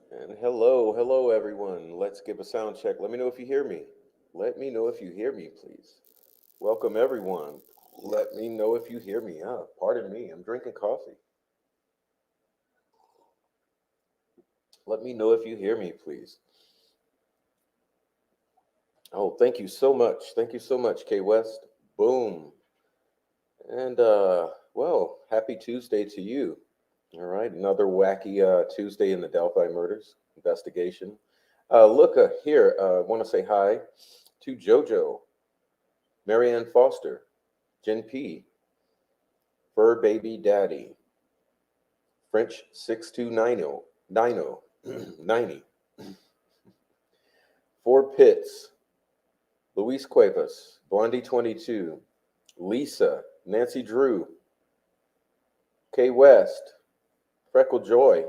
And hello everyone. Let's give a sound check. Let me know if you hear me. Let me know if you hear me, please. Welcome everyone. Let me know if you hear me. Pardon me. I'm drinking coffee. Let me know if you hear me, please. Oh, thank you so much. Thank you so much, K West. Boom. And happy Tuesday to you. All right, another wacky Tuesday in the Delphi murders investigation. Look here. I want to say hi to JoJo, Marianne Foster, Jen P, Fur Baby Daddy, French 6290, 90, Four Pits, Luis Cuevas, Blondie 22, Lisa, Nancy Drew, K West, Freckle Joy.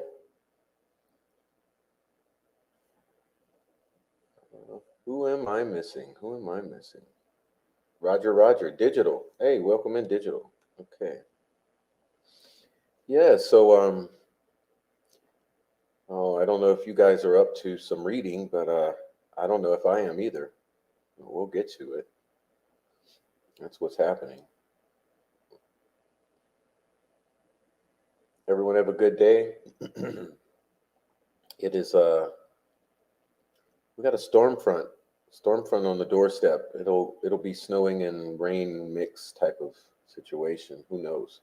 Who am I missing? Who am I missing? Roger, Digital. Hey, welcome in, Digital. Okay. Yeah, oh, I don't know if you guys are up to some reading, but I don't know if I am either. We'll get to it. That's what's happening. Everyone have a good day. It is we got a storm front on the doorstep. It'll be snowing and rain mix type of situation. Who knows?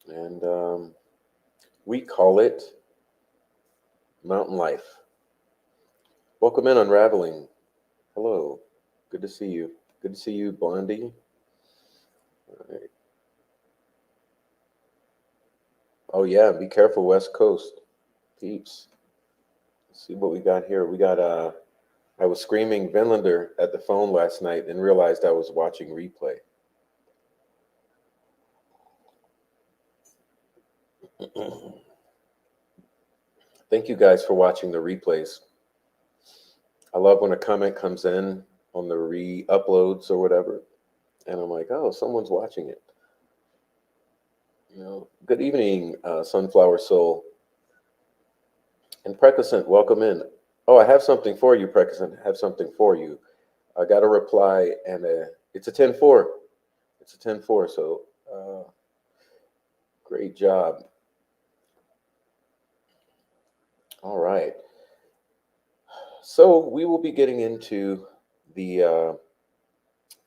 And we call it mountain life. Welcome in, Unraveling. Hello. Good to see you. Good to see you, Blondie. All right. Oh yeah, be careful, West Coast peeps. Let's see what we got here. We got I was screaming Vinlander at the phone last night and realized I was watching replay. Thank you guys for watching the replays. I love when a comment comes in on the re-uploads or whatever, and I'm like, oh, someone's watching it. Good evening, Sunflower Soul. And Precascent, welcome in. Oh, I have something for you, Precascent. I have something for you. I got a reply, and it's a 10-4. It's a 10-4, so great job. All right. So we will be getting into the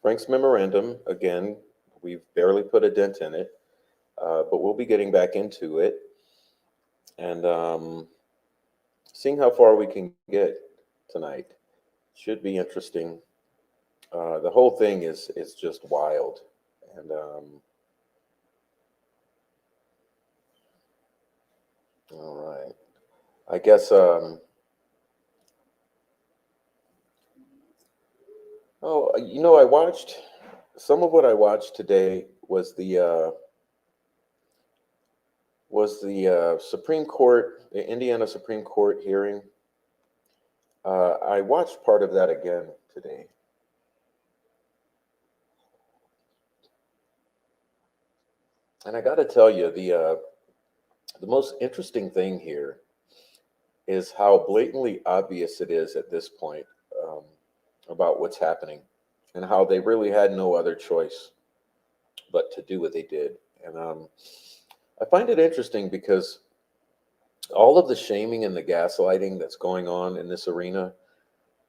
Frank's memorandum again. We've barely put a dent in it, but we'll be getting back into it and seeing how far we can get tonight. Should be interesting. The whole thing is just wild, and all right. I guess. Oh, I watched some of what I watched today was the Supreme Court, the Indiana Supreme Court hearing. I watched part of that again today, and I got to tell you, the most interesting thing here is how blatantly obvious it is at this point um, about what's happening, and how they really had no other choice but to do what they did. And I find it interesting because all of the shaming and the gaslighting that's going on in this arena,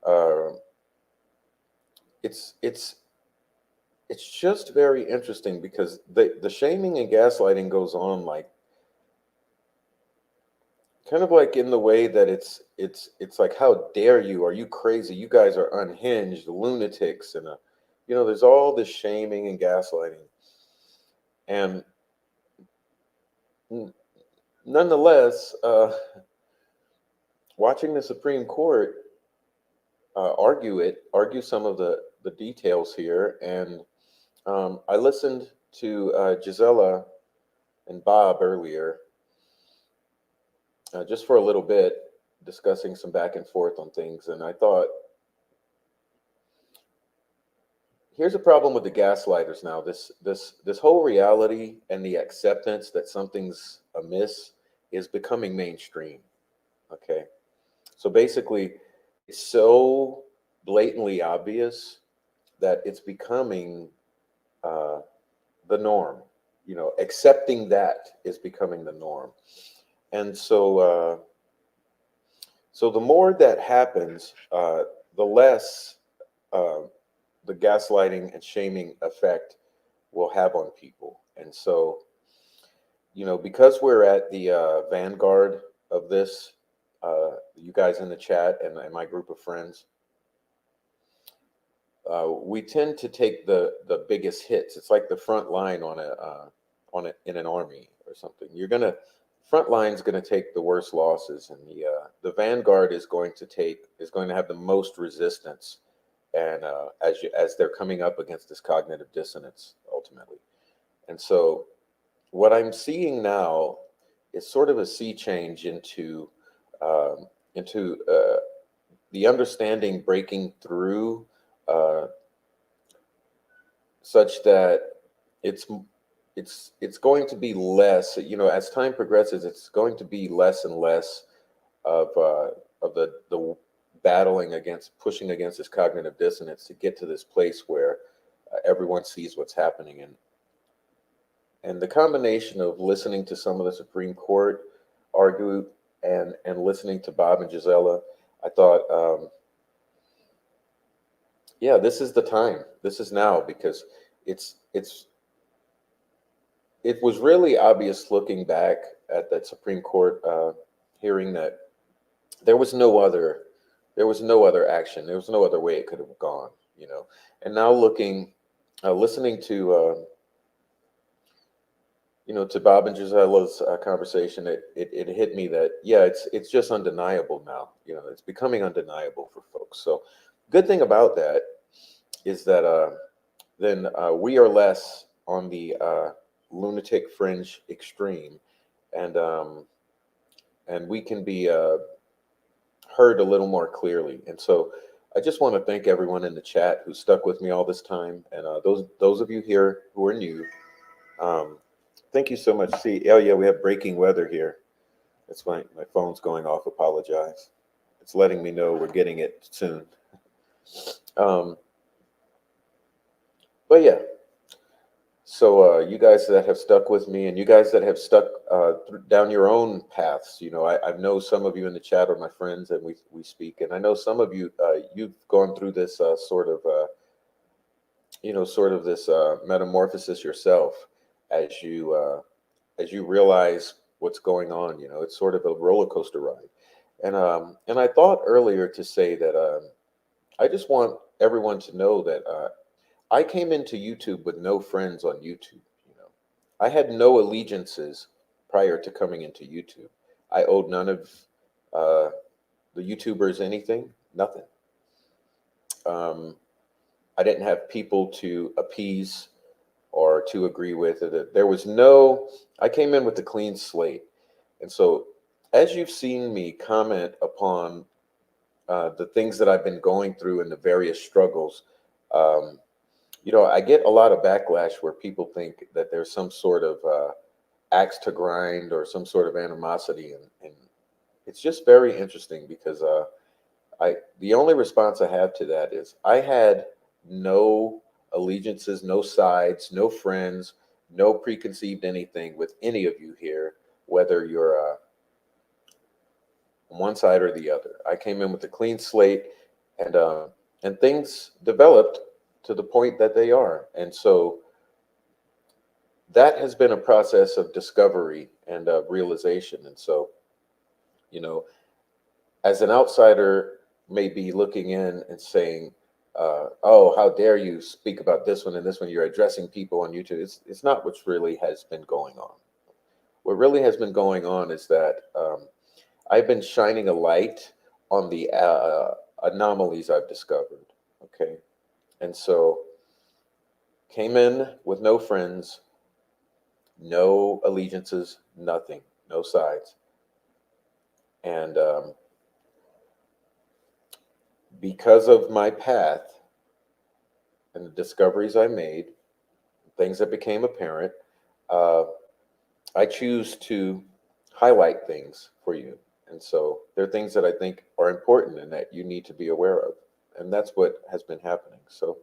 uh, it's it's it's just very interesting because the shaming and gaslighting goes on like kind of like in the way that it's like, how dare you, are you crazy, you guys are unhinged lunatics, and there's all this shaming and gaslighting, and n- nonetheless, watching the Supreme Court argue some of the details here, and I listened to Gisela and Bob earlier, just for a little bit, discussing some back and forth on things, and I thought here's a problem with the gaslighters now. This whole reality and the acceptance that something's amiss is becoming mainstream. Okay, so basically, it's so blatantly obvious that it's becoming uh, the norm. You know, accepting that is becoming the norm, and so the more that happens, the less uh, the gaslighting and shaming effect will have on people. And so, you know, because we're at the vanguard of this, you guys in the chat and my group of friends, we tend to take the biggest hits. It's like the front line on it in an army or something. You're gonna front line's gonna take the worst losses, and the vanguard is going to have the most resistance, and as they're coming up against this cognitive dissonance ultimately. And so what I'm seeing now is sort of a sea change um, into the understanding breaking through, uh, such that it's it's going to be less. You know, as time progresses, it's going to be less and less of the battling against pushing against this cognitive dissonance to get to this place where everyone sees what's happening. And the combination of listening to some of the Supreme Court argue and listening to Bob and Gisela, I thought, yeah, this is the time. This is now, because it's it was really obvious looking back at that Supreme Court hearing that there was no other there was no other action. There was no other way it could have gone. You know, and now listening to Bob and Gisella's conversation, it hit me that, yeah, it's just undeniable now. You know, it's becoming undeniable for folks. So, good thing about that is that then we are less on the lunatic fringe extreme, and we can be heard a little more clearly. And so, I just want to thank everyone in the chat who stuck with me all this time, and those of you here who are new. Um, Thank you so much. See, oh yeah, we have breaking weather here. That's my phone's going off. Apologize. It's letting me know we're getting it soon. Um, but yeah, so you guys that have stuck with me, and you guys that have stuck down your own paths, you know, I know some of you in the chat are my friends, and we speak, and I know some of you you've gone through this sort of this metamorphosis yourself as you realize what's going on. You know, it's sort of a roller coaster ride. And I thought earlier to say that I just want everyone to know that I came into YouTube with no friends on YouTube. You know, I had no allegiances prior to coming into YouTube. I owed none of uh, the YouTubers anything, nothing. Um, I didn't have people to appease or to agree with. There was no, I came in with a clean slate. And so, as you've seen me comment upon the things that I've been going through and the various struggles, um, I get a lot of backlash where people think that there's some sort of axe to grind or some sort of animosity. And it's just very interesting because the only response I have to that is I had no allegiances, no sides, no friends, no preconceived anything with any of you here, whether you're on one side or the other. I came in with a clean slate, and things developed to the point that they are, and so that has been a process of discovery and realization. And so, you know, as an outsider may be looking in and saying, "Oh, how dare you speak about this one and this one? You're addressing people on YouTube." It's not what's really has been going on. What really has been going on is that I've been shining a light on the anomalies I've discovered. Okay, and so came in with no friends, no allegiances, nothing, no sides, and because of my path and the discoveries I made, things that became apparent, uh, I choose to highlight things for you. And so there are things that I think are important and that you need to be aware of. And that's what has been happening. So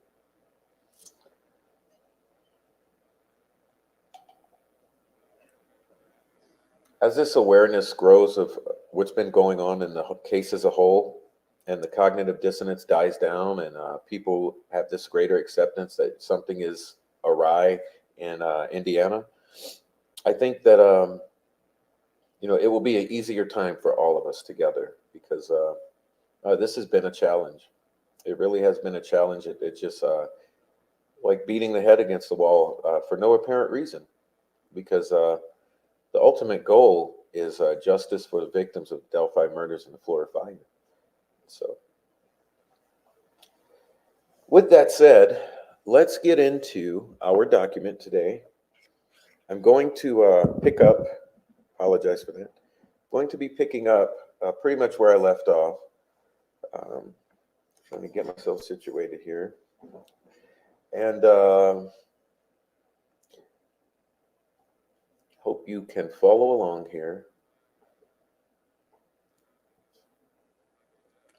as this awareness grows of what's been going on in the case as a whole, and the cognitive dissonance dies down, and people have this greater acceptance that something is awry in Indiana, I think that it will be an easier time for all of us together, because this has been a challenge. It really has been a challenge. It's just like beating the head against the wall for no apparent reason, because the ultimate goal is justice for the victims of Delphi murders and the Florida fire. So, with that said, let's get into our document today. I'm going to pick up, apologize for that, going to be picking up pretty much where I left off. Um, Let me get myself situated here. And hope you can follow along here.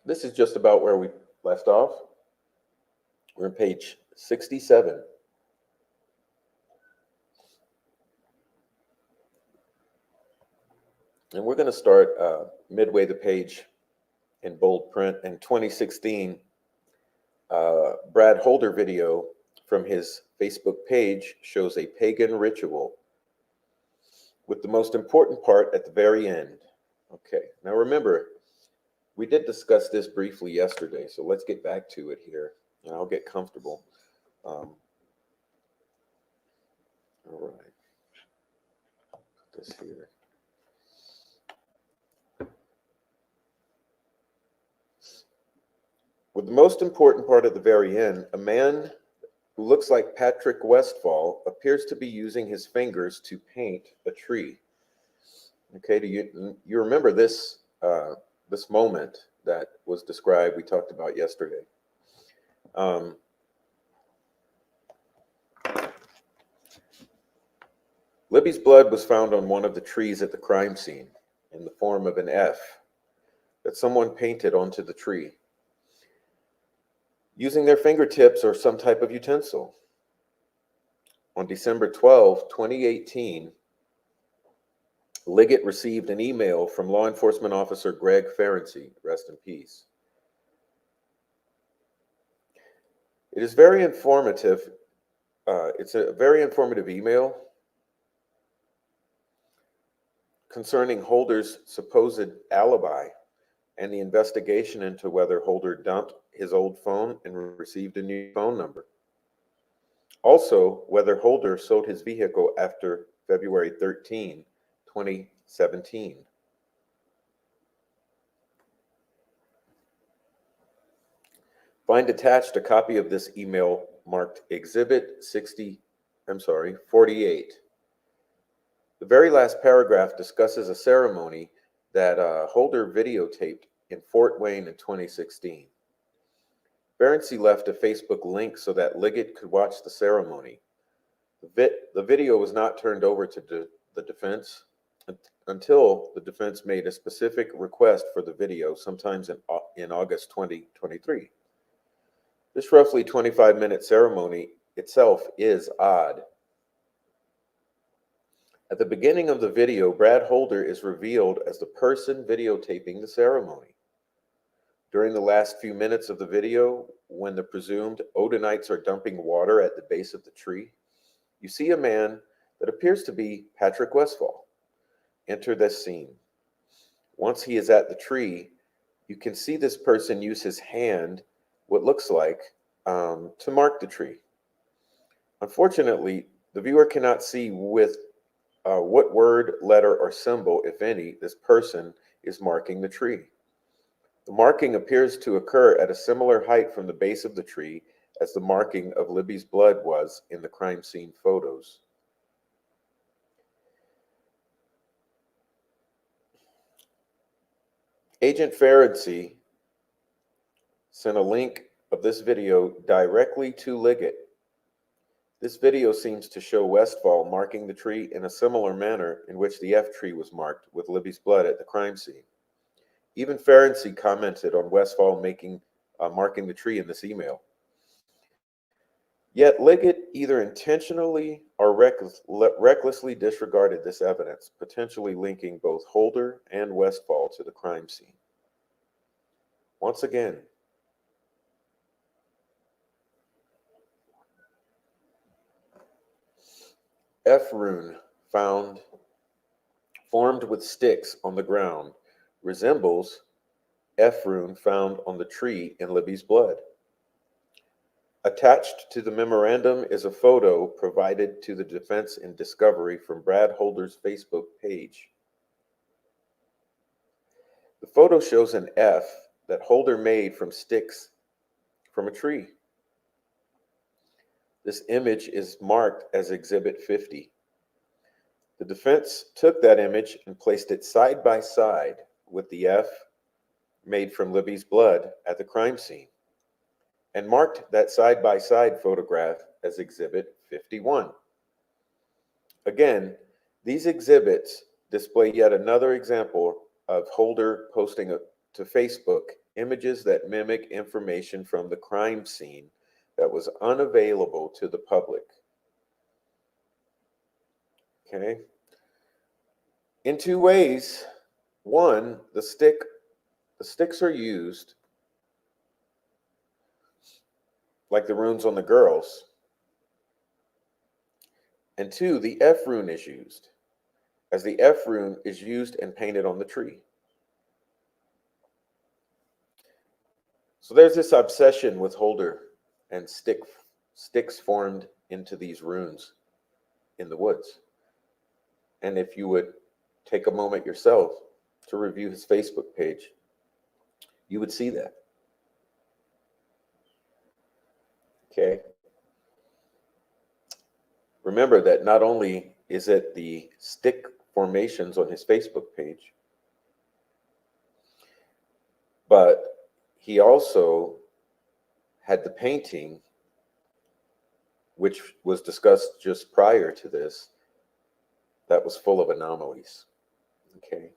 This is just about where we left off. We're on page 67. And we're going to start midway the page in bold print. In 2016, Brad Holder video from his Facebook page shows a pagan ritual with the most important part at the very end. Okay, now remember, we did discuss this briefly yesterday, so let's get back to it here, and I'll get comfortable. All right, put this here. With the most important part at the very end, a man who looks like Patrick Westfall appears to be using his fingers to paint a tree. Okay, do you remember this this moment that was described? We talked about yesterday. Um, Libby's blood was found on one of the trees at the crime scene in the form of an F that someone painted onto the tree using their fingertips or some type of utensil. On December 12, 2018, Liggett received an email from law enforcement officer Greg Ferenczi, rest in peace. It is very informative. It's a very informative email concerning Holder's supposed alibi and the investigation into whether Holder dumped his old phone and received a new phone number. Also, whether Holder sold his vehicle after February 13, 2017. Find attached a copy of this email marked Exhibit 48. The very last paragraph discusses a ceremony that Holder videotaped in Fort Wayne in 2016. Ferenczi left a Facebook link so that Liggett could watch the ceremony. The video was not turned over to the defense until the defense made a specific request for the video sometimes in August 2023. This roughly 25-minute ceremony itself is odd. At the beginning of the video, Brad Holder is revealed as the person videotaping the ceremony. During the last few minutes of the video, when the presumed Odinites are dumping water at the base of the tree, you see a man that appears to be Patrick Westfall enter this scene. Once he is at the tree, you can see this person use his hand, what looks like, to mark the tree. Unfortunately, the viewer cannot see with what word, letter, or symbol, if any, this person is marking the tree. The marking appears to occur at a similar height from the base of the tree as the marking of Libby's blood was in the crime scene photos. Agent Ferenczi sent a link of this video directly to Liggett. This video seems to show Westfall marking the tree in a similar manner in which the F tree was marked with Libby's blood at the crime scene. Even Ferenczi commented on Westfall marking the tree in this email. Yet Liggett either intentionally or recklessly disregarded this evidence, potentially linking both Holder and Westfall to the crime scene. Once again, F rune formed with sticks on the ground resembles F rune found on the tree in Libby's blood. Attached to the memorandum is a photo provided to the defense in discovery from Brad Holder's Facebook page. The photo shows an F that Holder made from sticks from a tree. This image is marked as Exhibit 50. The defense took that image and placed it side by side with the F made from Libby's blood at the crime scene, and marked that side-by-side photograph as Exhibit 51. Again, these exhibits display yet another example of Holder posting to Facebook images that mimic information from the crime scene that was unavailable to the public. Okay? In two ways. One, the sticks are used like the runes on the girls. And two, the F rune is used, as the F rune is used and painted on the tree. So there's this obsession with Holder and sticks formed into these runes in the woods. And if you would take a moment yourself to review his Facebook page, you would see that. Okay. Remember that not only is it the stick formations on his Facebook page, but he also had the painting, which was discussed just prior to this, that was full of anomalies. Okay.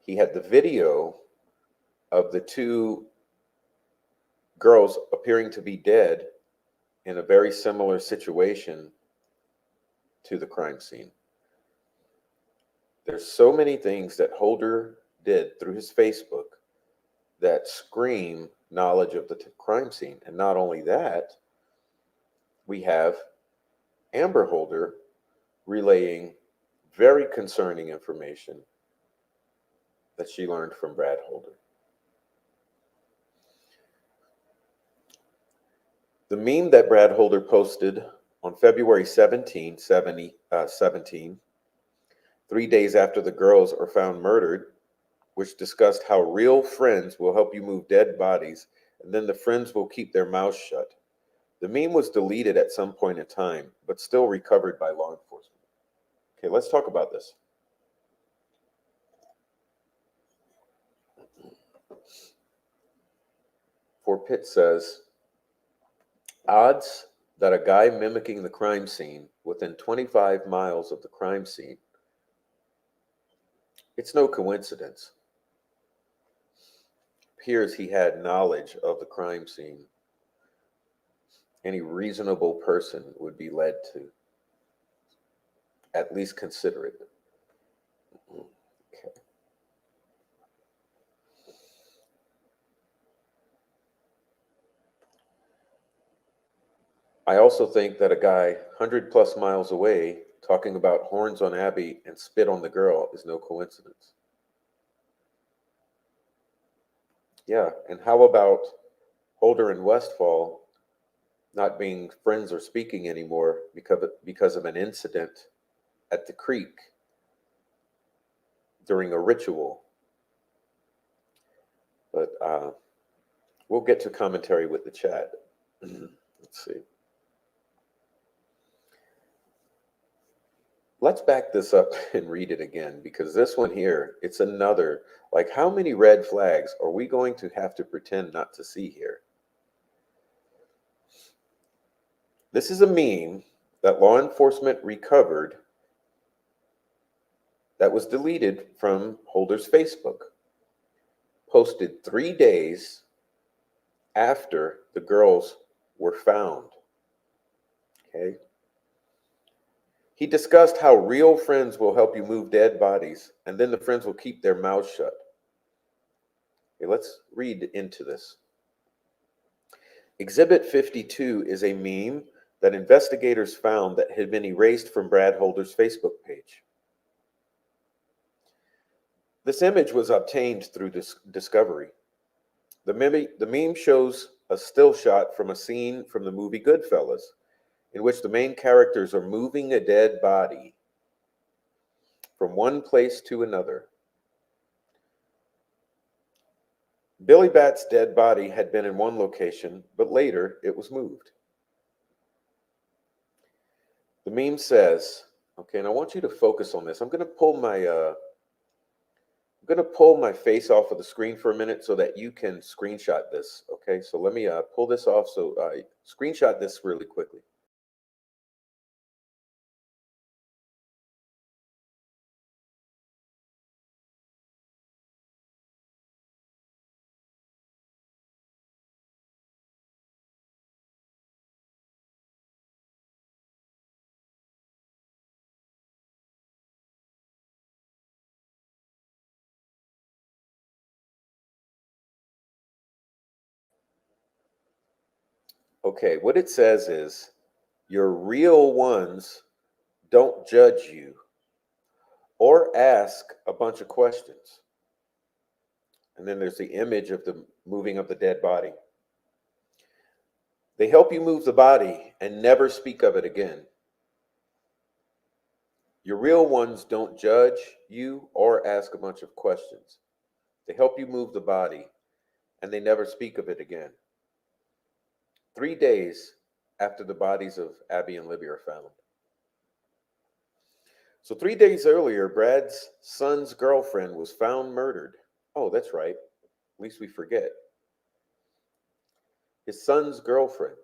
He had the video of the two girls appearing to be dead in a very similar situation to the crime scene. There's so many things that Holder did through his Facebook that scream knowledge of the crime scene. And not only that, we have Amber Holder relaying very concerning information that she learned from Brad Holder. The meme that Brad Holder posted on February 17, 3 days after the girls are found murdered, which discussed how real friends will help you move dead bodies, and then the friends will keep their mouths shut. The meme was deleted at some point in time, but still recovered by law enforcement. Okay, let's talk about this. For Pitt says, odds that a guy mimicking the crime scene within 25 miles of the crime scene, it's no coincidence. Appears he had knowledge of the crime scene. Any reasonable person would be led to at least consider it. Okay. I also think that a guy 100 plus miles away talking about horns on Abby and spit on the girl is no coincidence. Yeah, and how about Holder and Westfall not being friends or speaking anymore because of an incident at the creek during a ritual? But we'll get to commentary with the chat. Let's see. Let's back this up and read it again because this one here, it's another, like, how many red flags are we going to have to pretend not to see here? This is a meme that law enforcement recovered that was deleted from Holder's Facebook, posted 3 days after the girls were found. Okay. He discussed how real friends will help you move dead bodies, and then the friends will keep their mouths shut. Okay, let's read into this. Exhibit 52 is a meme that investigators found that had been erased from Brad Holder's Facebook page. This image was obtained through discovery. The meme shows a still shot from a scene from the movie Goodfellas, in which the main characters are moving a dead body from one place to another. Billy Bat's dead body had been in one location, but later it was moved. The meme says, okay, and I want you to focus on this. I'm going to pull my face off of the screen for a minute so that you can screenshot this. Okay, so let me pull this off. So screenshot this really quickly. Okay, what it says is your real ones don't judge you or ask a bunch of questions. And then there's the image of the moving of the dead body. They help you move the body and never speak of it again. Your real ones don't judge you or ask a bunch of questions. They help you move the body and they never speak of it again. 3 days after the bodies of Abby and Libby are found. So 3 days earlier, Brad's son's girlfriend was found murdered. Oh, that's right. At least we forget. His son's girlfriend,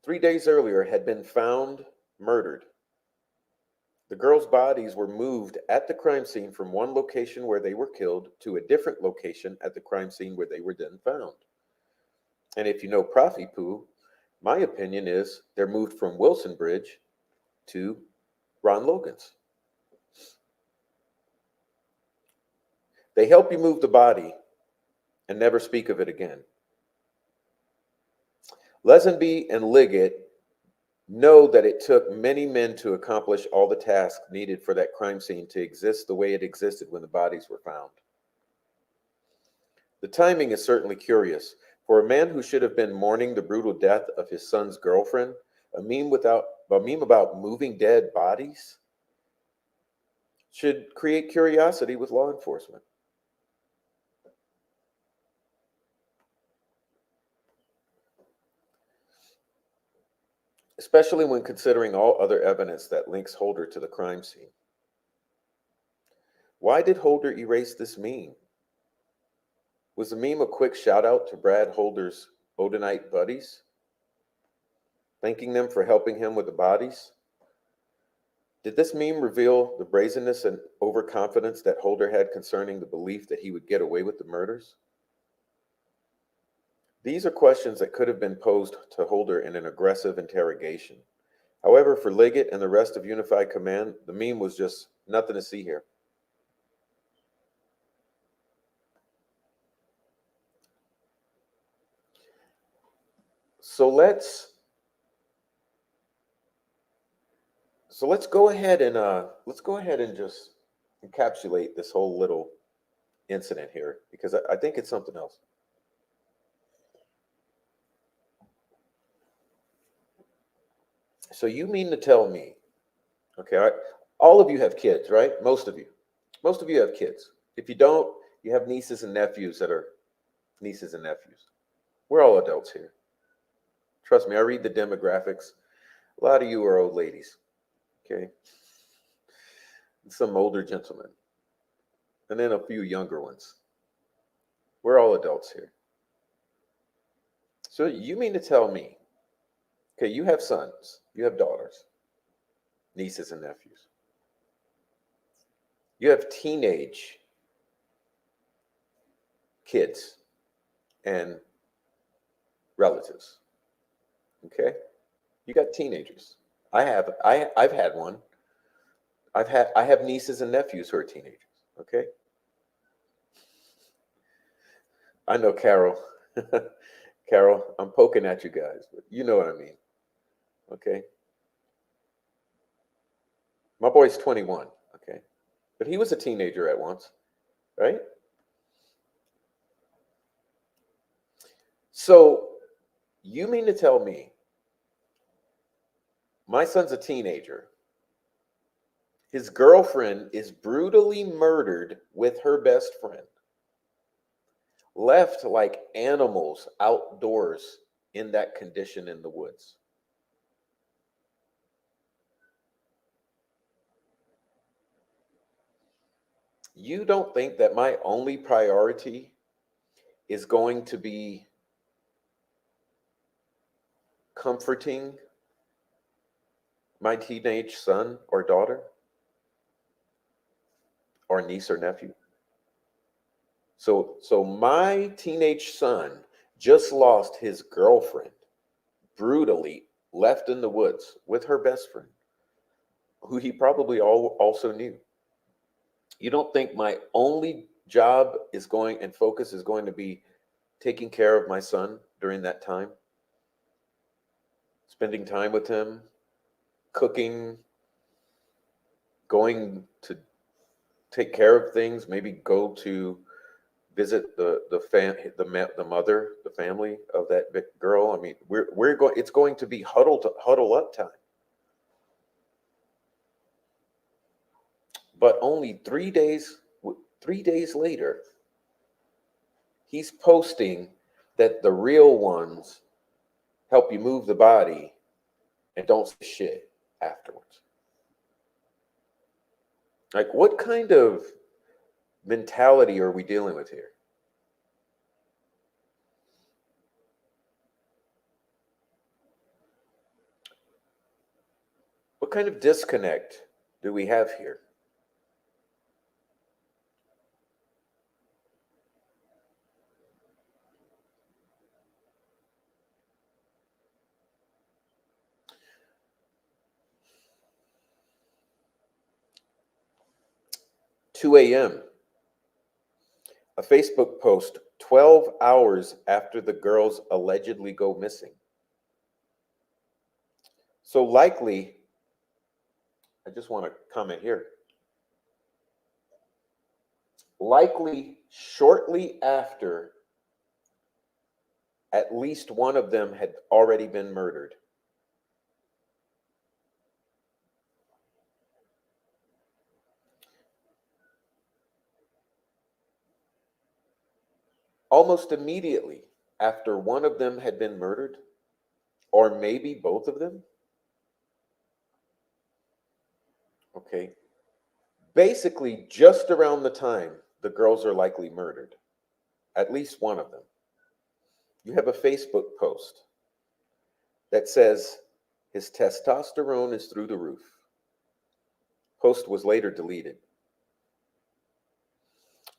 3 days earlier, had been found murdered. The girls' bodies were moved at the crime scene from one location where they were killed to a different location at the crime scene where they were then found. And if you know Profi Poo, my opinion is they're moved from Wilson Bridge to Ron Logan's. They help you move the body and never speak of it again. Lesenby and Liggett know that it took many men to accomplish all the tasks needed for that crime scene to exist the way it existed when the bodies were found. The timing is certainly curious. For a man who should have been mourning the brutal death of his son's girlfriend, a meme about moving dead bodies should create curiosity with law enforcement. Especially when considering all other evidence that links Holder to the crime scene. Why did Holder erase this meme? Was the meme a quick shout out to Brad Holder's Odinite buddies, thanking them for helping him with the bodies? Did this meme reveal the brazenness and overconfidence that Holder had concerning the belief that he would get away with the murders? These are questions that could have been posed to Holder in an aggressive interrogation. However, for Liggett and the rest of Unified Command, the meme was just nothing to see here. So let's go ahead and just encapsulate this whole little incident here because I think it's something else. So you mean to tell me, okay, all of you have kids, right? Most of you have kids. If you don't, you have nieces and nephews that are nieces and nephews. We're all adults here. Trust me, I read the demographics. A lot of you are old ladies. Okay. Some older gentlemen, and then a few younger ones. We're all adults here. So you mean to tell me, okay, you have sons, you have daughters, nieces and nephews. You have teenage kids and relatives. Okay? You got teenagers. I've had one. I have nieces and nephews who are teenagers. Okay? I know, Carol. Carol, I'm poking at you guys, but you know what I mean. Okay? My boy's 21, okay? But he was a teenager at once, right? So you mean to tell me my son's a teenager? His girlfriend is brutally murdered with her best friend, left like animals outdoors in that condition in the woods. You don't think that my only priority is going to be comforting my teenage son or daughter or niece or nephew? So my teenage son just lost his girlfriend, brutally left in the woods with her best friend, who he probably also knew. You don't think my only job is going and focus is going to be taking care of my son during that time, spending time with him, cooking, going to take care of things, maybe go to visit the mother, the family of that girl. I mean, we're going. It's going to be huddle up time. But only 3 days later, he's posting that the real ones help you move the body and don't say shit afterwards. Like, what kind of mentality are we dealing with here? What kind of disconnect do we have here? 2 a.m. A Facebook post 12 hours after the girls allegedly go missing. So likely, I just want to comment here. Likely shortly after at least one of them had already been murdered. Almost immediately after one of them had been murdered, or maybe both of them. Okay. Basically, just around the time the girls are likely murdered, at least one of them, you have a Facebook post that says his testosterone is through the roof. Post was later deleted.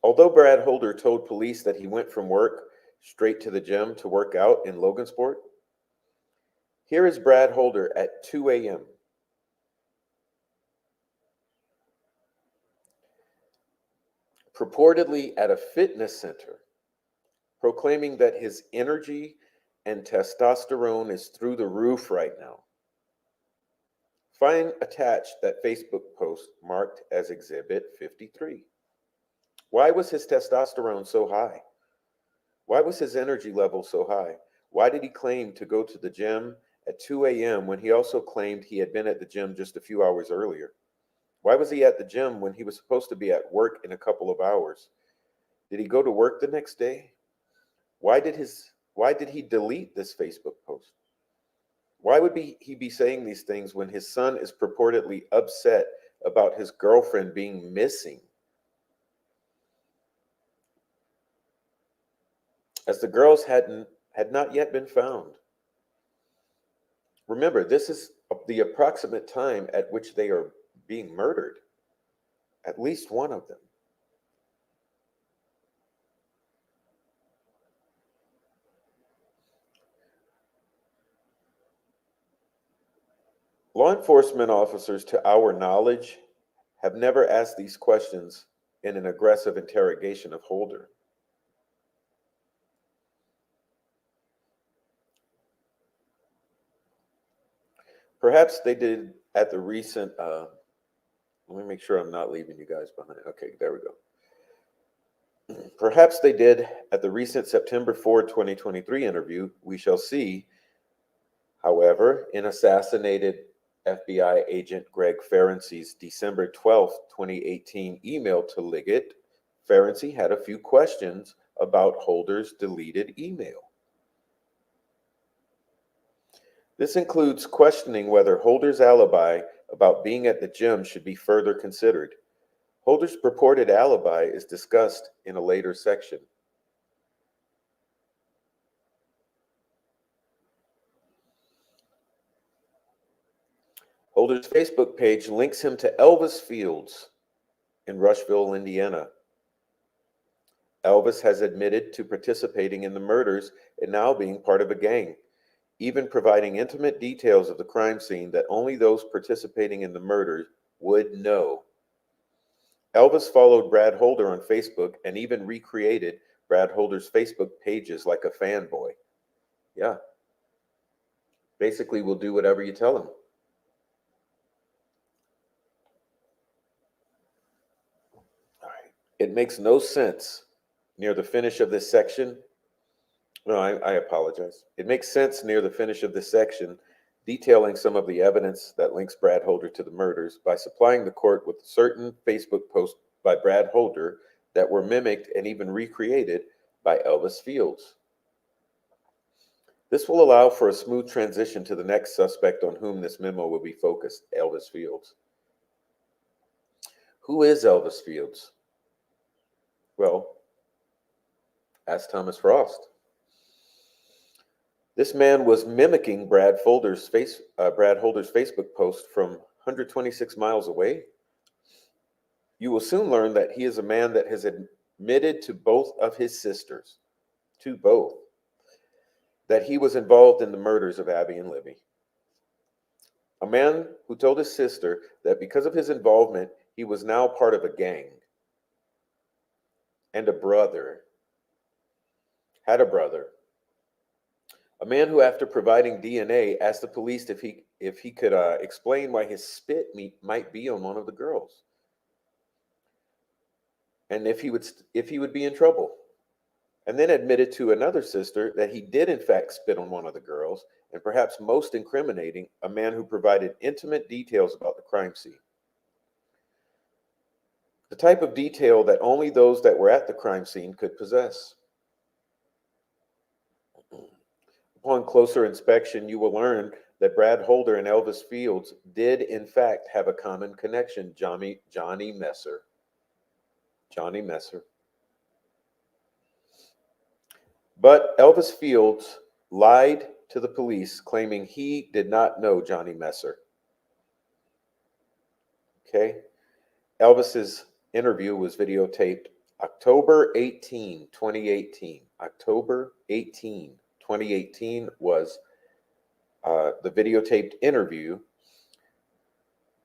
Although Brad Holder told police that he went from work straight to the gym to work out in Logansport, here is Brad Holder at 2 a.m. purportedly at a fitness center, proclaiming that his energy and testosterone is through the roof right now. Find attached that Facebook post marked as Exhibit 53. Why was his testosterone so high? Why was his energy level so high? Why did he claim to go to the gym at 2 a.m. when he also claimed he had been at the gym just a few hours earlier? Why was he at the gym when he was supposed to be at work in a couple of hours? Did he go to work the next day? Why did he delete this Facebook post? Why would he be saying these things when his son is purportedly upset about his girlfriend being missing, as the girls had not yet been found? Remember, this is the approximate time at which they are being murdered, at least one of them. Law enforcement officers, to our knowledge, have never asked these questions in an aggressive interrogation of Holder. Perhaps they did at the recent, let me make sure I'm not leaving you guys behind. Okay, there we go. Perhaps they did at the recent September 4, 2023 interview. We shall see. However, in assassinated FBI agent Greg Ferenczi's December 12, 2018 email to Liggett, Ferenczi had a few questions about Holder's deleted email. This includes questioning whether Holder's alibi about being at the gym should be further considered. Holder's purported alibi is discussed in a later section. Holder's Facebook page links him to Elvis Fields in Rushville, Indiana. Elvis has admitted to participating in the murders and now being part of a gang, even providing intimate details of the crime scene that only those participating in the murders would know. Elvis followed Brad Holder on Facebook and even recreated Brad Holder's Facebook pages like a fanboy. Yeah. Basically, will do whatever you tell him. All right. It makes no sense near the finish of this section. No, I apologize. It makes sense near the finish of this section, detailing some of the evidence that links Brad Holder to the murders by supplying the court with certain Facebook posts by Brad Holder that were mimicked and even recreated by Elvis Fields. This will allow for a smooth transition to the next suspect on whom this memo will be focused, Elvis Fields. Who is Elvis Fields? Well, ask Thomas Frost. This man was mimicking Brad Holder's Facebook post from 126 miles away. You will soon learn that he is a man that has admitted to both of his sisters, that he was involved in the murders of Abby and Libby. A man who told his sister that because of his involvement, he was now part of a gang. And had a brother. A man who, after providing DNA, asked the police if he could explain why his spit might be on one of the girls, and if he would be in trouble. And then admitted to another sister that he did in fact spit on one of the girls, and perhaps most incriminating, a man who provided intimate details about the crime scene. The type of detail that only those that were at the crime scene could possess. Upon closer inspection, you will learn that Brad Holder and Elvis Fields did in fact have a common connection, Johnny Messer. Johnny Messer. But Elvis Fields lied to the police, claiming he did not know Johnny Messer. Okay? Elvis's interview was videotaped October 18, 2018. October 18, 2018 was the videotaped interview,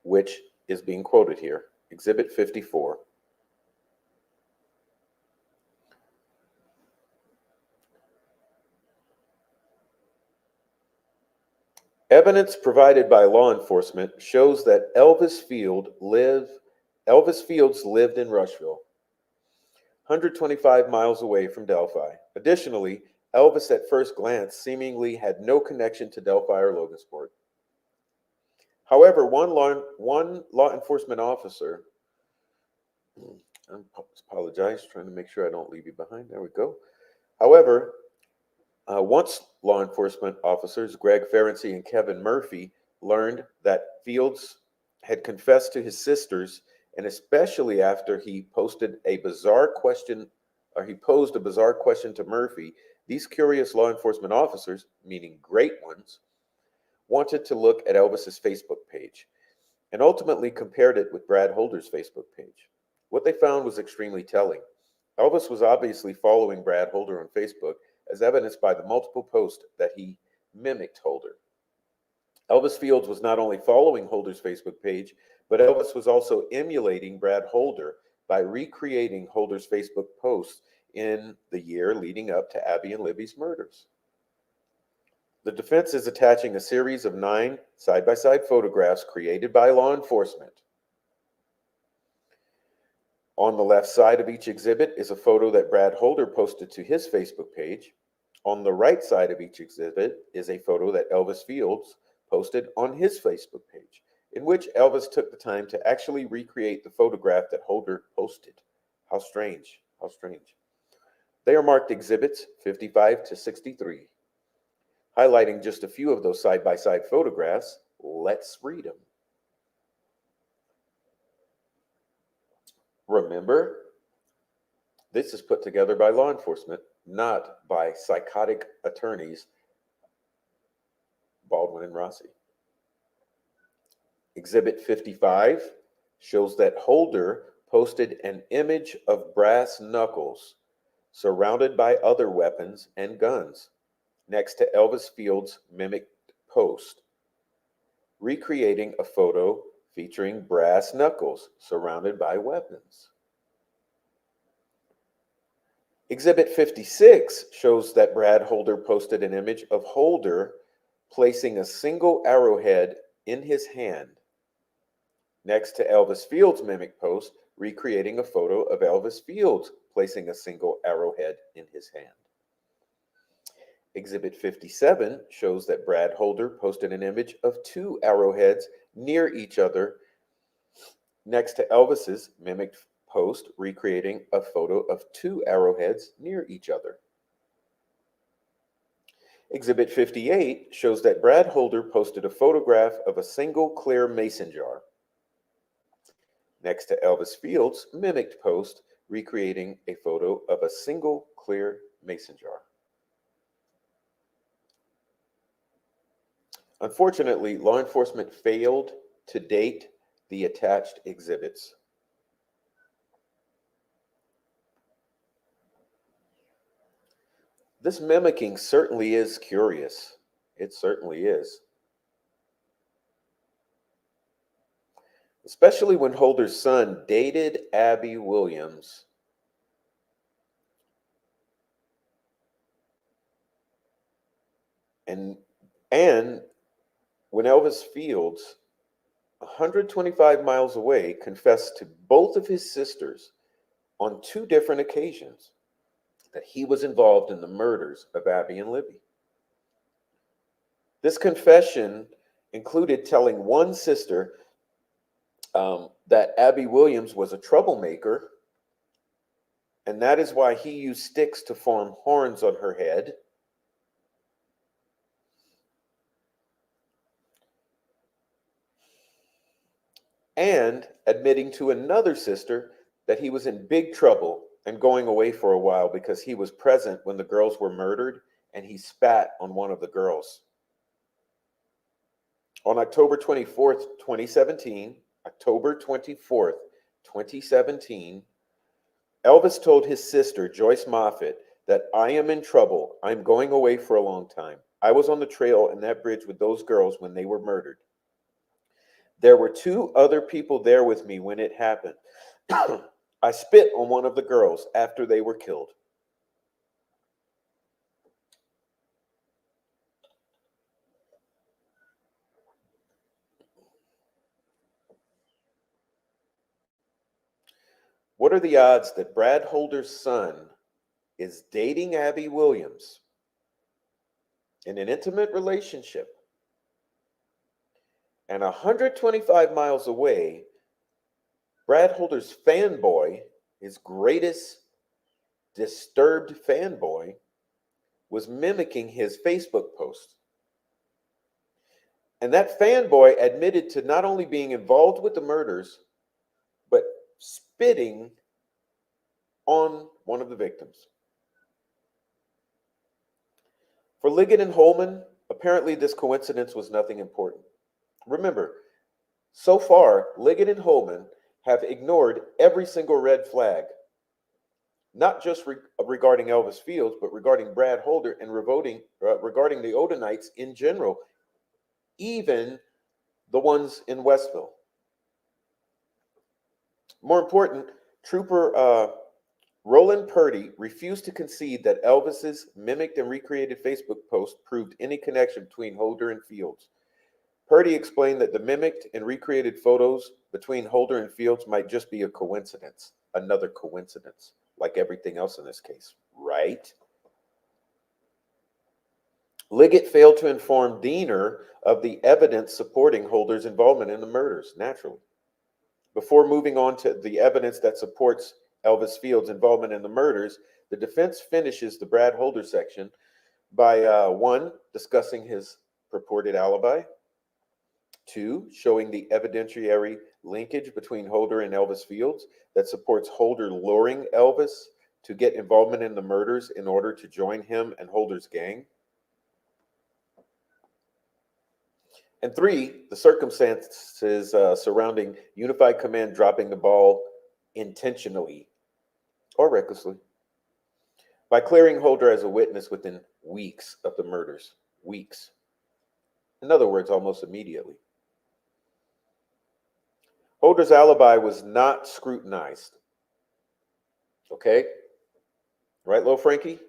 which is being quoted here, Exhibit 54. Evidence provided by law enforcement shows that Elvis Fields lived in Rushville, 125 miles away from Delphi. Additionally, Elvis at first glance seemingly had no connection to Delphi or Logansport. However, one law enforcement officer, I apologize, trying to make sure I don't leave you behind. There we go. However, Once law enforcement officers Greg Ferenczi and Kevin Murphy learned that Fields had confessed to his sisters, and especially after he posted a bizarre question, or he posed a bizarre question to Murphy, these curious law enforcement officers, meaning great ones, wanted to look at Elvis's Facebook page and ultimately compared it with Brad Holder's Facebook page. What they found was extremely telling. Elvis was obviously following Brad Holder on Facebook, as evidenced by the multiple posts that he mimicked Holder. Elvis Fields was not only following Holder's Facebook page, but Elvis was also emulating Brad Holder by recreating Holder's Facebook posts in the year leading up to Abby and Libby's murders. The defense is attaching a series of 9 side-by-side photographs created by law enforcement. On the left side of each exhibit is a photo that Brad Holder posted to his Facebook page. On the right side of each exhibit is a photo that Elvis Fields posted on his Facebook page, in which Elvis took the time to actually recreate the photograph that Holder posted. How strange, how strange. They are marked exhibits 55 to 63. Highlighting just a few of those side-by-side photographs, let's read them. Remember, this is put together by law enforcement, not by psychotic attorneys Baldwin and Rossi. Exhibit 55 shows that Holder posted an image of brass knuckles surrounded by other weapons and guns next to Elvis Fields' mimicked post, recreating a photo featuring brass knuckles surrounded by weapons. Exhibit 56 shows that Brad Holder posted an image of Holder placing a single arrowhead in his hand next to Elvis Fields' mimic post, recreating a photo of Elvis Fields placing a single arrowhead in his hand. Exhibit 57 shows that Brad Holder posted an image of 2 arrowheads near each other next to Elvis's mimicked post, recreating a photo of 2 arrowheads near each other. Exhibit 58 shows that Brad Holder posted a photograph of a single clear mason jar next to Elvis Fields' mimicked post, recreating a photo of a single clear mason jar. Unfortunately, law enforcement failed to date the attached exhibits. This mimicking certainly is curious. It certainly is. Especially when Holder's son dated Abby Williams. And when Elvis Fields, 125 miles away, confessed to both of his sisters on 2 different occasions that he was involved in the murders of Abby and Libby. This confession included telling one sister that Abby Williams was a troublemaker, and that is why he used sticks to form horns on her head. And admitting to another sister that he was in big trouble and going away for a while because he was present when the girls were murdered and he spat on one of the girls. On October 24th, 2017, Elvis told his sister, Joyce Moffett, that I am in trouble. I'm going away for a long time. I was on the trail in that bridge with those girls when they were murdered. There were 2 other people there with me when it happened. I spit on one of the girls after they were killed. What are the odds that Brad Holder's son is dating Abby Williams in an intimate relationship, and 125 miles away, Brad Holder's fanboy, his greatest disturbed fanboy, was mimicking his Facebook post. And that fanboy admitted to not only being involved with the murders, but spitting on one of the victims. For Liggett and Holman, apparently this coincidence was nothing important. Remember, so far, Liggett and Holman have ignored every single red flag, not just regarding Elvis Fields, but regarding Brad Holder and regarding the Odinites in general, even the ones in Westville. More important, Trooper Roland Purdy refused to concede that Elvis's mimicked and recreated Facebook post proved any connection between Holder and Fields. Purdy explained that the mimicked and recreated photos between Holder and Fields might just be a coincidence, another coincidence, like everything else in this case, right? Liggett failed to inform Diener of the evidence supporting Holder's involvement in the murders, naturally. Before moving on to the evidence that supports Elvis Fields' involvement in the murders, the defense finishes the Brad Holder section by 1, discussing his purported alibi, 2, showing the evidentiary linkage between Holder and Elvis Fields that supports Holder luring Elvis to get involvement in the murders in order to join him and Holder's gang, and 3, the circumstances surrounding Unified Command dropping the ball intentionally or recklessly by clearing Holder as a witness within weeks of the murders. Weeks. In other words, almost immediately. Holder's alibi was not scrutinized. Okay? Right, little Frankie?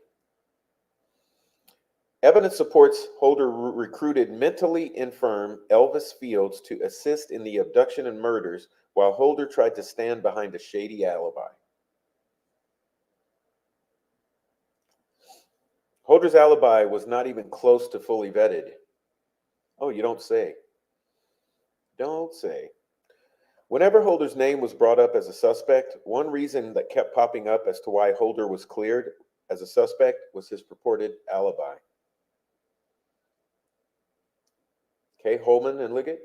Evidence supports Holder recruited mentally infirm Elvis Fields to assist in the abduction and murders while Holder tried to stand behind a shady alibi. Holder's alibi was not even close to fully vetted. Oh, you don't say. Don't say. Whenever Holder's name was brought up as a suspect, one reason that kept popping up as to why Holder was cleared as a suspect was his purported alibi. Okay, Holman and Liggett.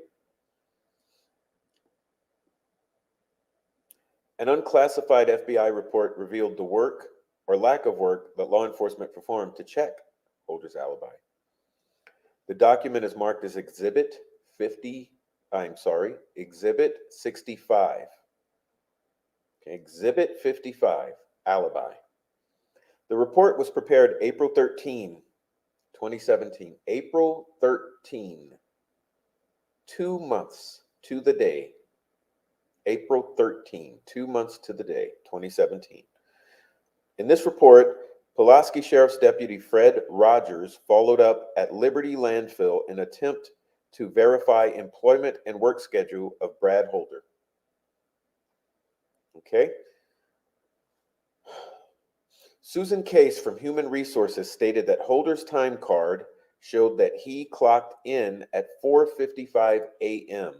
An unclassified FBI report revealed the work or lack of work that law enforcement performed to check Holder's alibi. The document is marked as Exhibit 65. Okay, Exhibit 55, alibi. The report was prepared April 13, 2017. April 13, 2 months to the day. April 13, 2 months to the day, 2017. In this report, Pulaski Sheriff's Deputy Fred Rogers followed up at Liberty Landfill in an attempt to verify employment and work schedule of Brad Holder. Okay. Susan Case from Human Resources stated that Holder's time card showed that he clocked in at 4:55 a.m.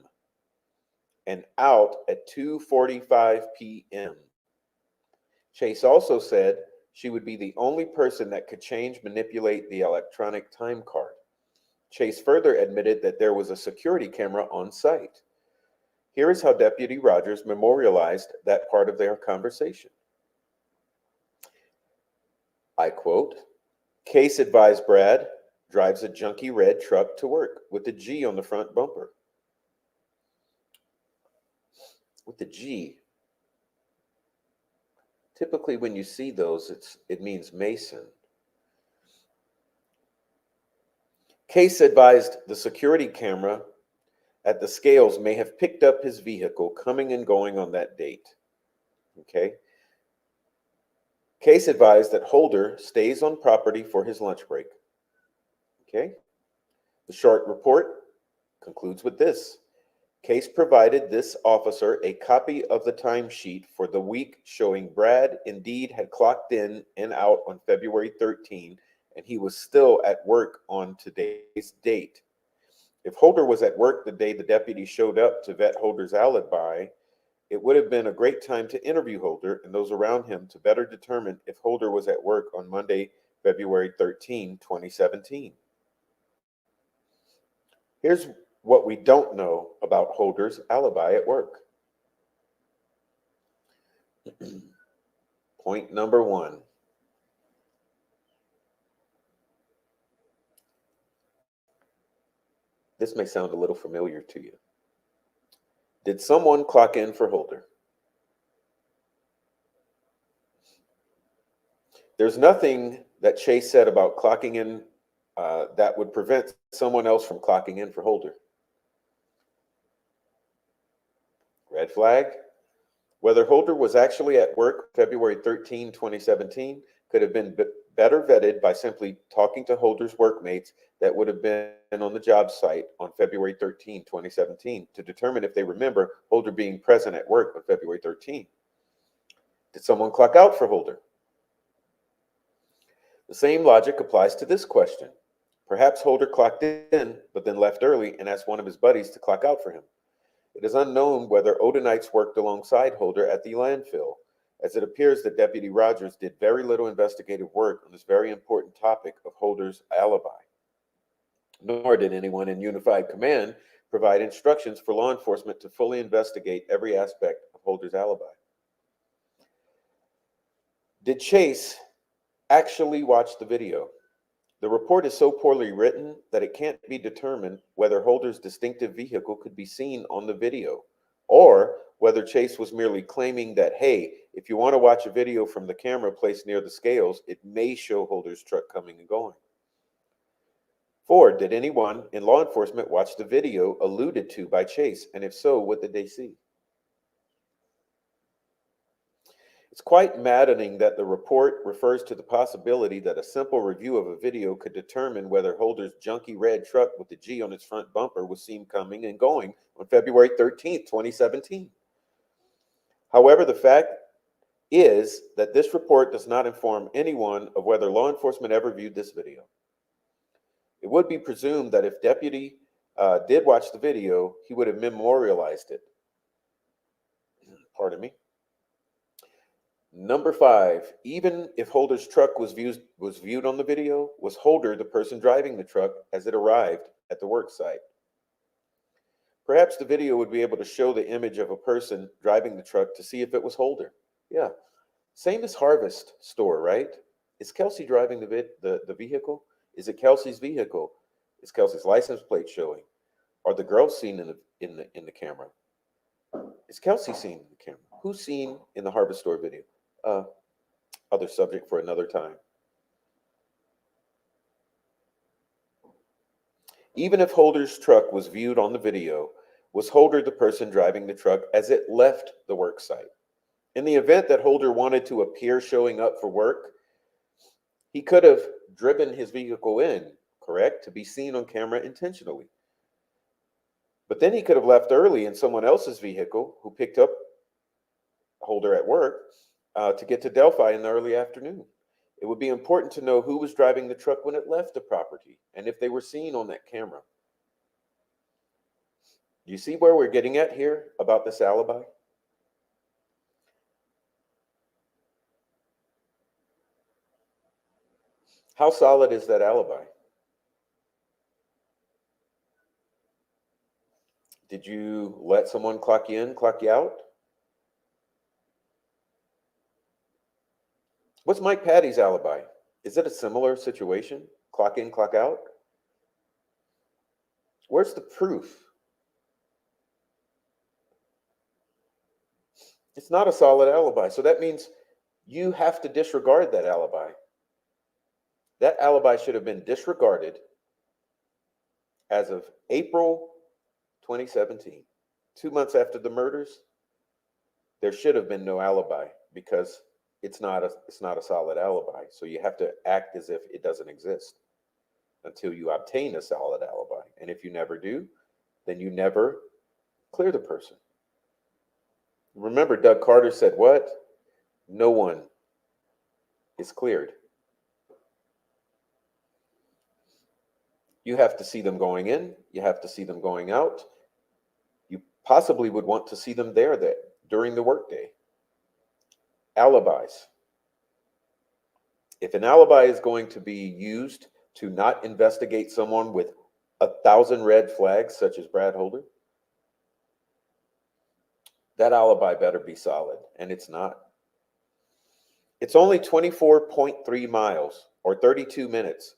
and out at 2:45 p.m. Chase also said she would be the only person that could manipulate the electronic time card. Chase further admitted that there was a security camera on site. Here is how Deputy Rogers memorialized that part of their conversation. I quote, Case advised Brad drives a junky red truck to work with a G on the front bumper. With the G. Typically when you see those, it means Mason. Case advised the security camera at the scales may have picked up his vehicle coming and going on that date. Okay. Case advised that Holder stays on property for his lunch break. Okay. The short report concludes with this. Case provided this officer a copy of the timesheet for the week showing Brad indeed had clocked in and out on February 13, and he was still at work on today's date. If Holder was at work the day the deputy showed up to vet Holder's alibi, it would have been a great time to interview Holder and those around him to better determine if Holder was at work on Monday, February 13, 2017. Here's what we don't know about Holder's alibi at work. Point number one. This may sound a little familiar to you. Did someone clock in for Holder? There's nothing that Chase said about clocking in that would prevent someone else from clocking in for Holder. Red flag. Whether Holder was actually at work February 13, 2017 could have been better vetted by simply talking to Holder's workmates that would have been on the job site on February 13, 2017 to determine if they remember Holder being present at work on February 13. Did someone clock out for Holder? The same logic applies to this question. Perhaps Holder clocked in, but then left early and asked one of his buddies to clock out for him. It is unknown whether Odinites worked alongside Holder at the landfill, as it appears that Deputy Rogers did very little investigative work on this very important topic of Holder's alibi. Nor did anyone in Unified Command provide instructions for law enforcement to fully investigate every aspect of Holder's alibi. Did Chase actually watch the video? The report is so poorly written that it can't be determined whether Holder's distinctive vehicle could be seen on the video, or whether Chase was merely claiming that, hey, if you want to watch a video from the camera placed near the scales, it may show Holder's truck coming and going. 4, did anyone in law enforcement watch the video alluded to by Chase? And if so, what did they see? It's quite maddening that the report refers to the possibility that a simple review of a video could determine whether Holder's junky red truck with the G on its front bumper was seen coming and going on February 13th, 2017. However, the fact is that this report does not inform anyone of whether law enforcement ever viewed this video. It would be presumed that if Deputy did watch the video, he would have memorialized it. Pardon me. Number 5, even if Holder's truck was viewed on the video, was Holder the person driving the truck as it arrived at the work site? Perhaps the video would be able to show the image of a person driving the truck to see if it was Holder. Yeah, same as Harvest Store, right? Is Kelsey driving the vehicle? Is it Kelsey's vehicle? Is Kelsey's license plate showing? Are the girls seen in the camera? Is Kelsey seen in the camera? Who's seen in the Harvest Store video? Other subject for another time. Even if Holder's truck was viewed on the video, was Holder the person driving the truck as it left the work site? In the event that Holder wanted to appear showing up for work, he could have driven his vehicle in, correct, to be seen on camera intentionally. But then he could have left early in someone else's vehicle who picked up Holder at work to get to Delphi in the early afternoon. It would be important to know who was driving the truck when it left the property and if they were seen on that camera. Do you see where we're getting at here about this alibi? How solid is that alibi? Did you let someone clock you in, clock you out? What's Mike Patty's alibi? Is it a similar situation? Clock in, clock out? Where's the proof? It's not a solid alibi. So that means you have to disregard that alibi. That alibi should have been disregarded as of April 2017. 2 months after the murders, there should have been no alibi because it's not a solid alibi. So you have to act as if it doesn't exist until you obtain a solid alibi. And if you never do, then you never clear the person. Remember, Doug Carter said what? No one is cleared. You have to see them going in. You have to see them going out. You possibly would want to see them there during the workday. Alibis. If an alibi is going to be used to not investigate someone with 1,000 red flags, such as Brad Holder, that alibi better be solid, and it's not. It's only 24.3 miles, or 32 minutes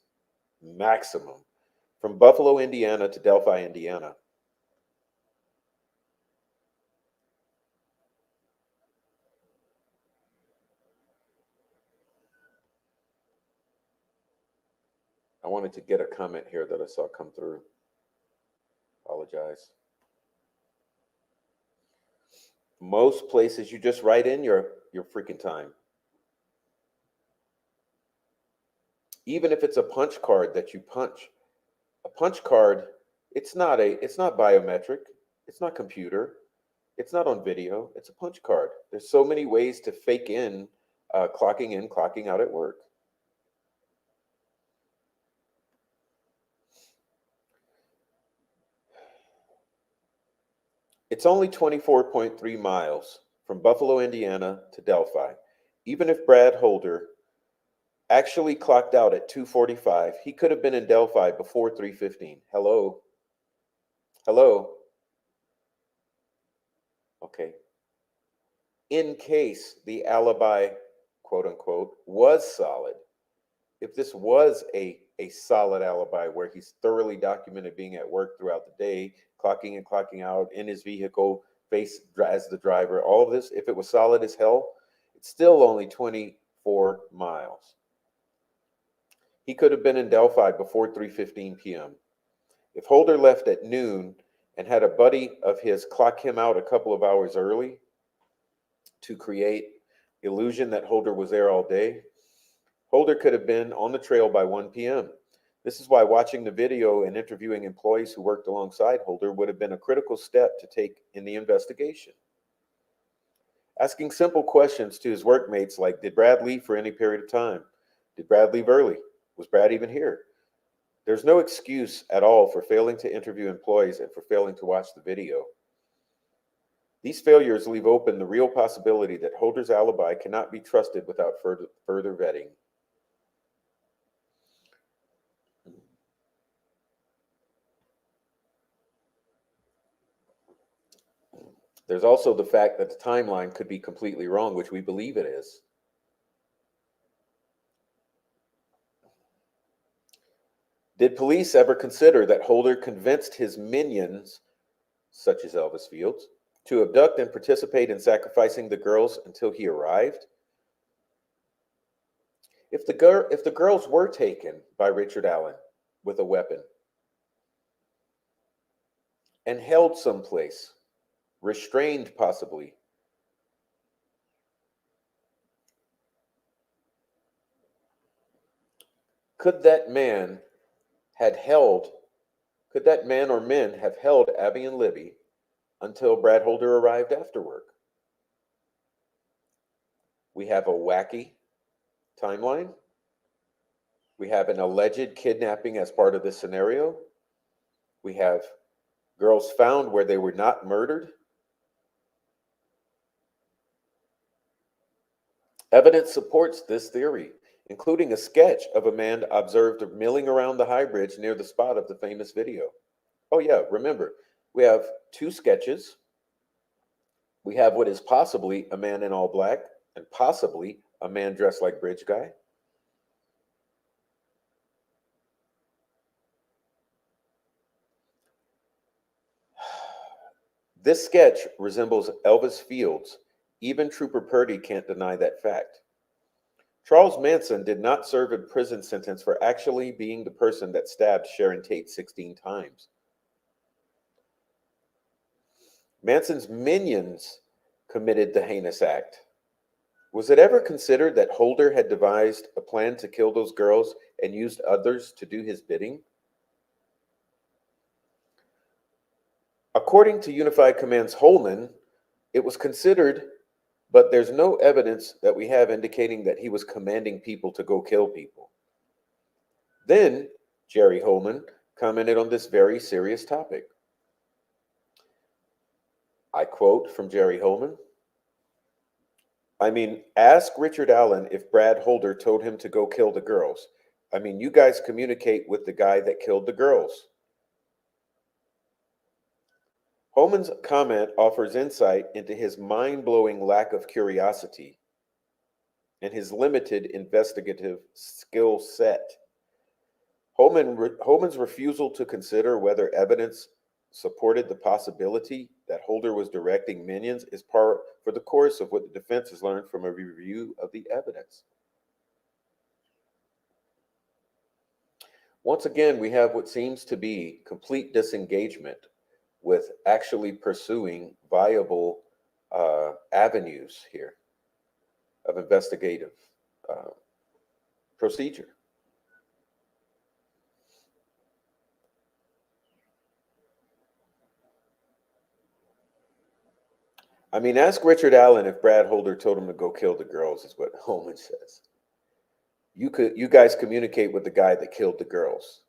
maximum, from Buffalo, Indiana to Delphi, Indiana. I wanted to get a comment here that I saw come through. Apologize. Most places you just write in your freaking time. Even if it's a punch card that you punch, a punch card, it's not biometric, it's not computer, it's not on video, it's a punch card. There's so many ways to fake in, clocking out at work. It's only 24.3 miles from Buffalo, Indiana to Delphi. Even if Brad Holder actually clocked out at 2:45, he could have been in Delphi before 3:15. Hello? Hello? Okay. In case the alibi, quote unquote, was solid, if this was a solid alibi where he's thoroughly documented being at work throughout the day, clocking in, clocking out in his vehicle, face as the driver, all of this, if it was solid as hell, it's still only 24 miles. He could have been in Delphi before 3:15 p.m. If Holder left at noon and had a buddy of his clock him out a couple of hours early to create illusion that Holder was there all day, Holder could have been on the trail by 1 p.m. This is why watching the video and interviewing employees who worked alongside Holder would have been a critical step to take in the investigation. Asking simple questions to his workmates like, did Brad leave for any period of time? Did Brad leave early? Was Brad even here? There's no excuse at all for failing to interview employees and for failing to watch the video. These failures leave open the real possibility that Holder's alibi cannot be trusted without further vetting. There's also the fact that the timeline could be completely wrong, which we believe it is. Did police ever consider that Holder convinced his minions, such as Elvis Fields, to abduct and participate in sacrificing the girls until he arrived? If the girls were taken by Richard Allen with a weapon and held someplace, restrained possibly, could that man or men have held Abby and Libby until Brad Holder arrived after work? We have a wacky timeline. We have an alleged kidnapping as part of this scenario. We have girls found where they were not murdered. Evidence supports this theory, including a sketch of a man observed milling around the high bridge near the spot of the famous video. Oh yeah, remember, we have two sketches. We have what is possibly a man in all black and possibly a man dressed like Bridge Guy. This sketch resembles Elvis Fields. Even Trooper Purdy can't deny that fact. Charles Manson did not serve a prison sentence for actually being the person that stabbed Sharon Tate 16 times. Manson's minions committed the heinous act. Was it ever considered that Holder had devised a plan to kill those girls and used others to do his bidding? According to Unified Command's Holman, it was considered, but there's no evidence that we have indicating that he was commanding people to go kill people. Then Jerry Holman commented on this very serious topic. I quote from Jerry Holman, I mean, ask Richard Allen if Brad Holder told him to go kill the girls. I mean, you guys communicate with the guy that killed the girls. Holman's comment offers insight into his mind-blowing lack of curiosity and his limited investigative skill set. Holman's refusal to consider whether evidence supported the possibility that Holder was directing minions is par for the course of what the defense has learned from a review of the evidence. Once again, we have what seems to be complete disengagement with actually pursuing viable avenues here of investigative procedure. I mean, ask Richard Allen if Brad Holder told him to go kill the girls, is what Holman says. You guys communicate with the guy that killed the girls.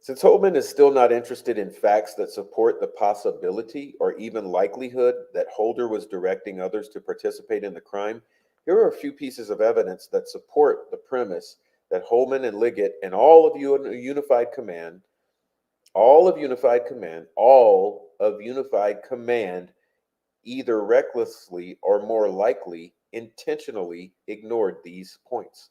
Since Holman is still not interested in facts that support the possibility or even likelihood that Holder was directing others to participate in the crime, here are a few pieces of evidence that support the premise that Holman and Liggett and all of Unified Command either recklessly or more likely intentionally ignored these points.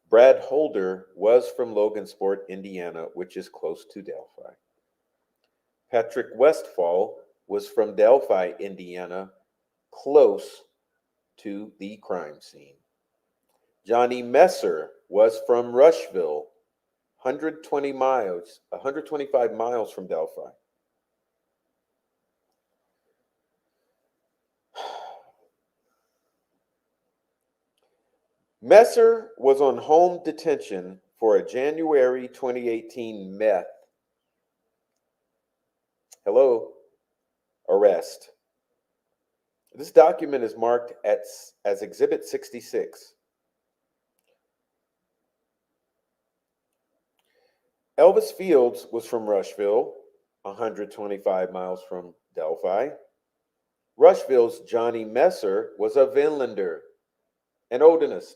Brad Holder was from Logansport, Indiana, which is close to Delphi. Patrick Westfall was from Delphi, Indiana, close to the crime scene. Johnny Messer was from Rushville, 125 miles from Delphi. Messer was on home detention for a January 2018 meth arrest. This document is marked as Exhibit 66. Elvis Fields was from Rushville, 125 miles from Delphi. Rushville's Johnny Messer was a Vinlander, an Odinist.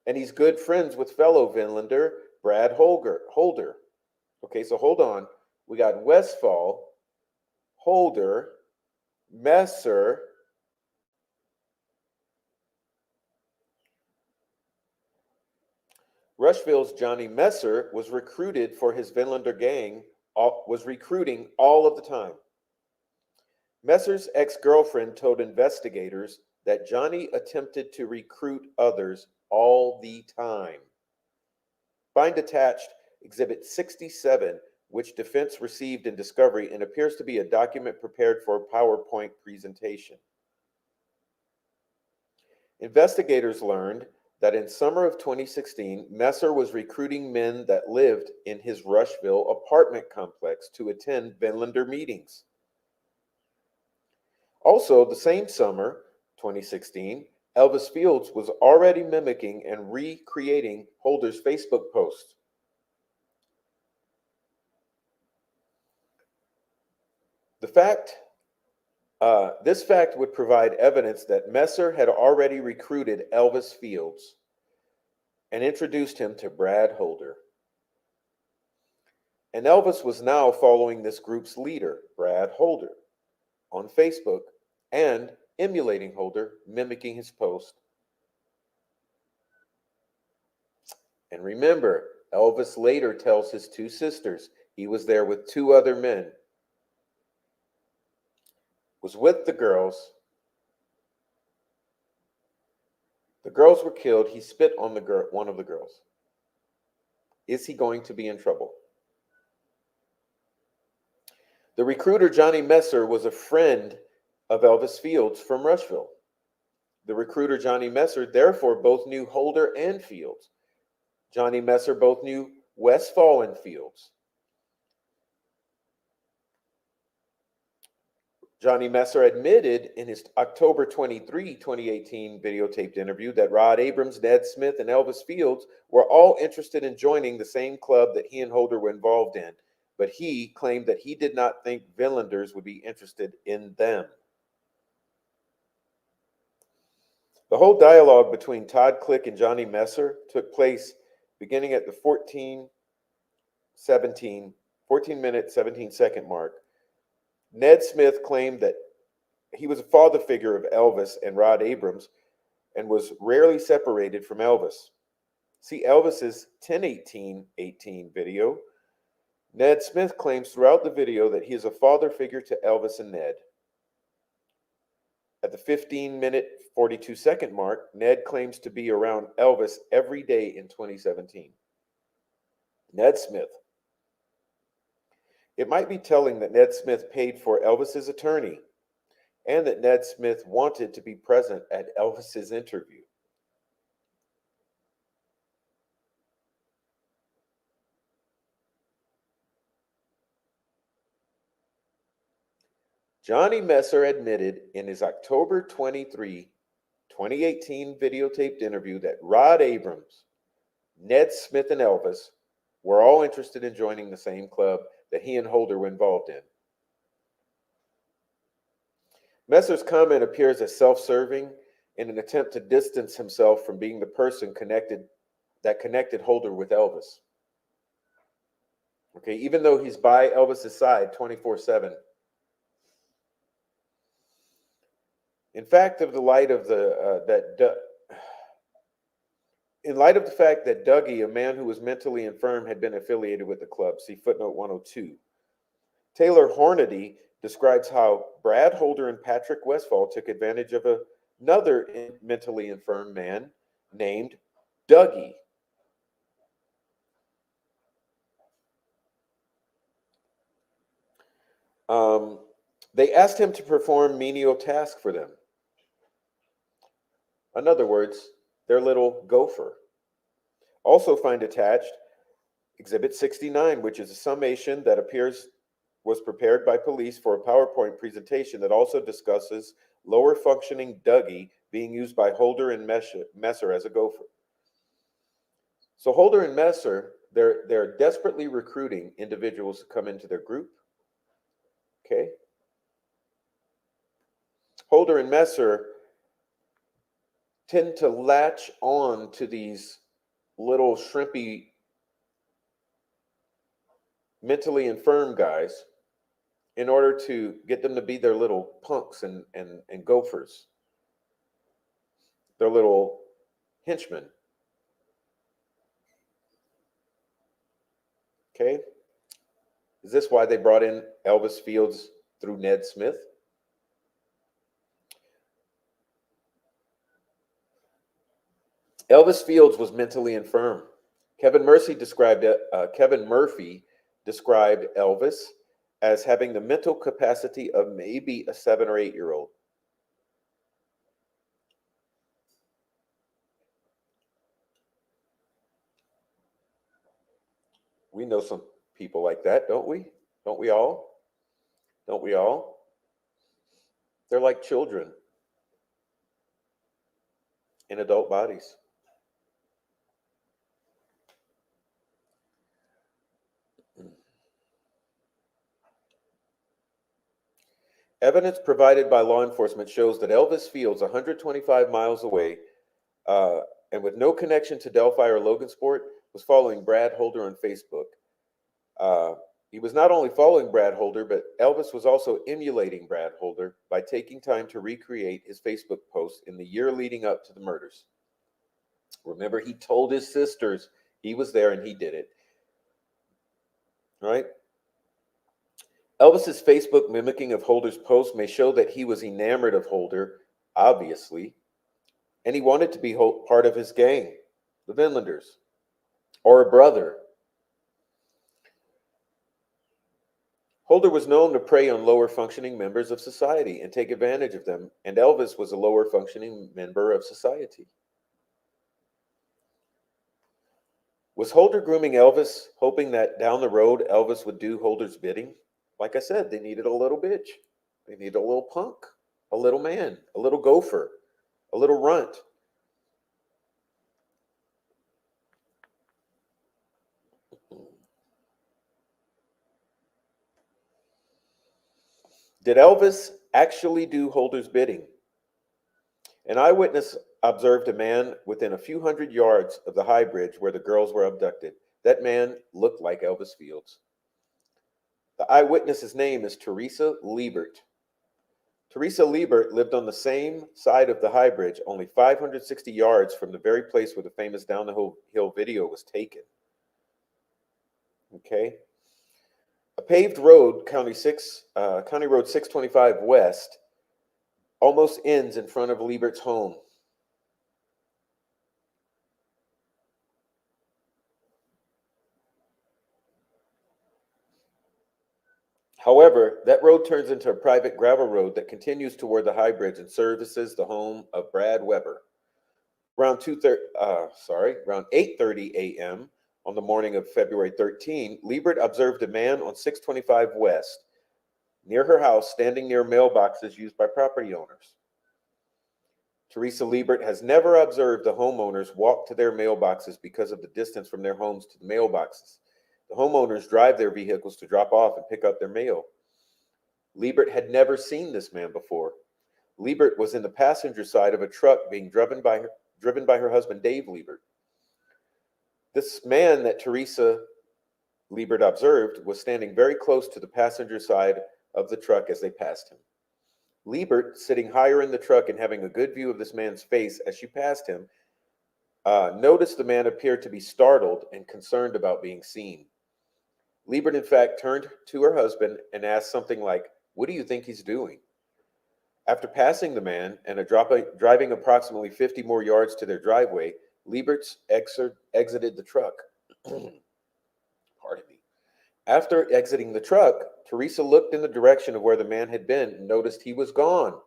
And he's good friends with fellow Vinlander, Brad Holder. Okay, so hold on. We got Westfall, Holder, Messer, Rushville's Johnny Messer was recruited for his Vinlander gang, was recruiting all of the time. Messer's ex-girlfriend told investigators that Johnny attempted to recruit others all the time. Find attached Exhibit 67, which defense received in discovery and appears to be a document prepared for a PowerPoint presentation. Investigators learned that in summer of 2016, Messer was recruiting men that lived in his Rushville apartment complex to attend Vinlander meetings. Also, the same summer, 2016, Elvis Fields was already mimicking and recreating Holder's Facebook post. This fact would provide evidence that Messer had already recruited Elvis Fields and introduced him to Brad Holder. And Elvis was now following this group's leader, Brad Holder, on Facebook and emulating Holder, mimicking his post. And remember, Elvis later tells his two sisters he was there with two other men, was with the girls. The girls were killed. He spit on one of the girls. Is he going to be in trouble? The recruiter, Johnny Messer, was a friend of Elvis Fields from Rushville. The recruiter, Johnny Messer, therefore both knew Holder and Fields. Johnny Messer both knew Westfall and Fields. Johnny Messer admitted in his October 23, 2018 videotaped interview that Rod Abrams, Ned Smith, and Elvis Fields were all interested in joining the same club that he and Holder were involved in, but he claimed that he did not think Finlanders would be interested in them. The whole dialogue between Todd Click and Johnny Messer took place beginning at the 14 minute 17-second mark. Ned Smith claimed that he was a father figure of Elvis and Rod Abrams and was rarely separated from Elvis. See Elvis's 10:18:18 video. Ned Smith claims throughout the video that he is a father figure to Elvis and Ned. At the 15 minute 42-second mark, Ned claims to be around Elvis every day in 2017. Ned Smith. It might be telling that Ned Smith paid for Elvis's attorney and that Ned Smith wanted to be present at Elvis's interview. Johnny Messer admitted in his October 23, 2018 videotaped interview that Rod Abrams, Ned Smith, and Elvis were all interested in joining the same club that he and Holder were involved in. Messer's comment appears as self-serving in an attempt to distance himself from being the person that connected Holder with Elvis. Okay, even though he's by Elvis's side 24/7. In fact, in light of the fact that Dougie, a man who was mentally infirm, had been affiliated with the club, see footnote 102. Taylor Hornady describes how Brad Holder and Patrick Westphal took advantage of another mentally infirm man named Dougie. They asked him to perform menial tasks for them. In other words, their little gopher. Also find attached Exhibit 69, which is a summation that was prepared by police for a PowerPoint presentation that also discusses lower functioning Dougie being used by Holder and Messer as a gopher. So Holder and Messer, they're desperately recruiting individuals to come into their group. Okay. Holder and Messer tend to latch on to these little shrimpy, mentally infirm guys in order to get them to be their little punks and gophers, their little henchmen. Okay? Is this why they brought in Elvis Fields through Ned Smith? Elvis Fields was mentally infirm. Kevin Murphy described Elvis as having the mental capacity of maybe a 7 or 8-year-old. We know some people like that, don't we? Don't we all? Don't we all? They're like children in adult bodies. Evidence provided by law enforcement shows that Elvis Fields, 125 miles away, and with no connection to Delphi or Logansport, was following Brad Holder on Facebook. He was not only following Brad Holder, but Elvis was also emulating Brad Holder by taking time to recreate his Facebook posts in the year leading up to the murders. Remember, he told his sisters he was there and he did it. Right? Elvis's Facebook mimicking of Holder's posts may show that he was enamored of Holder, obviously, and he wanted to be part of his gang, the Vinlanders, or a brother. Holder was known to prey on lower functioning members of society and take advantage of them, and Elvis was a lower functioning member of society. Was Holder grooming Elvis, hoping that down the road Elvis would do Holder's bidding? Like I said, they needed a little bitch. They needed a little punk, a little man, a little gopher, a little runt. Did Elvis actually do Holder's bidding? An eyewitness observed a man within a few hundred yards of the high bridge where the girls were abducted. That man looked like Elvis Fields. The eyewitness's name is Teresa Liebert. Teresa Liebert lived on the same side of the high bridge, only 560 yards from the very place where the famous Down the Hill video was taken. Okay? A paved road, County Road 625 West, almost ends in front of Liebert's home. However, that road turns into a private gravel road that continues toward the high bridge and services the home of Brad Weber. Around 8:30 a.m. on the morning of February 13, Liebert observed a man on 625 West near her house standing near mailboxes used by property owners. Teresa Liebert has never observed the homeowners walk to their mailboxes because of the distance from their homes to the mailboxes. The homeowners drive their vehicles to drop off and pick up their mail. Liebert had never seen this man before. Liebert was in the passenger side of a truck being driven by her husband, Dave Liebert. This man that Teresa Liebert observed was standing very close to the passenger side of the truck as they passed him. Liebert, sitting higher in the truck and having a good view of this man's face as she passed him, noticed the man appeared to be startled and concerned about being seen. Liebert, in fact, turned to her husband and asked something like, "What do you think he's doing?" After passing the man and driving approximately 50 more yards to their driveway, Liebert's exited the truck. Pardon me. After exiting the truck, Teresa looked in the direction of where the man had been and noticed he was gone.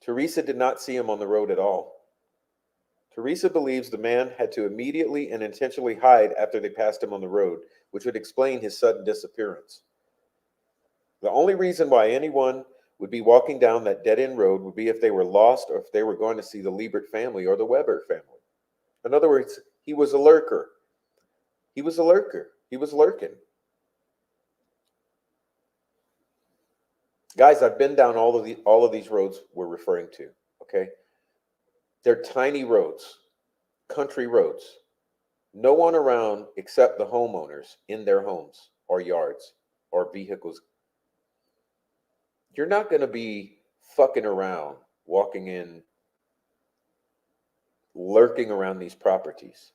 Teresa did not see him on the road at all. Teresa believes the man had to immediately and intentionally hide after they passed him on the road, which would explain his sudden disappearance. The only reason why anyone would be walking down that dead-end road would be if they were lost or if they were going to see the Liebert family or the Weber family. In other words, he was a lurker. He was a lurker. He was lurking. Guys, I've been down all of these roads we're referring to, okay? They're tiny roads, country roads. No one around except the homeowners in their homes or yards or vehicles. You're not going to be fucking around, walking in, lurking around these properties.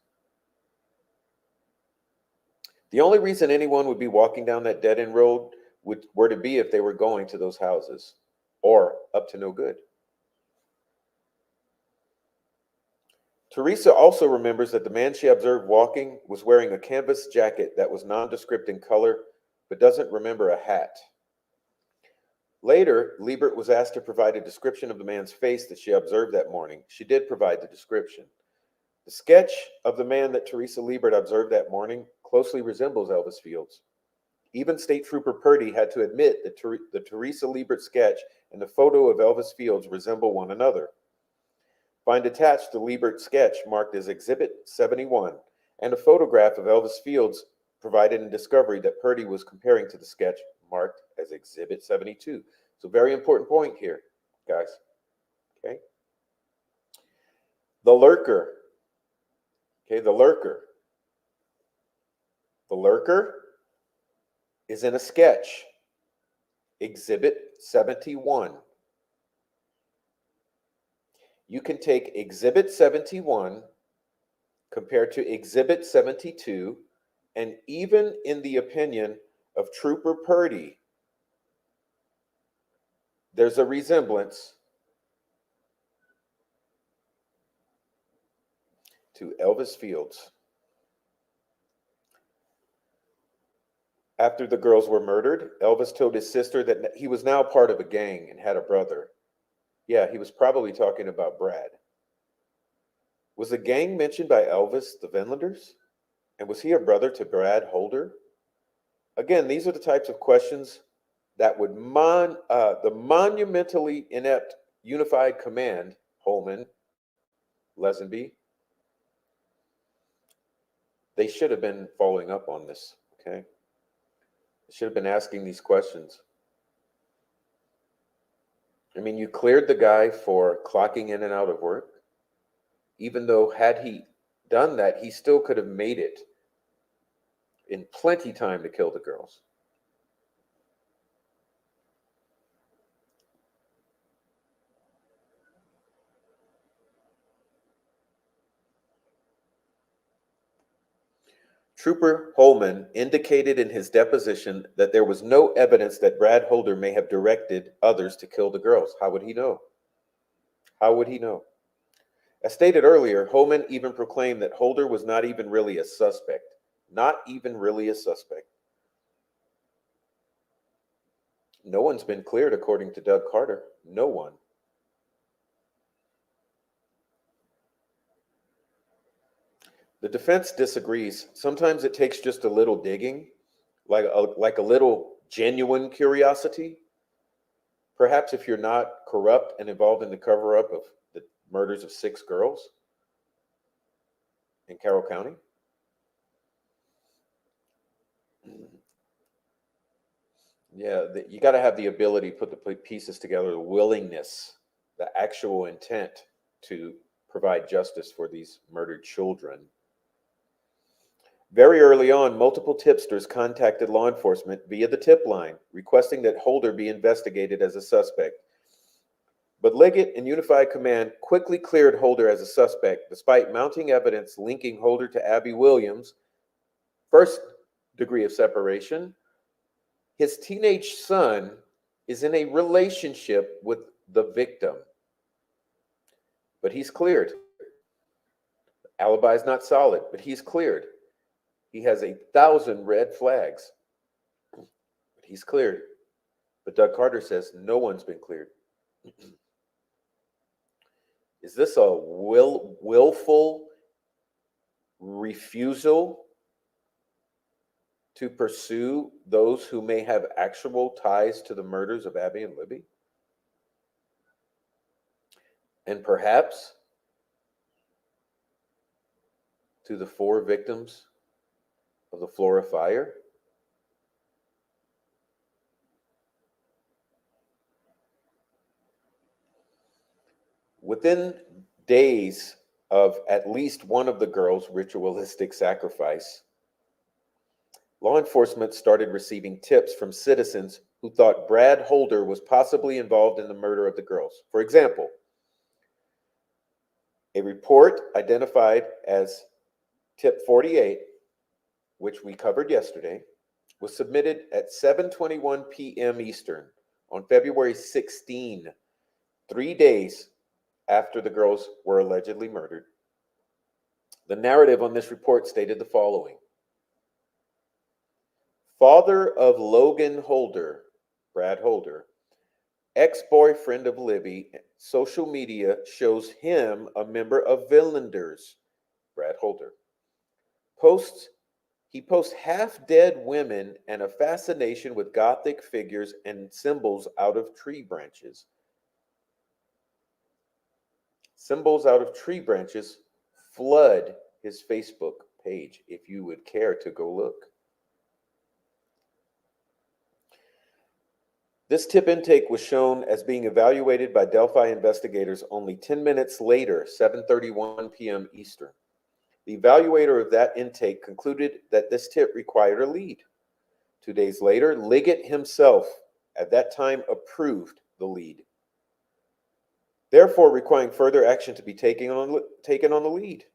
The only reason anyone would be walking down that dead-end road were to be if they were going to those houses or up to no good. Teresa also remembers that the man she observed walking was wearing a canvas jacket that was nondescript in color, but doesn't remember a hat. Later, Liebert was asked to provide a description of the man's face that she observed that morning. She did provide the description. The sketch of the man that Teresa Liebert observed that morning closely resembles Elvis Fields. Even State Trooper Purdy had to admit that the Teresa Liebert sketch and the photo of Elvis Fields resemble one another. Find attached the Liebert sketch marked as Exhibit 71 and a photograph of Elvis Fields provided in discovery that Purdy was comparing to the sketch marked as Exhibit 72. So very important point here, guys. Okay. The lurker. Okay, the lurker. The lurker is in a sketch. Exhibit 71. You can take Exhibit 71 compared to Exhibit 72, and even in the opinion of Trooper Purdy, there's a resemblance to Elvis Fields. After the girls were murdered, Elvis told his sister that he was now part of a gang and had a brother. Yeah, he was probably talking about Brad. Was the gang mentioned by Elvis the Vinlanders? And was he a brother to Brad Holder? Again, these are the types of questions that would the monumentally inept Unified Command, Holman, Lesenby, they should have been following up on this, okay? Should have been asking these questions. I mean, you cleared the guy for clocking in and out of work, even though had he done that, he still could have made it in plenty time to kill the girls. Trooper Holman indicated in his deposition that there was no evidence that Brad Holder may have directed others to kill the girls. How would he know? How would he know? As stated earlier, Holman even proclaimed that Holder was not even really a suspect. Not even really a suspect. No one's been cleared, according to Doug Carter. No one. The defense disagrees. Sometimes it takes just a little digging, like a little genuine curiosity. Perhaps if you're not corrupt and involved in the cover-up of the murders of 6 girls in Carroll County. Yeah, you got to have the ability to put the pieces together, the willingness, the actual intent to provide justice for these murdered children. Very early on, multiple tipsters contacted law enforcement via the tip line, requesting that Holder be investigated as a suspect. But Liggett and Unified Command quickly cleared Holder as a suspect, despite mounting evidence linking Holder to Abby Williams' first degree of separation. His teenage son is in a relationship with the victim, but he's cleared. Alibi is not solid, but he's cleared. He has 1,000 red flags, but he's cleared. But Doug Carter says no one's been cleared. Is this a willful refusal to pursue those who may have actual ties to the murders of Abby and Libby? And perhaps to the 4 victims of the Flora fire? Within days of at least one of the girls' ritualistic sacrifice, law enforcement started receiving tips from citizens who thought Brad Holder was possibly involved in the murder of the girls. For example, a report identified as Tip 48, which we covered yesterday, was submitted at 7:21 p.m. Eastern on February 16, 3 days after the girls were allegedly murdered. The narrative on this report stated the following. Father of Logan Holder, Brad Holder, ex-boyfriend of Libby, social media shows him a member of Villanders, Brad Holder. He posts half-dead women and a fascination with Gothic figures and symbols out of tree branches. Symbols out of tree branches flood his Facebook page, if you would care to go look. This tip intake was shown as being evaluated by Delphi investigators only 10 minutes later, 7:31 p.m. Eastern. The evaluator of that intake concluded that this tip required a lead. 2 days later, Liggett himself at that time approved the lead, therefore requiring further action to be taken on the lead.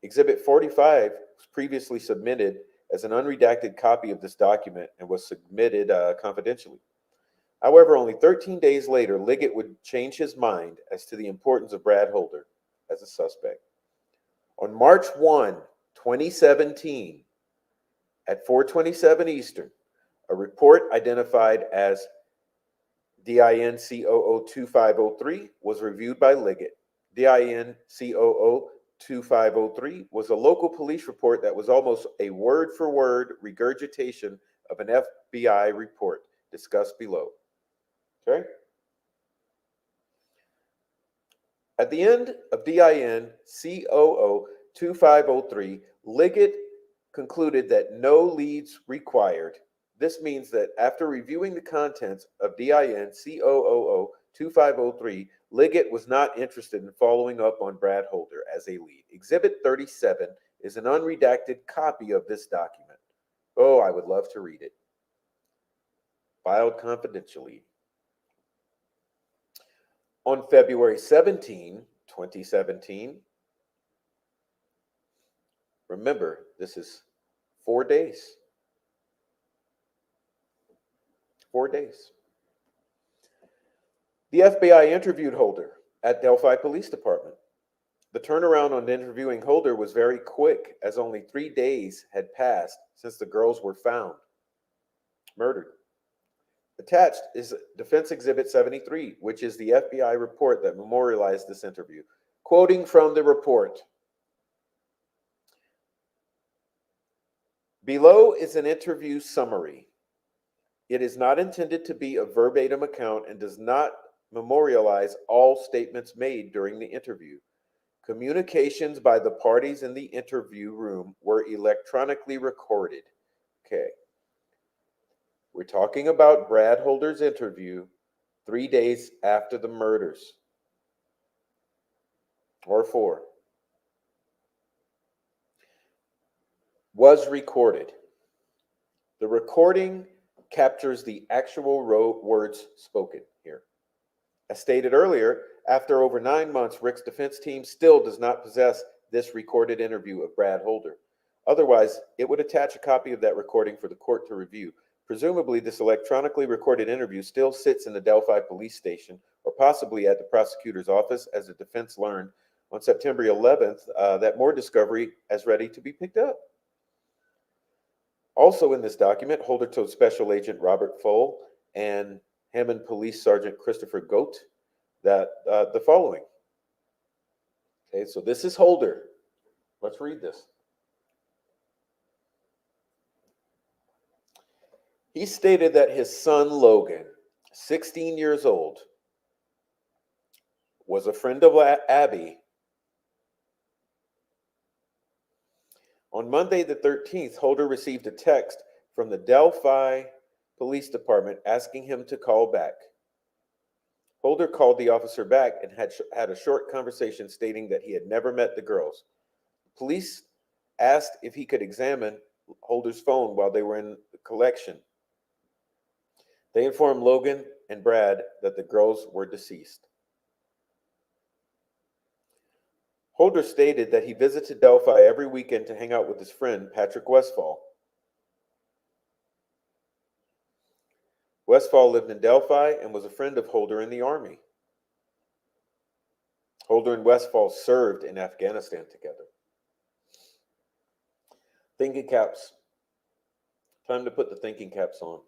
Exhibit 45 was previously submitted as an unredacted copy of this document and was submitted confidentially. However, only 13 days later, Liggett would change his mind as to the importance of Brad Holder as a suspect. On March 1, 2017, at 4:27 Eastern, a report identified as DIN COO2503 was reviewed by Liggett. DIN COO2503 was a local police report that was almost a word-for-word regurgitation of an FBI report discussed below. Okay? At the end of DIN COO2503, Liggett concluded that no leads required This means that after reviewing the contents of DIN COOO2503, Liggett was not interested in following up on Brad Holder as a lead. Exhibit 37 is an unredacted copy of this document. Oh, I would love to read it. Filed confidentially. On February 17, 2017, remember, this is 4 days. 4 days. The FBI interviewed Holder at Delphi Police Department. The turnaround on interviewing Holder was very quick, as only 3 days had passed since the girls were found murdered. Attached is Defense Exhibit 73, which is the FBI report that memorialized this interview. Quoting from the report, below is an interview summary. It is not intended to be a verbatim account and does not memorialize all statements made during the interview. Communications by the parties in the interview room were electronically recorded. Okay. We're talking about Brad Holder's interview 3 days after the murders. Or 4. Was recorded. The recording captures the actual words spoken here. As stated earlier, after over 9 months, Rick's defense team still does not possess this recorded interview of Brad Holder. Otherwise, it would attach a copy of that recording for the court to review. Presumably, this electronically recorded interview still sits in the Delphi police station or possibly at the prosecutor's office, as the defense learned on September 11th that more discovery is ready to be picked up. Also in this document, Holder told Special Agent Robert Fole and Hammond Police Sergeant Christopher Goat that the following. Okay, so this is Holder. Let's read this. He stated that his son Logan, 16 years old, was a friend of Abby. On Monday the 13th, Holder received a text from the Delphi Police Department asking him to call back. Holder called the officer back and had a short conversation stating that he had never met the girls. Police asked if he could examine Holder's phone while they were in the collection. They informed Logan and Brad that the girls were deceased. Holder stated that he visited Delphi every weekend to hang out with his friend, Patrick Westfall. Westfall lived in Delphi and was a friend of Holder in the Army. Holder and Westfall served in Afghanistan together. Thinking caps. Time to put the thinking caps on.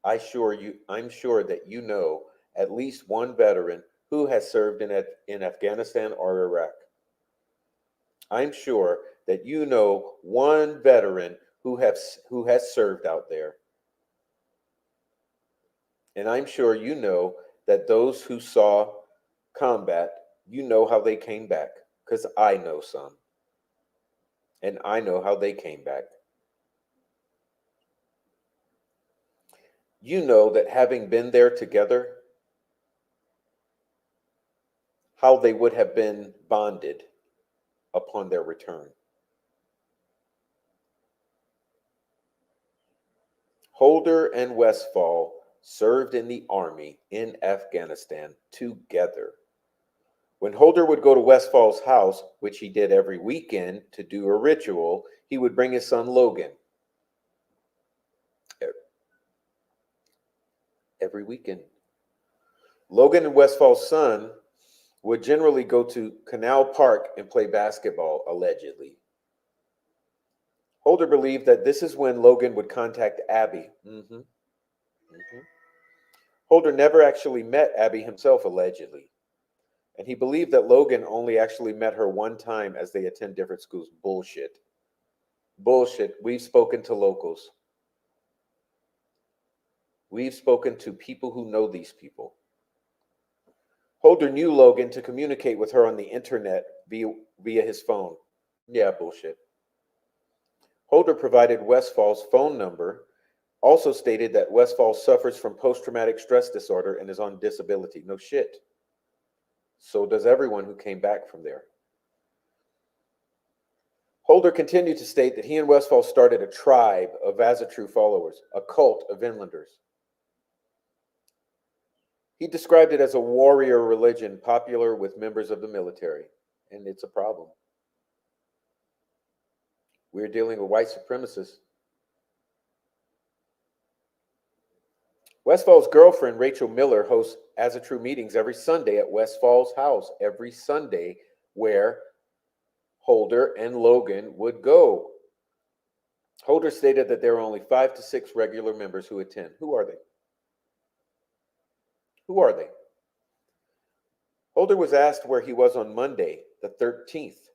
I'm sure that you know at least one veteran who has served in Afghanistan or Iraq. I'm sure that you know one veteran who has served out there. And I'm sure you know that those who saw combat, you know how they came back, because I know some. And I know how they came back. You know that having been there together, how they would have been bonded upon their return. Holder and Westfall served in the Army in Afghanistan together. When Holder would go to Westfall's house, which he did every weekend to do a ritual, he would bring his son Logan. Every weekend. Logan and Westfall's son would generally go to Canal Park and play basketball, allegedly. Holder believed that this is when Logan would contact Abby. Holder never actually met Abby himself, allegedly. And he believed that Logan only actually met her one time as they attend different schools. Bullshit. Bullshit. We've spoken to locals. We've spoken to people who know these people. Holder knew Logan to communicate with her on the internet via his phone. Yeah, bullshit. Holder provided Westfall's phone number, also stated that Westfall suffers from post-traumatic stress disorder and is on disability. No shit. So does everyone who came back from there. Holder continued to state that he and Westfall started a tribe of Asatru followers, a cult of inlanders. He described it as a warrior religion popular with members of the military, and it's a problem. We're dealing with white supremacists. Westfall's girlfriend, Rachel Miller, hosts Asatru meetings every Sunday at Westfall's house, every Sunday, where Holder and Logan would go. Holder stated that there are only 5 to 6 regular members who attend. Who are they? Who are they? Holder was asked where he was on Monday, the 13th.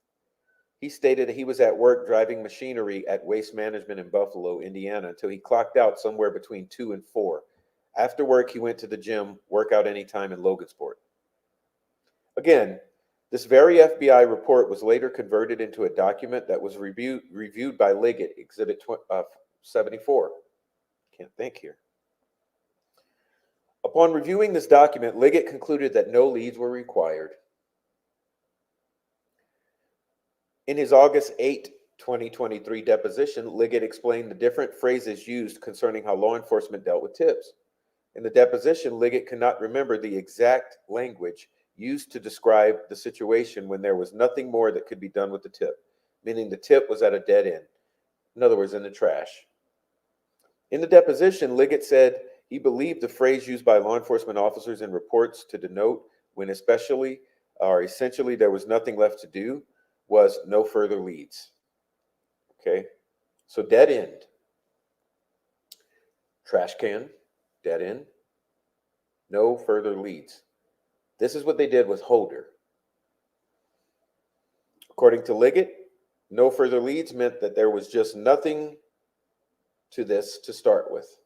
He stated that he was at work driving machinery at Waste Management in Buffalo, Indiana, until he clocked out somewhere between 2 and 4. After work, he went to the gym, workout anytime in Logansport. Again, this very FBI report was later converted into a document that was reviewed by Liggett, Exhibit 74. Can't think here. Upon reviewing this document, Liggett concluded that no leads were required. In his August 8, 2023 deposition, Liggett explained the different phrases used concerning how law enforcement dealt with tips. In the deposition, Liggett could not remember the exact language used to describe the situation when there was nothing more that could be done with the tip, meaning the tip was at a dead end. In other words, in the trash. In the deposition, Liggett said he believed the phrase used by law enforcement officers in reports to denote when especially or essentially there was nothing left to do was no further leads. Okay, so dead end. Trash can, dead end, no further leads. This is what they did with Holder. According to Liggett, no further leads meant that there was just nothing to this to start with.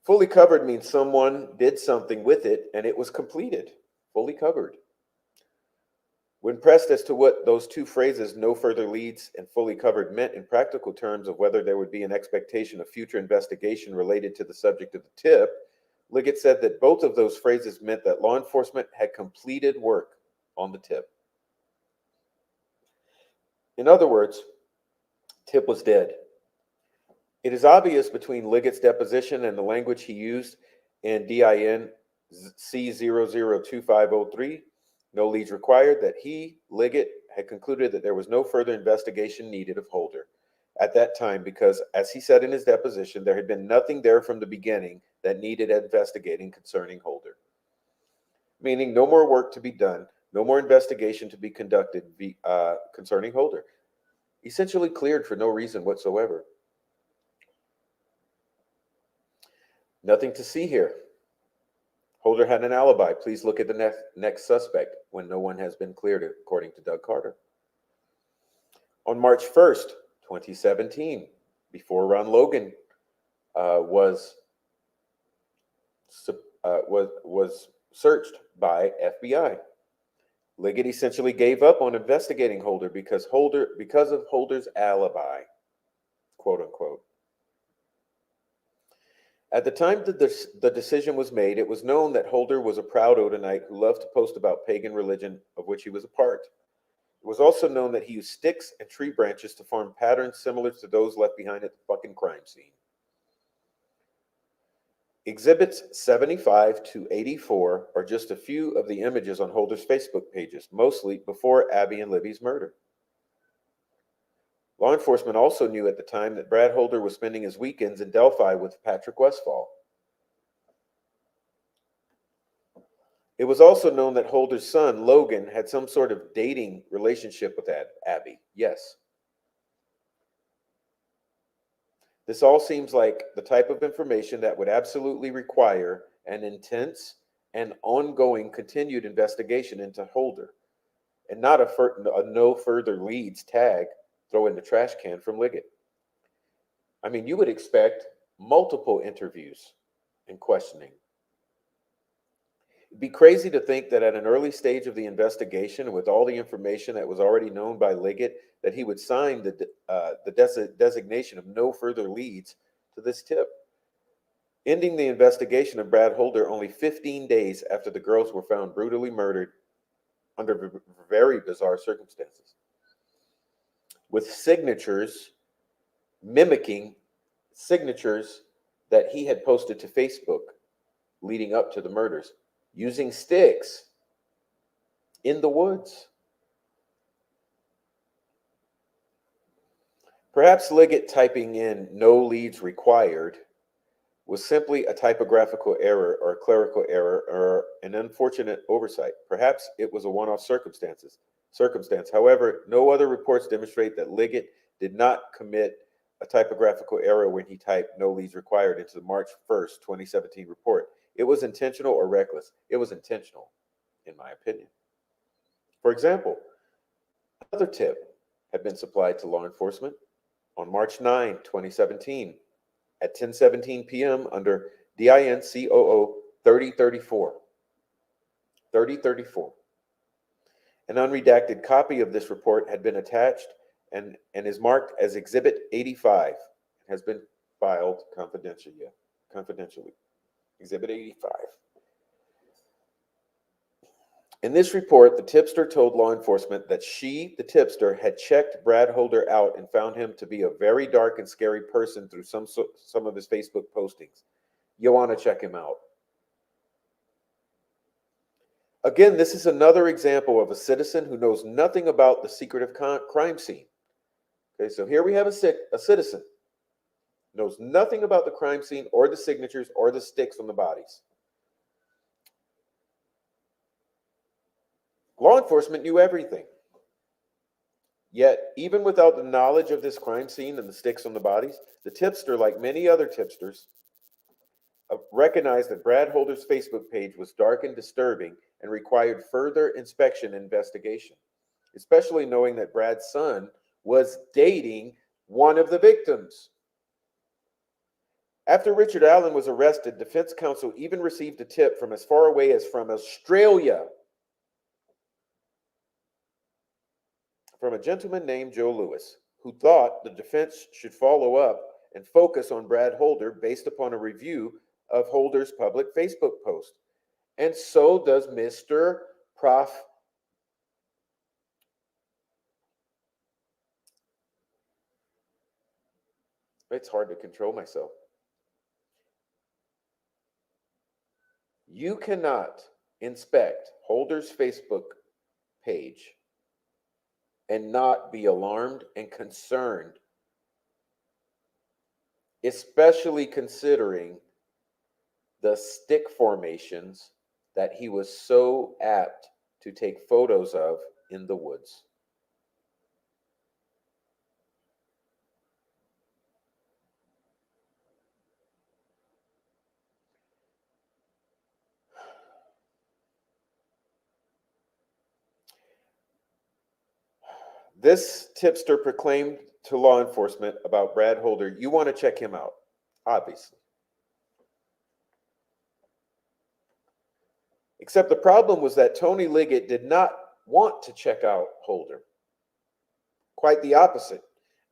Fully covered means someone did something with it and it was completed. Fully covered. When pressed as to what those two phrases, no further leads and fully covered, meant in practical terms of whether there would be an expectation of future investigation related to the subject of the tip, Liggett said that both of those phrases meant that law enforcement had completed work on the tip. In other words, tip was dead. It is obvious between Liggett's deposition and the language he used in DIN C002503, no leads required, that he, Liggett, had concluded that there was no further investigation needed of Holder at that time because, as he said in his deposition, there had been nothing there from the beginning that needed investigating concerning Holder. Meaning no more work to be done, no more investigation to be conducted concerning Holder. Essentially cleared for no reason whatsoever. Nothing to see here. Holder had an alibi. Please look at the next suspect when no one has been cleared, according to Doug Carter. On March 1st, 2017, before Ron Logan was searched by FBI, Liggett essentially gave up on investigating Holder because of Holder's alibi, quote unquote. At the time that the decision was made, it was known that Holder was a proud Odinite who loved to post about pagan religion of which he was a part. It was also known that he used sticks and tree branches to form patterns similar to those left behind at the fucking crime scene. Exhibits 75 to 84 are just a few of the images on Holder's Facebook pages, mostly before Abby and Libby's murder. Law enforcement also knew at the time that Brad Holder was spending his weekends in Delphi with Patrick Westfall. It was also known that Holder's son, Logan, had some sort of dating relationship with Abby. Yes. This all seems like the type of information that would absolutely require an intense and ongoing continued investigation into Holder, and not a no further leads tag throw in the trash can from Liggett. I mean, you would expect multiple interviews and questioning. It'd be crazy to think that at an early stage of the investigation, and with all the information that was already known by Liggett, that he would sign the designation of no further leads to this tip, ending the investigation of Brad Holder only 15 days after the girls were found brutally murdered under very bizarre circumstances, with signatures mimicking signatures that he had posted to Facebook leading up to the murders, using sticks in the woods. Perhaps Liggett typing in "no leads required" was simply a typographical error or a clerical error or an unfortunate oversight. Perhaps it was a one-off circumstance. However, no other reports demonstrate that Liggett did not commit a typographical error when he typed "no leads required" into the March 1st, 2017 report. It was intentional or reckless. It was intentional, in my opinion. For example, another tip had been supplied to law enforcement on March 9, 2017 at 10:17 p.m. under DIN COO 3034. 3034. An unredacted copy of this report had been attached and is marked as Exhibit 85. It has been filed confidentially. Exhibit 85. In this report, the tipster told law enforcement that she, the tipster, had checked Brad Holder out and found him to be a very dark and scary person through some of his Facebook postings. You want to check him out. Again, this is another example of a citizen who knows nothing about the secretive crime scene. Okay, so here we have a citizen knows nothing about the crime scene or the signatures or the sticks on the bodies. Law enforcement knew everything. Yet, even without the knowledge of this crime scene and the sticks on the bodies, the tipster, like many other tipsters, recognized that Brad Holder's Facebook page was dark and disturbing and required further inspection and investigation, especially knowing that Brad's son was dating one of the victims. After Richard Allen was arrested, defense counsel even received a tip from as far away as from Australia from a gentleman named Joe Lewis, who thought the defense should follow up and focus on Brad Holder based upon a review of Holder's public Facebook post. And so does Mr. Prof. It's hard to control myself. You cannot inspect Holder's Facebook page and not be alarmed and concerned, especially considering the stick formations that he was so apt to take photos of in the woods. This tipster proclaimed to law enforcement about Brad Holder, "You want to check him out," obviously. Except the problem was that Tony Liggett did not want to check out Holder. Quite the opposite.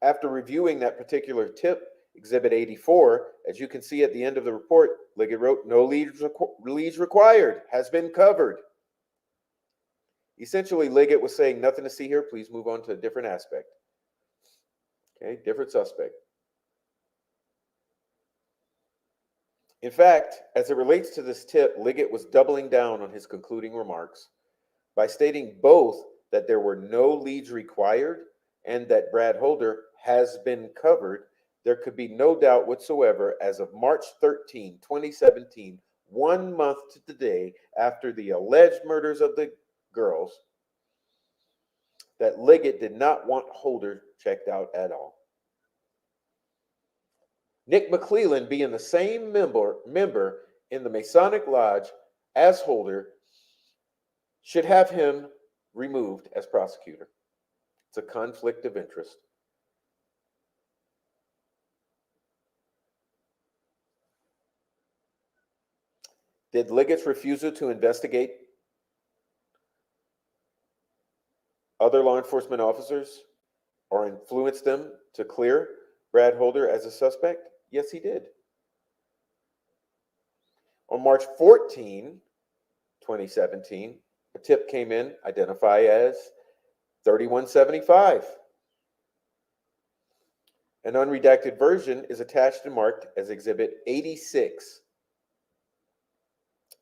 After reviewing that particular tip, Exhibit 84, as you can see at the end of the report, Liggett wrote, "No leads required, has been covered." Essentially, Liggett was saying, "Nothing to see here, please move on to a different aspect." Okay, different suspect. In fact, as it relates to this tip, Liggett was doubling down on his concluding remarks by stating both that there were no leads required and that Brad Holder has been covered. There could be no doubt whatsoever as of March 13, 2017, 1 month to the day after the alleged murders of the girls, that Liggett did not want Holder checked out at all. Nick McClellan, being the same member in the Masonic Lodge as Holder, should have him removed as prosecutor. It's a conflict of interest. Did Liggett's refusal to investigate other law enforcement officers or influence them to clear Brad Holder as a suspect? Yes, he did. On March 14, 2017, a tip came in identified as 3175. An unredacted version is attached and marked as Exhibit 86,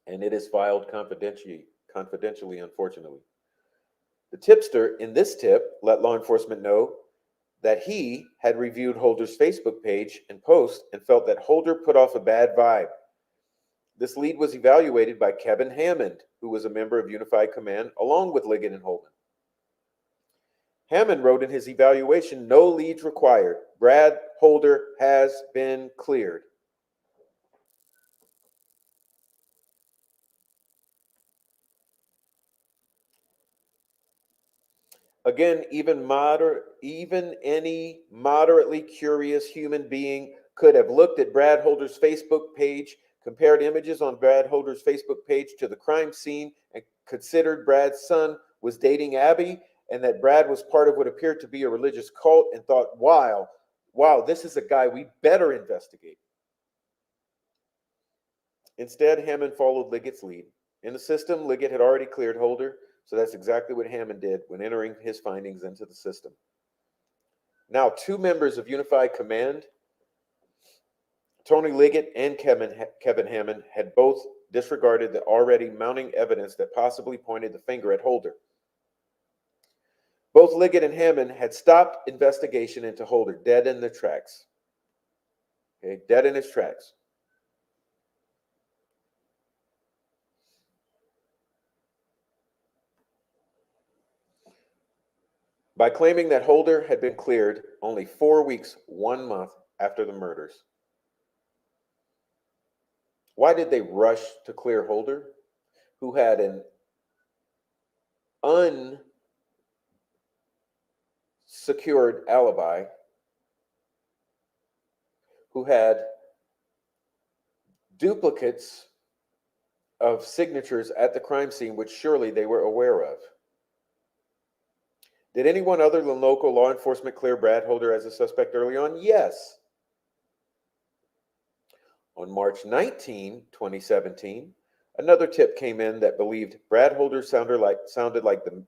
and it is filed confidentially, unfortunately. The tipster in this tip let law enforcement know that he had reviewed Holder's Facebook page and post and felt that Holder put off a bad vibe. This lead was evaluated by Kevin Hammond, who was a member of Unified Command, along with Liggett and Holman. Hammond wrote in his evaluation, "No leads required. Brad Holder has been cleared." Again, even any moderately curious human being could have looked at Brad Holder's Facebook page, compared images on Brad Holder's Facebook page to the crime scene, and considered Brad's son was dating Abby, and that Brad was part of what appeared to be a religious cult, and thought, wow, this is a guy we better investigate. Instead, Hammond followed Liggett's lead. In the system, Liggett had already cleared Holder, so that's exactly what Hammond did when entering his findings into the system. Now, two members of Unified Command, Tony Liggett and Kevin Hammond, had both disregarded the already mounting evidence that possibly pointed the finger at Holder. Both Liggett and Hammond had stopped investigation into Holder dead in their tracks. Okay, dead in his tracks. By claiming that Holder had been cleared only 4 weeks, 1 month after the murders. Why did they rush to clear Holder, who had an unsecured alibi, who had duplicates of signatures at the crime scene, which surely they were aware of? Did anyone other than local law enforcement clear Brad Holder as a suspect early on? Yes. On March 19, 2017, another tip came in that believed Brad Holder sounded like the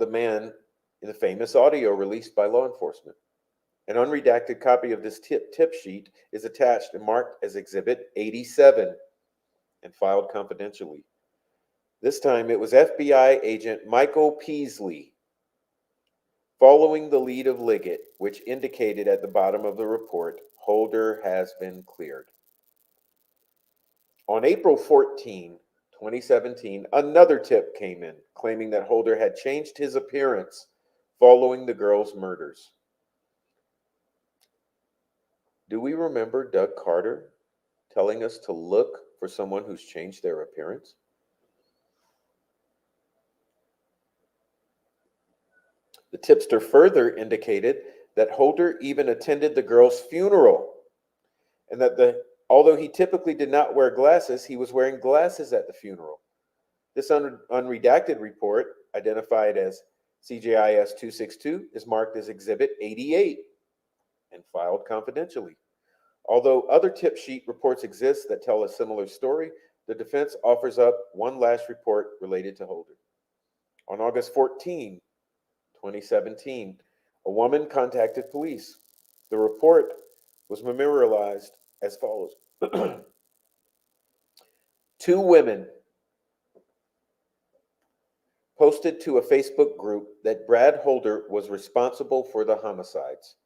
man in the famous audio released by law enforcement. An unredacted copy of this tip sheet is attached and marked as Exhibit 87 and filed confidentially. This time it was FBI agent Michael Peasley, following the lead of Liggett, which indicated at the bottom of the report, Holder has been cleared. On April 14, 2017, another tip came in claiming that Holder had changed his appearance following the girls' murders. Do we remember Doug Carter telling us to look for someone who's changed their appearance? The tipster further indicated that Holder even attended the girl's funeral, and that although he typically did not wear glasses, he was wearing glasses at the funeral. This unredacted report, identified as CJIS 262, is marked as Exhibit 88 and filed confidentially. Although other tip sheet reports exist that tell a similar story, the defense offers up one last report related to Holder. On August 14, 2017, a woman contacted police. The report was memorialized as follows. Two women posted to a Facebook group that Brad Holder was responsible for the homicides.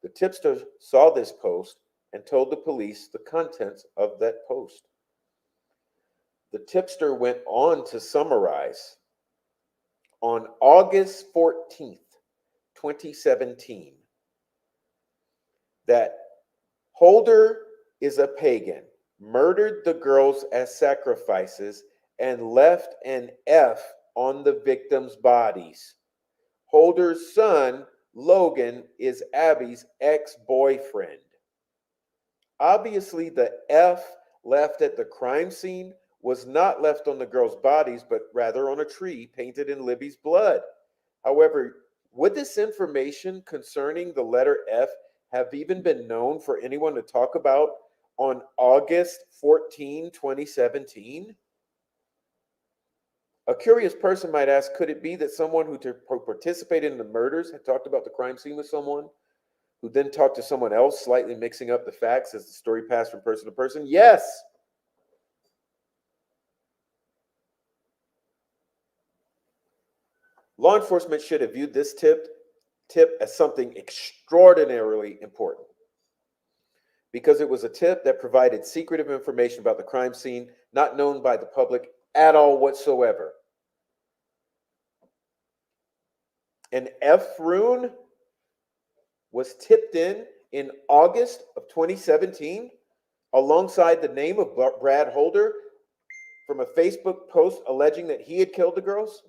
The tipster saw this post and told the police the contents of that post. The tipster went on to summarize, on August 14th, 2017, that Holder is a pagan, murdered the girls as sacrifices, and left an F on the victims' bodies. Holder's son, Logan, is Abby's ex-boyfriend. Obviously, the F left at the crime scene was not left on the girls' bodies, but rather on a tree painted in Libby's blood. However, would this information concerning the letter F have even been known for anyone to talk about on August 14, 2017? A curious person might ask, could it be that someone who participated in the murders had talked about the crime scene with someone, who then talked to someone else, slightly mixing up the facts as the story passed from person to person? Yes. Law enforcement should have viewed this tip as something extraordinarily important, because it was a tip that provided secretive information about the crime scene not known by the public at all whatsoever. An F rune was tipped in August of 2017 alongside the name of Brad Holder from a Facebook post alleging that he had killed the girls.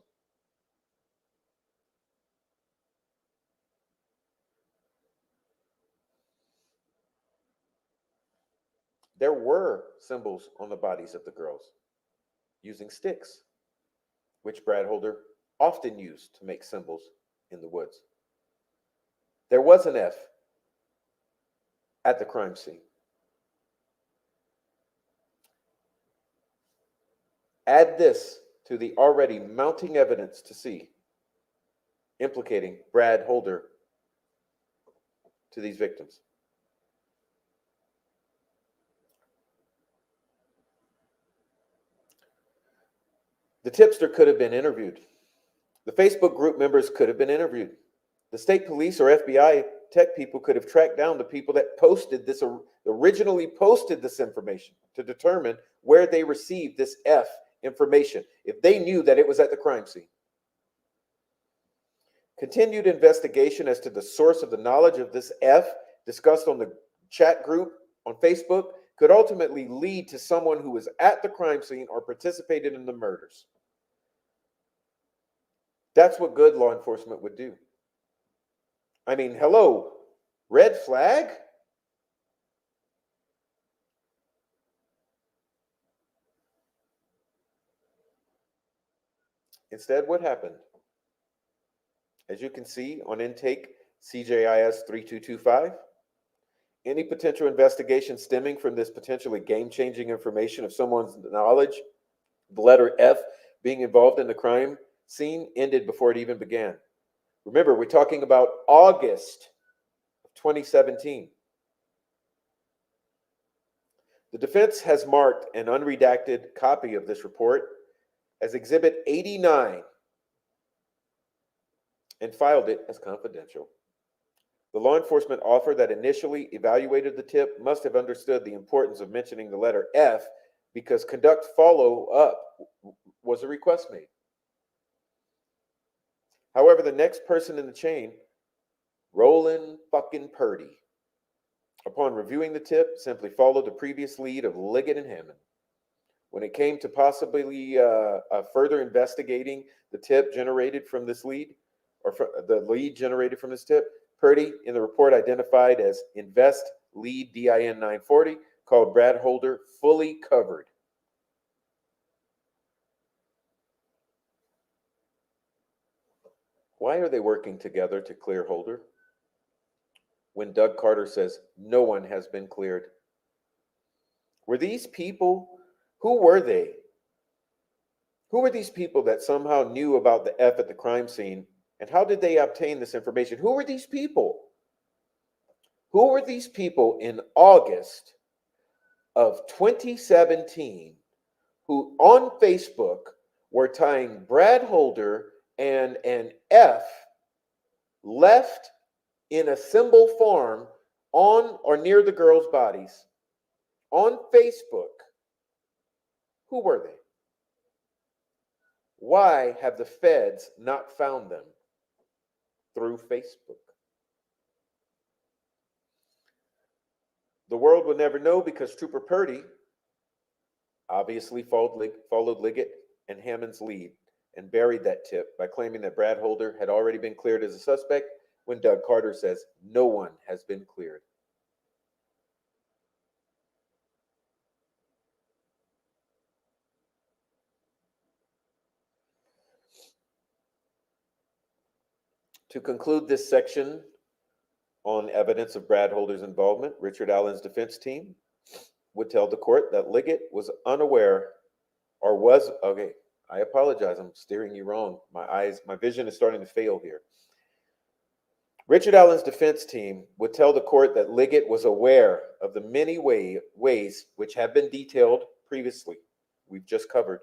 There were symbols on the bodies of the girls using sticks, which Brad Holder often used to make symbols in the woods. There was an F at the crime scene. Add this to the already mounting evidence to see implicating Brad Holder to these victims. The tipster could have been interviewed. The Facebook group members could have been interviewed. The state police or FBI tech people could have tracked down the people that originally posted this information to determine where they received this F information if they knew that it was at the crime scene. Continued investigation as to the source of the knowledge of this F discussed on the chat group on Facebook could ultimately lead to someone who was at the crime scene or participated in the murders. That's what good law enforcement would do. I mean, hello, red flag? Instead, what happened? As you can see on intake CJIS 3225, any potential investigation stemming from this potentially game-changing information of someone's knowledge, the letter F, being involved in the crime scene ended before it even began. Remember, we're talking about August of 2017. The defense has marked an unredacted copy of this report as Exhibit 89 and filed it as confidential. The law enforcement officer that initially evaluated the tip must have understood the importance of mentioning the letter F, because conduct follow-up was a request made. However, the next person in the chain, Roland fucking Purdy, upon reviewing the tip, simply followed the previous lead of Liggett and Hammond. When it came to possibly further investigating the tip generated from this lead, or the lead generated from this tip, Purdy, in the report identified as Invest Lead DIN 940, called Brad Holder fully covered. Why are they working together to clear Holder when Doug Carter says no one has been cleared? Were these people, who were they? Who were these people that somehow knew about the F at the crime scene, and how did they obtain this information? Who were these people? Who were these people in August of 2017 who on Facebook were tying Brad Holder and an F left in a symbol form on or near the girls' bodies on Facebook? Who were they? Why have the feds not found them through Facebook? The world will never know, because Trooper Purdy obviously followed Liggett and Hammond's lead and buried that tip by claiming that Brad Holder had already been cleared as a suspect when Doug Carter says no one has been cleared. To conclude this section on evidence of Brad Holder's involvement, Richard Allen's defense team would tell the court that Liggett was unaware or was, okay, I apologize, I'm steering you wrong. My vision is starting to fail here. Richard Allen's defense team would tell the court that Liggett was aware of the many ways which have been detailed previously, we've just covered,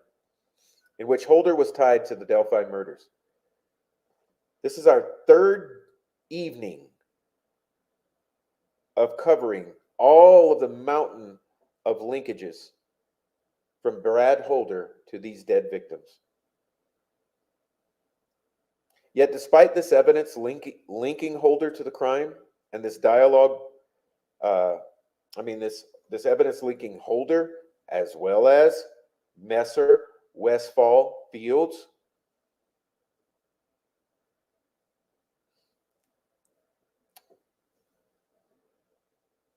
in which Holder was tied to the Delphi murders. This is our third evening of covering all of the mountain of linkages from Brad Holder to these dead victims. Yet despite this evidence linking Holder to the crime and this dialogue, this evidence linking Holder as well as Messer, Westfall, Fields,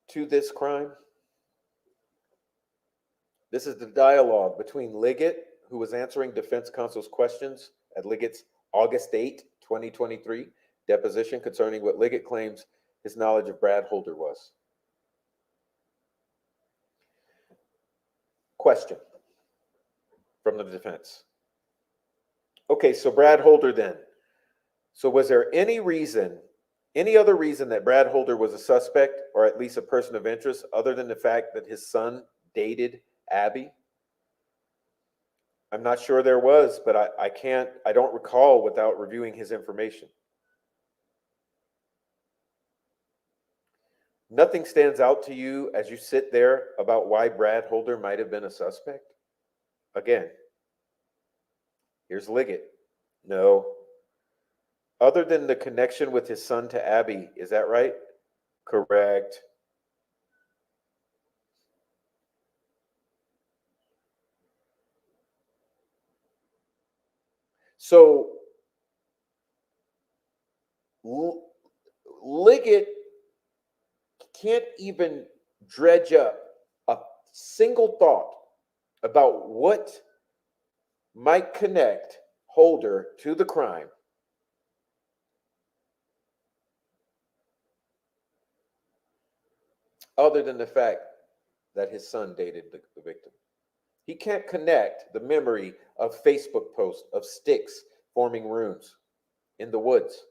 to this crime. This is the dialogue between Liggett, who was answering defense counsel's questions at Liggett's August 8, 2023 deposition concerning what Liggett claims his knowledge of Brad Holder was. Question from the defense. Okay, so Brad Holder then. So was there any other reason that Brad Holder was a suspect or at least a person of interest other than the fact that his son dated Abby? I'm not sure there was, but I don't recall without reviewing his information. Nothing stands out to you as you sit there about why Brad Holder might have been a suspect? Again, here's Liggett. No. Other than the connection with his son to Abby, is that right? Correct. So Liggett can't even dredge up a single thought about what might connect Holder to the crime other than the fact that his son dated the victim. He can't connect the memory of Facebook posts of sticks forming runes in the woods.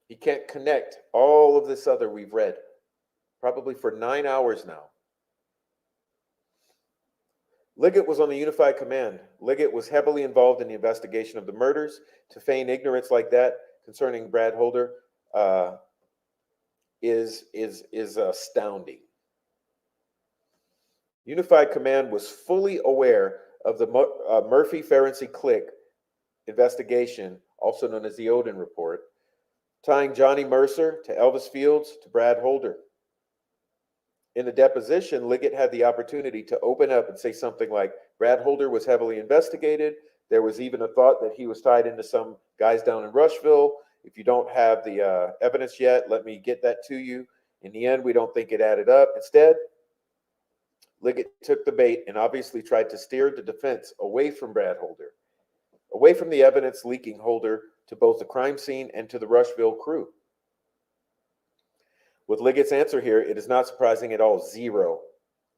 He can't connect all of this other we've read, probably for 9 hours now. Liggett was on the unified command. Liggett was heavily involved in the investigation of the murders. To feign ignorance like that concerning Brad Holder is astounding. Unified Command was fully aware of the Murphy-Ferenczi clique investigation, also known as the Odin Report, tying Johnny Mercer to Elvis Fields to Brad Holder. In the deposition, Liggett had the opportunity to open up and say something like, Brad Holder was heavily investigated. There was even a thought that he was tied into some guys down in Rushville. If you don't have the evidence yet, let me get that to you. In the end, we don't think it added up. Instead, Liggett took the bait and obviously tried to steer the defense away from Brad Holder, away from the evidence leaking Holder to both the crime scene and to the Rushville crew. With Liggett's answer here, it is not surprising at all, zero,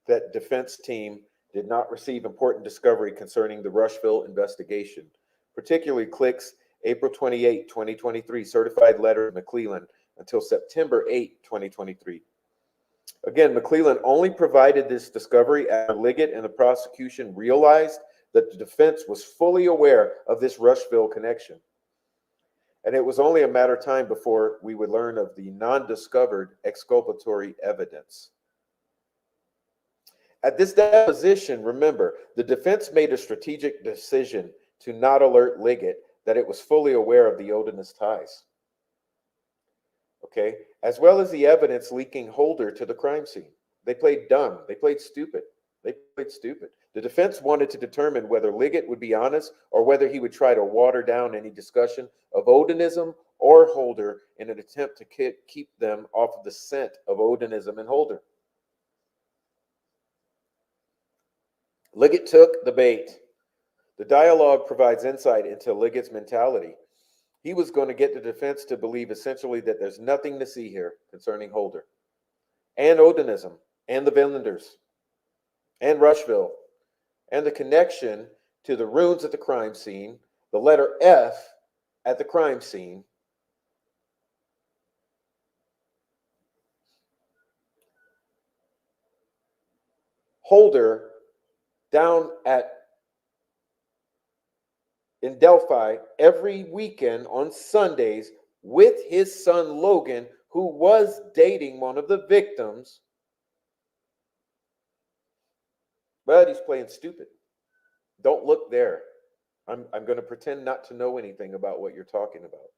that defense team did not receive important discovery concerning the Rushville investigation, particularly Click's April 28, 2023 certified letter to McClellan until September 8, 2023. Again, McClellan only provided this discovery after Liggett and the prosecution realized that the defense was fully aware of this Rushville connection. And it was only a matter of time before we would learn of the non-discovered exculpatory evidence. At this deposition, remember, the defense made a strategic decision to not alert Liggett that it was fully aware of the Odinist ties. Okay, as well as the evidence leaking Holder to the crime scene. They played dumb. They played stupid. The defense wanted to determine whether Liggett would be honest or whether he would try to water down any discussion of Odinism or Holder in an attempt to keep them off of the scent of Odinism and Holder. Liggett took the bait. The dialogue provides insight into Liggett's mentality. He was going to get the defense to believe essentially that there's nothing to see here concerning Holder and Odinism and the Vinlanders and Rushville and the connection to the runes at the crime scene, the letter F at the crime scene, Holder down in Delphi every weekend on Sundays with his son Logan, who was dating one of the victims, but he's playing stupid. Don't look there. I'm going to pretend not to know anything about what you're talking about.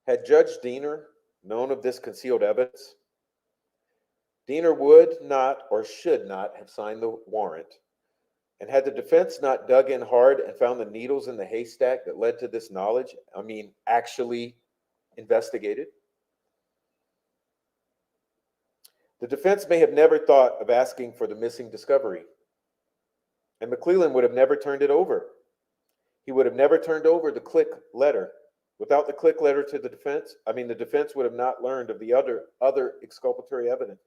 Had Judge Diener known of this concealed evidence, Diener would not or should not have signed the warrant. And had the defense not dug in hard and found the needles in the haystack that led to this knowledge, actually investigated, the defense may have never thought of asking for the missing discovery. And McClellan would have never turned it over. He would have never turned over the click letter. Without the click letter to the defense, the defense would have not learned of the other exculpatory evidence.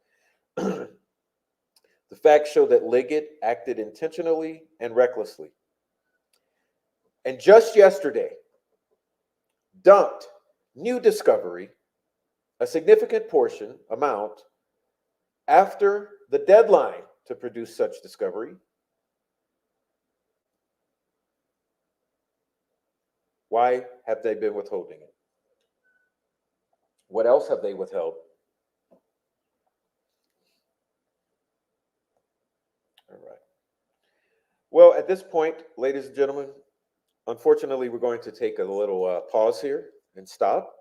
The facts show that Liggett acted intentionally and recklessly. And just yesterday, dumped new discovery, a significant amount, after the deadline to produce such discovery. Why have they been withholding it? What else have they withheld? All right. Well, at this point, ladies and gentlemen, unfortunately, we're going to take a little pause here and stop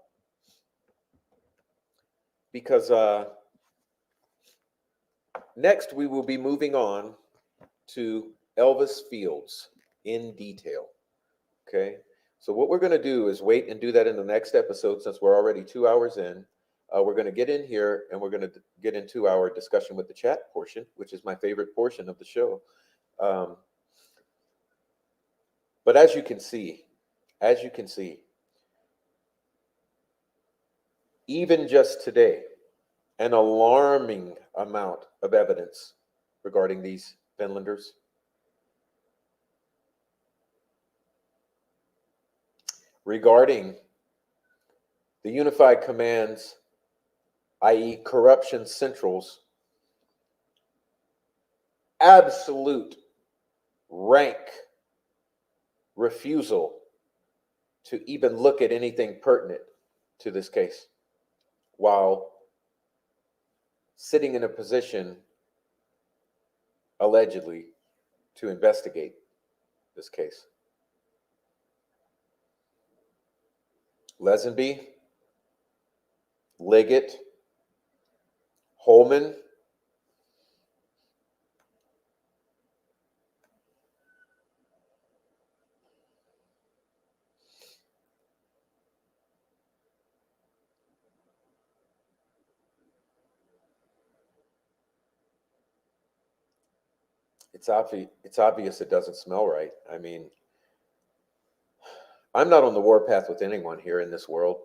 because next we will be moving on to Elvis Fields in detail. Okay. So what we're going to do is wait and do that in the next episode since we're already 2 hours in. We're going to get in here and we're going to get into our discussion with the chat portion, which is my favorite portion of the show. But as you can see, even just today, an alarming amount of evidence regarding these Finlanders. Regarding the Unified Command's, i.e. Corruption Central's, absolute rank refusal to even look at anything pertinent to this case while sitting in a position, allegedly, to investigate this case. Lesenby, Liggett, Holman, it's obvious it doesn't smell right. I'm not on the warpath with anyone here in this world.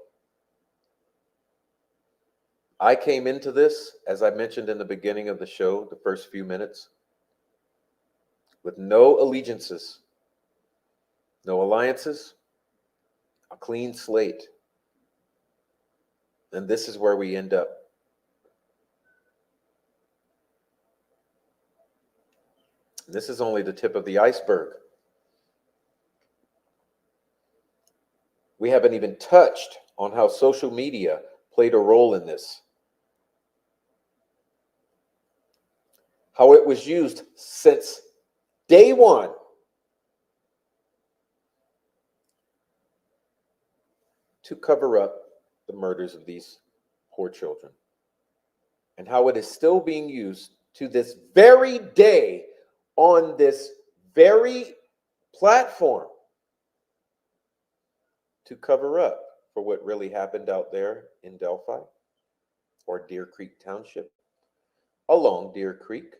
I came into this, as I mentioned in the beginning of the show, the first few minutes, with no allegiances, no alliances, a clean slate. And this is where we end up. This is only the tip of the iceberg. We haven't even touched on how social media played a role in this. How it was used since day one to cover up the murders of these poor children. And how it is still being used to this very day on this very platform to cover up for what really happened out there in Delphi or Deer Creek Township, along Deer Creek,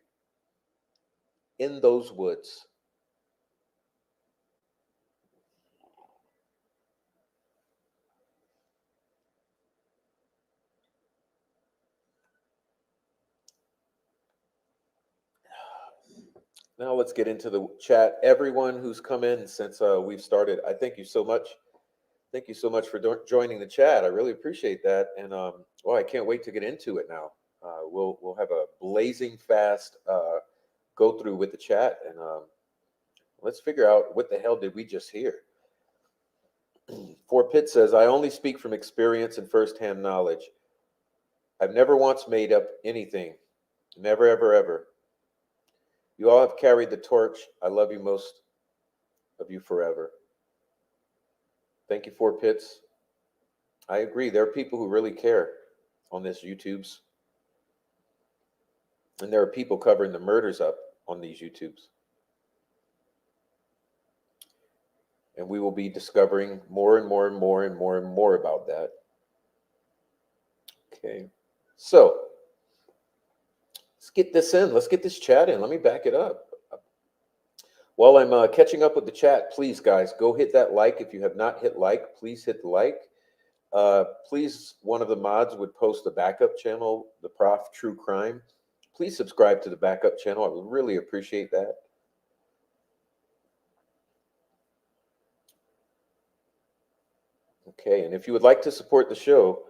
in those woods. Now let's get into the chat. Everyone who's come in since we've started, I thank you so much. Thank you so much for joining the chat. I really appreciate that, and well, I can't wait to get into it now. We'll have a blazing fast go through with the chat, and let's figure out what the hell did we just hear. For Pitt says, I only speak from experience and firsthand knowledge. I've never once made up anything. Never, ever, ever. You all have carried the torch. I love you, most of you, forever. Thank you, Four Pits. I agree. There are people who really care on this YouTubes. And there are people covering the murders up on these YouTubes. And we will be discovering more and more and more and more and more about that. Okay. So let's get this in. Let's get this chat in. Let me back it up. While I'm catching up with the chat, please, guys, go hit that like. If you have not hit like, please hit the like. Please, one of the mods would post the backup channel, the Prof True Crime. Please subscribe to the backup channel. I would really appreciate that. Okay, and if you would like to support the show,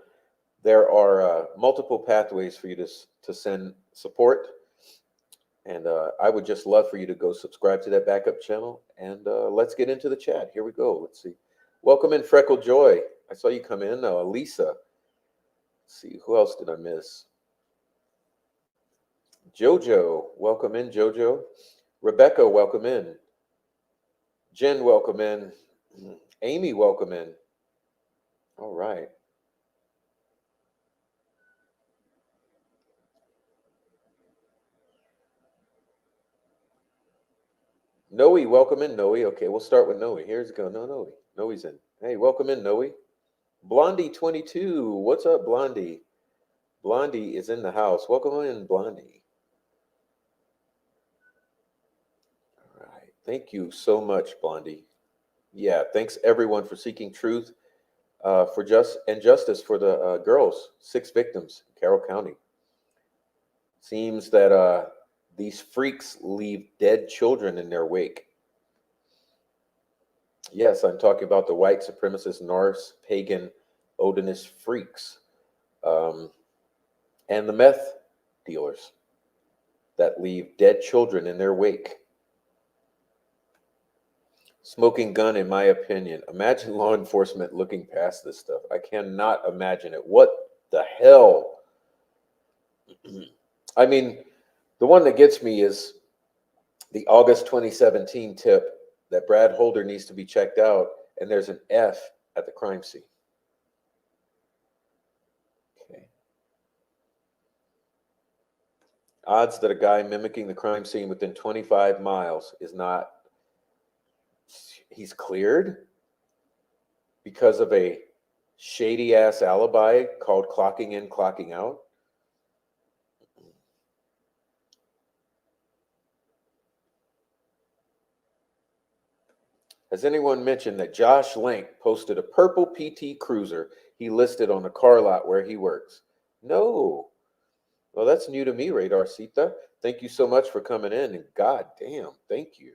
there are multiple pathways for you to send support. And I would just love for you to go subscribe to that backup channel. And let's get into the chat. Here we go. Let's see. Welcome in, Freckle Joy. I saw you come in. Lisa. Let's see, who else did I miss? Jojo. Welcome in, Jojo. Rebecca, welcome in. Jen, welcome in. Amy, welcome in. All right. Noe, welcome in, Noe. Okay, we'll start with Noe. Here's go. No, Noe. Noe's in. Hey, welcome in, Noe. Blondie22. What's up, Blondie? Blondie is in the house. Welcome in, Blondie. All right. Thank you so much, Blondie. Yeah, thanks everyone for seeking truth for justice for the girls, 6 victims in Carroll County. Seems that these freaks leave dead children in their wake. Yes, I'm talking about the white supremacist, Norse, pagan, Odinist freaks, and the meth dealers that leave dead children in their wake. Smoking gun, in my opinion. Imagine law enforcement looking past this stuff. I cannot imagine it. What the hell? I mean, the one that gets me is the August 2017 tip that Brad Holder needs to be checked out, and there's an F at the crime scene. Okay. Odds that a guy mimicking the crime scene within 25 miles is not, he's cleared because of a shady ass alibi called clocking in, clocking out. Has anyone mentioned that Josh Lank posted a purple PT Cruiser he listed on a car lot where he works? No. Well, that's new to me, Radar Sita. Thank you so much for coming in, and god damn, thank you.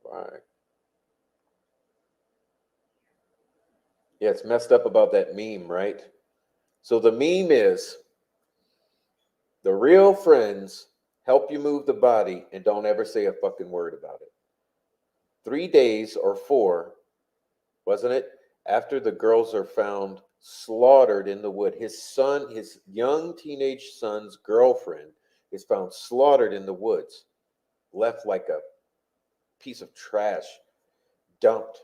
All right. Yeah, it's messed up about that meme, right? So the meme is the real friends help you move the body and don't ever say a fucking word about it. 3 days or 4, wasn't it? After the girls are found slaughtered in the wood, his son, his young teenage son's girlfriend, is found slaughtered in the woods, left like a piece of trash, dumped.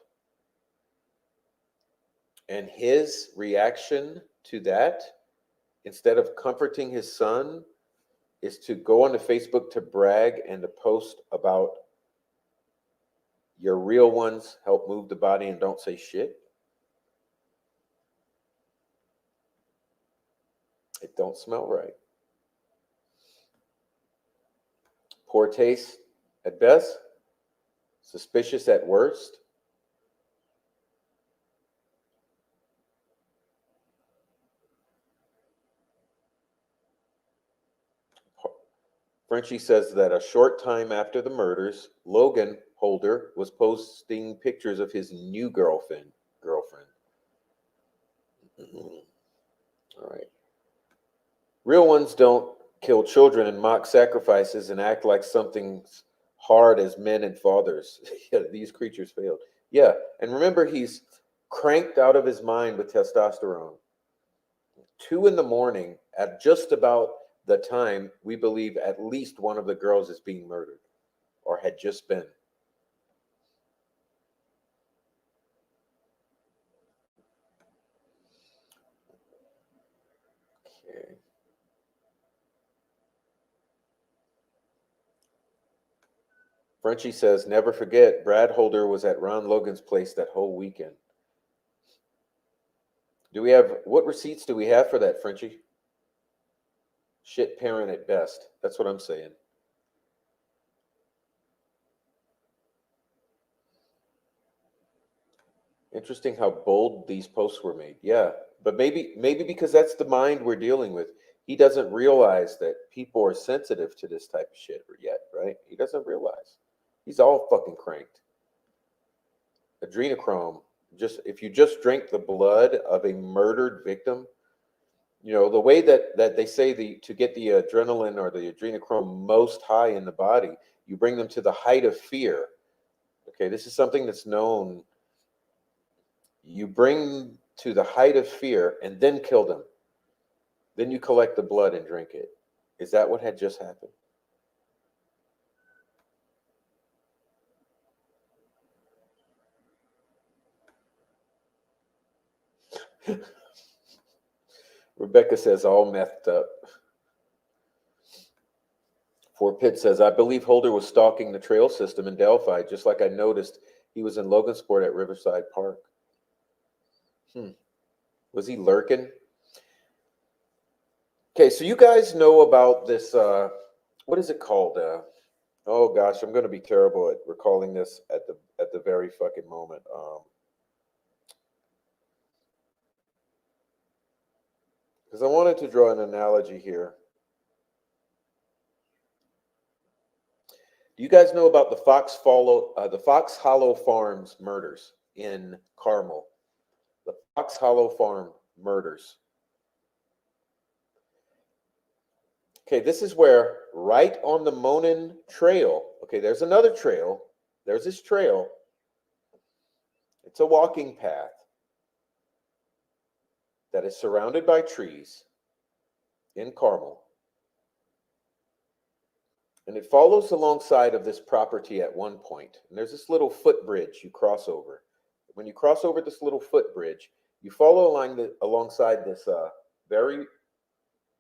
And his reaction to that, instead of comforting his son is to go onto Facebook to brag and to post about your real ones help move the body and don't say shit? It don't smell right. Poor taste at best, suspicious at worst. Frenchie says that a short time after the murders, Logan Holder was posting pictures of his new girlfriend. All right. Real ones don't kill children and mock sacrifices and act like something's hard as men and fathers. Yeah, these creatures failed. Yeah, and remember, he's cranked out of his mind with testosterone. 2 in the morning, at just about the time we believe at least one of the girls is being murdered or had just been. Okay. Frenchie says, never forget, Brad Holder was at Ron Logan's place that whole weekend. What receipts do we have for that, Frenchie? Shit parent at best. That's what I'm saying. Interesting how bold these posts were made. Yeah, but maybe because that's the mind we're dealing with. He doesn't realize that people are sensitive to this type of shit yet, right? He doesn't realize. He's all fucking cranked. Adrenochrome. Just if you just drink the blood of a murdered victim, the way that they say to get the adrenaline or the adrenochrome most high in the body, you bring them to the height of fear. Okay, this is something that's known. You bring to the height of fear and then kill them. Then you collect the blood and drink it. Is that what had just happened? Rebecca says, all methed up. Fort Pitt says, I believe Holder was stalking the trail system in Delphi, just like I noticed he was in Logansport at Riverside Park. Was he lurking? Okay, so you guys know about this, what is it called? Oh gosh, I'm going to be terrible at recalling this at the very fucking moment. Because I wanted to draw an analogy here. Do you guys know about the Fox Hollow Farms murders in Carmel? The Fox Hollow Farm murders. Okay, this is where right on the Monon Trail. Okay, there's another trail. There's this trail. It's a walking path that is surrounded by trees in Carmel. And it follows alongside of this property at one point. And there's this little footbridge you cross over. When you cross over this little footbridge, you follow alongside this very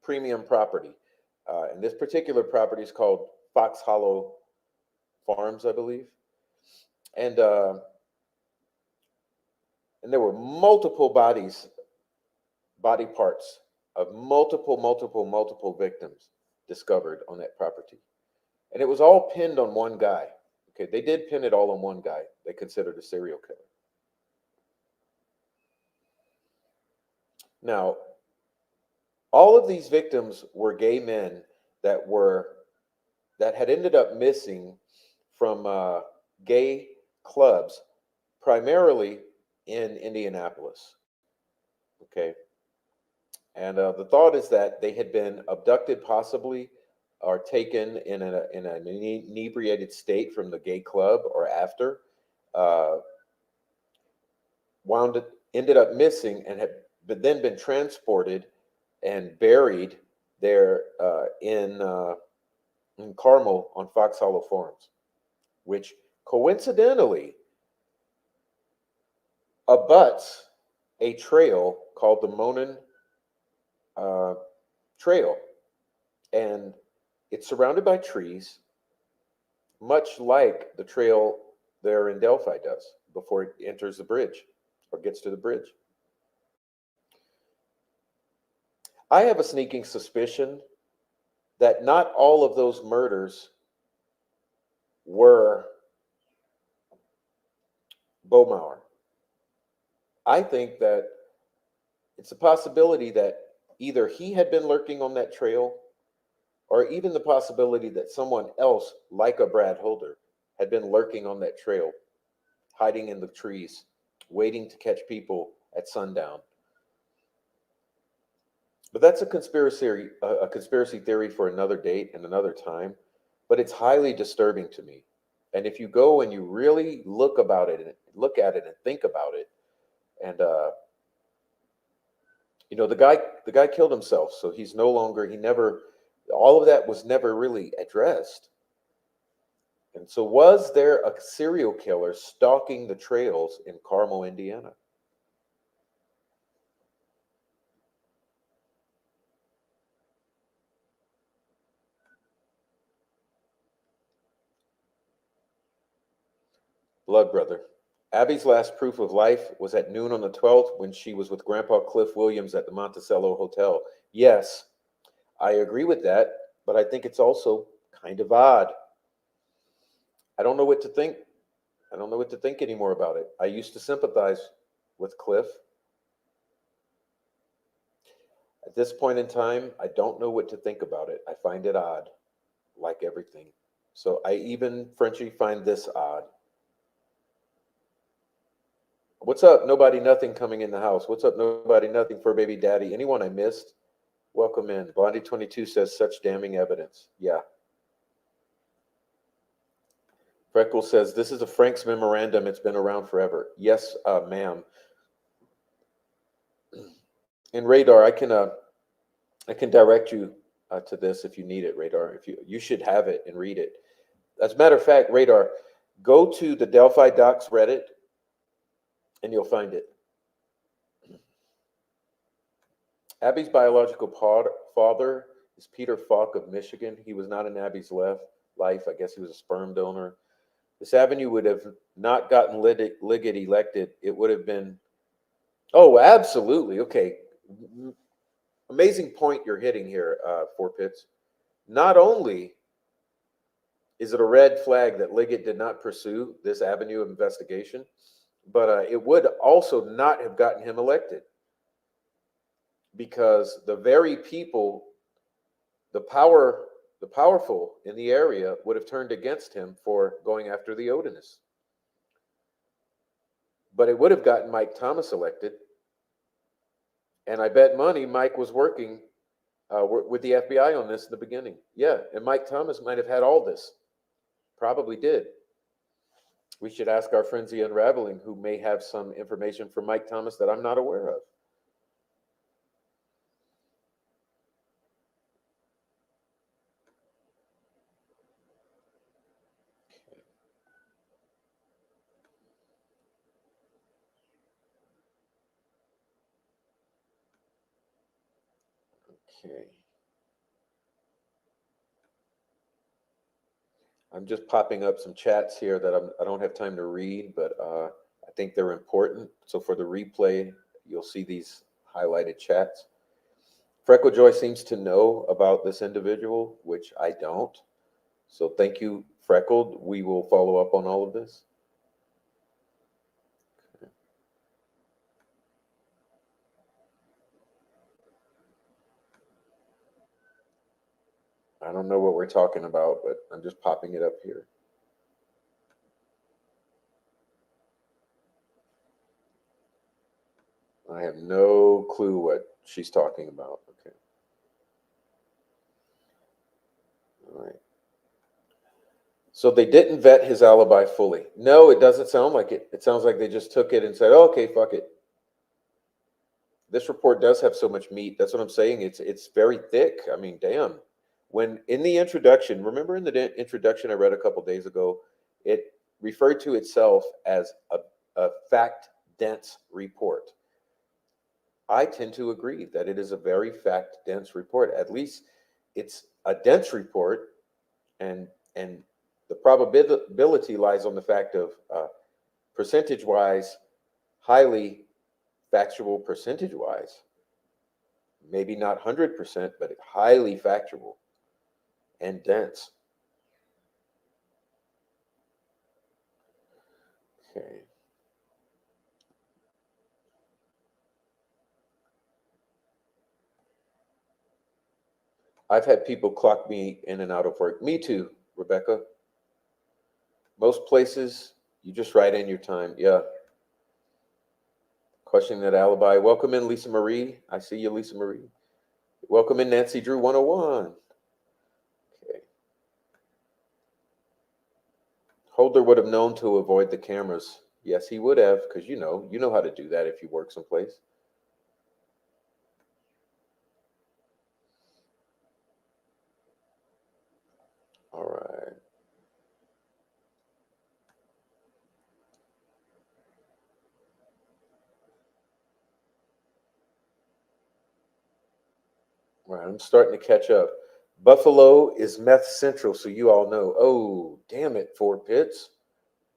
premium property. And this particular property is called Fox Hollow Farms, I believe. And there were multiple body parts of multiple victims discovered on that property. And it was all pinned on one guy. Okay, they did pin it all on one guy they considered a serial killer. Now, all of these victims were gay men that had ended up missing from gay clubs, primarily in Indianapolis. Okay, and the thought is that they had been abducted, possibly, or taken in an inebriated state from the gay club or after, uh, ended up missing and had then been transported and buried there in Carmel on Fox Hollow Farms, which coincidentally abuts a trail called the Monon Trail. And It's surrounded by trees, much like the trail there in Delphi does before it enters the bridge or gets to the bridge. I have a sneaking suspicion that not all of those murders were Baumauer. I think that it's a possibility that either he had been lurking on that trail, or even the possibility that someone else, like a Brad Holder, had been lurking on that trail, hiding in the trees, waiting to catch people at sundown. But that's a conspiracy theory for another date and another time. But it's highly disturbing to me. And if you go and you really look at it and think about it, and the guy killed himself, so he's no longer. He never. All of that was never really addressed. And so, was there a serial killer stalking the trails in Carmel, Indiana? Blood brother. Abby's last proof of life was at noon on the 12th when she was with Grandpa Cliff Williams at the Monticello Hotel. Yes, I agree with that, but I think it's also kind of odd. I don't know what to think. I don't know what to think anymore about it. I used to sympathize with Cliff. At this point in time, I don't know what to think about it. I find it odd, like everything. So I even, Frenchie, find this odd. What's up? Nobody, nothing coming in the house. What's up? Nobody, nothing for baby daddy. Anyone I missed? Welcome in. Blondie22 says such damning evidence. Yeah. Freckles says this is a Frank's memorandum. It's been around forever. Yes, ma'am. And Radar, I can direct you to this if you need it, Radar. If you should have it and read it. As a matter of fact, Radar, go to the Delphi Docs Reddit and you'll find it. Abby's biological father is Peter Falk of Michigan. He was not in Abby's life. I guess he was a sperm donor. This avenue would have not gotten Liggett elected. It would have been, oh, absolutely. Okay. Amazing point you're hitting here, Four Pits. Not only is it a red flag that Liggett did not pursue this avenue of investigation, but it would also not have gotten him elected, because the very people, the powerful in the area would have turned against him for going after the Odinists. But it would have gotten Mike Thomas elected. And I bet money Mike was working with the FBI on this in the beginning. Yeah, and Mike Thomas might have had all this. Probably did. We should ask our friends the Unraveling, who may have some information from Mike Thomas that I'm not aware of. Okay. I'm just popping up some chats here that I don't have time to read, but I think they're important. So for the replay, you'll see these highlighted chats. Freckle Joy seems to know about this individual, which I don't. So thank you, Freckled. We will follow up on all of this. I don't know what we're talking about, but I'm just popping it up here. I have no clue what she's talking about. Okay. All right. So they didn't vet his alibi fully. No, it doesn't sound like it. It sounds like they just took it and said, oh, okay, fuck it. This report does have so much meat. That's what I'm saying. It's very thick. I mean, damn. When in the introduction, remember in the introduction I read a couple days ago, it referred to itself as a fact-dense report. I tend to agree that it is a very fact-dense report. At least it's a dense report, and the probability lies on the fact of percentage wise, highly factual percentage wise, maybe not 100%, but highly factual and dense. Okay. I've had people clock me in and out of work. Me too, Rebecca. Most places, you just write in your time. Yeah. Questioning that alibi. Welcome in, Lisa Marie. I see you, Lisa Marie. Welcome in, Nancy Drew 101. Okay. Holder would have known to avoid the cameras. Yes, he would have, because you know how to do that if you work someplace. All right. All right, I'm starting to catch up. Buffalo is meth central, so you all know. Oh, damn it, Fort Pitts.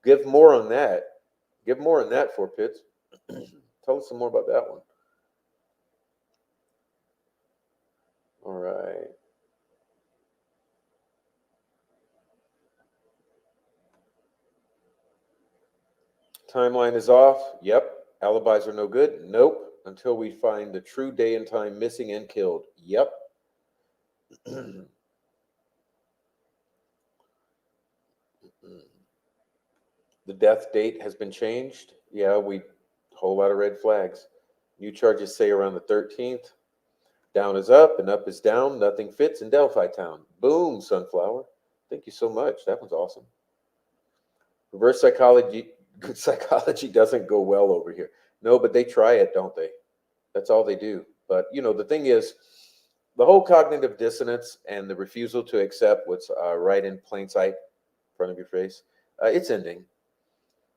Give more on that. Give more on that, Fort Pitts. Tell us some more about that one. All right. Timeline is off. Yep. Alibis are no good. Nope. Until we find the true day and time missing and killed. Yep. The death date has been changed. Yeah, we whole lot of red flags. New charges say around the 13th. Down is up and up is down. Nothing fits in Delphi town. Boom, Sunflower. Thank you so much. That was awesome. Reverse psychology doesn't go well over here. No, but they try it, don't they? That's all they do. But the thing is, the whole cognitive dissonance and the refusal to accept what's right in plain sight in front of your face, it's ending.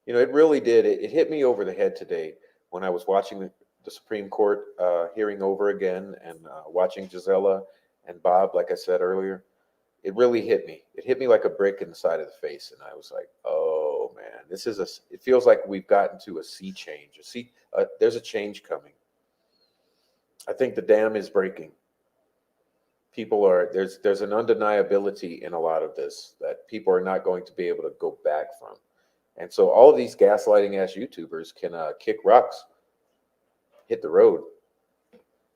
It really did. It hit me over the head today when I was watching the Supreme Court hearing over again and watching Gisela and Bob, like I said earlier. It really hit me. It hit me like a brick in the side of the face, and I was like, "Oh man, this is a." It feels like we've gotten to a sea change. There's a change coming. I think the dam is breaking. There's an undeniability in a lot of this that people are not going to be able to go back from. And so all of these gaslighting ass YouTubers can kick rocks, hit the road.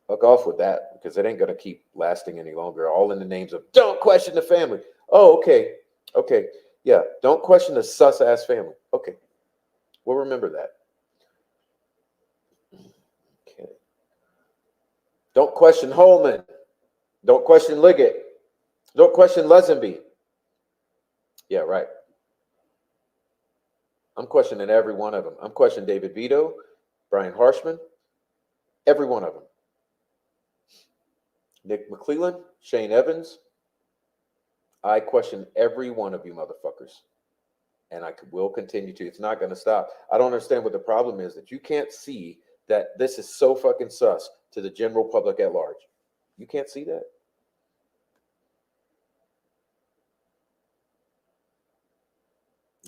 Fuck off with that because it ain't going to keep lasting any longer. All in the names of don't question the family. Oh, okay. Okay. Yeah. Don't question the sus ass family. Okay. We'll remember that. Okay. Don't question Holman. Don't question Liggett. Don't question Lesenby. Yeah, right. I'm questioning every one of them. I'm questioning David Vito, Brian Harshman, every one of them. Nick McClellan, Shane Evans. I question every one of you motherfuckers. And will continue to. It's not going to stop. I don't understand what the problem is that you can't see that this is so fucking sus to the general public at large. You can't see that.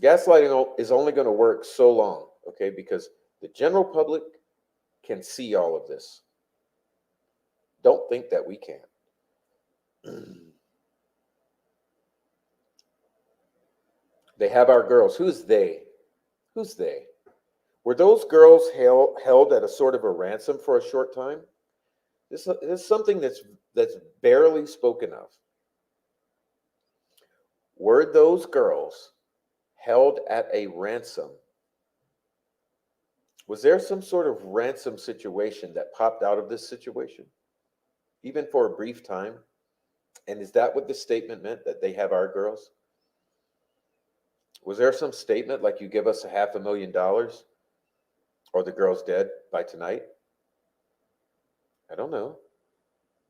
Gaslighting is only going to work so long, okay? Because the general public can see all of this. Don't think that we can't. They have our girls. Who's they? Who's they? Were those girls held at a sort of a ransom for a short time? This is something that's barely spoken of. Were those girls held at a ransom? Was there some sort of ransom situation that popped out of this situation, even for a brief time? And is that what the statement meant, that they have our girls? Was there some statement like you give us $500,000 or the girl's dead by tonight? I don't know.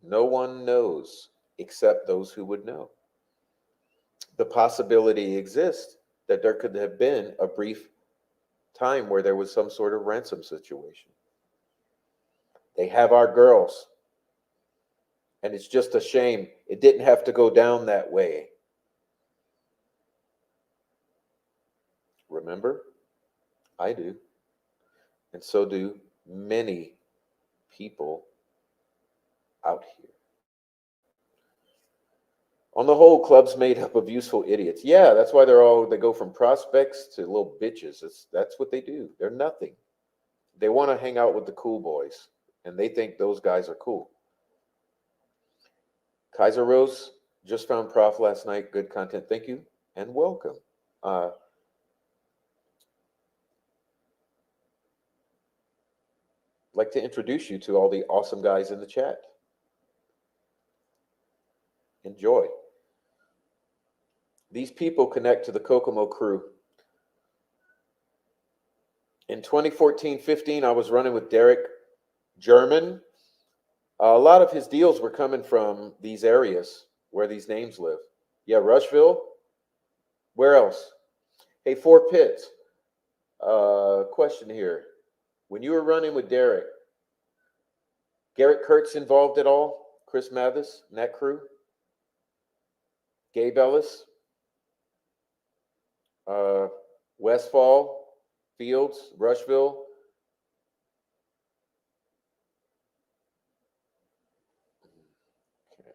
No one knows except those who would know. The possibility exists that there could have been a brief time where there was some sort of ransom situation. They have our girls. And it's just a shame it didn't have to go down that way. Remember? I do. And so do many people out here. On the whole, club's made up of useful idiots. Yeah, that's why they go from prospects to little bitches. That's what they do. They're nothing. They want to hang out with the cool boys, and they think those guys are cool. Kaiser Rose just found Prof last night. Good content. Thank you and welcome. Uh, like to introduce you to all the awesome guys in the chat. Enjoy. These people connect to the Kokomo crew. In 2014-15, I was running with Derek German. A lot of his deals were coming from these areas where these names live. Yeah, Rushville. Where else? Hey, Fort Pitt. Question here. When you were running with Derek, Garrett Kurtz involved at all? Chris Mathis and that crew? Gabe Ellis? Westfall? Fields? Rushville? Okay.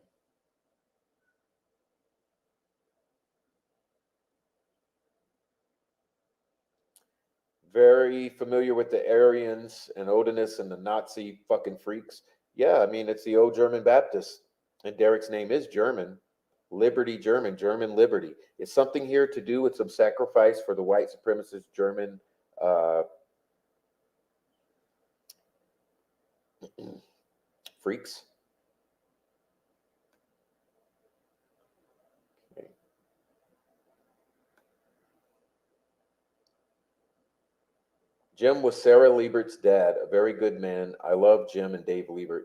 Very familiar with the Aryans and Odinists and the Nazi fucking freaks. Yeah, I mean, it's the old German Baptist. And Derek's name is German. Liberty German, German liberty. Is something here to do with some sacrifice for the white supremacist German freaks? Okay. Jim was Sarah Liebert's dad, a very good man. I love Jim and Dave Liebert.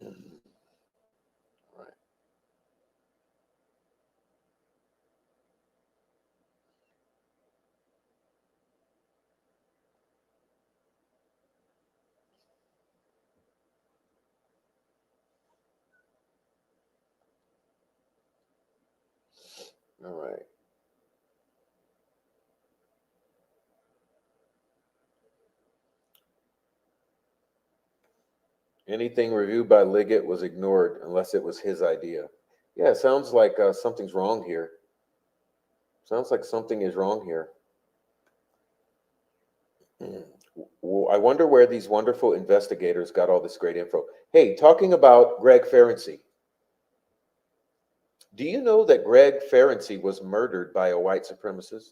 All right. All right. Anything reviewed by Liggett was ignored unless it was his idea. Yeah, it sounds like something's wrong here. Sounds like something is wrong here. I wonder where these wonderful investigators got all this great info. Hey, talking about Greg Ferenczi. Do you know that Greg Ferenczi was murdered by a white supremacist?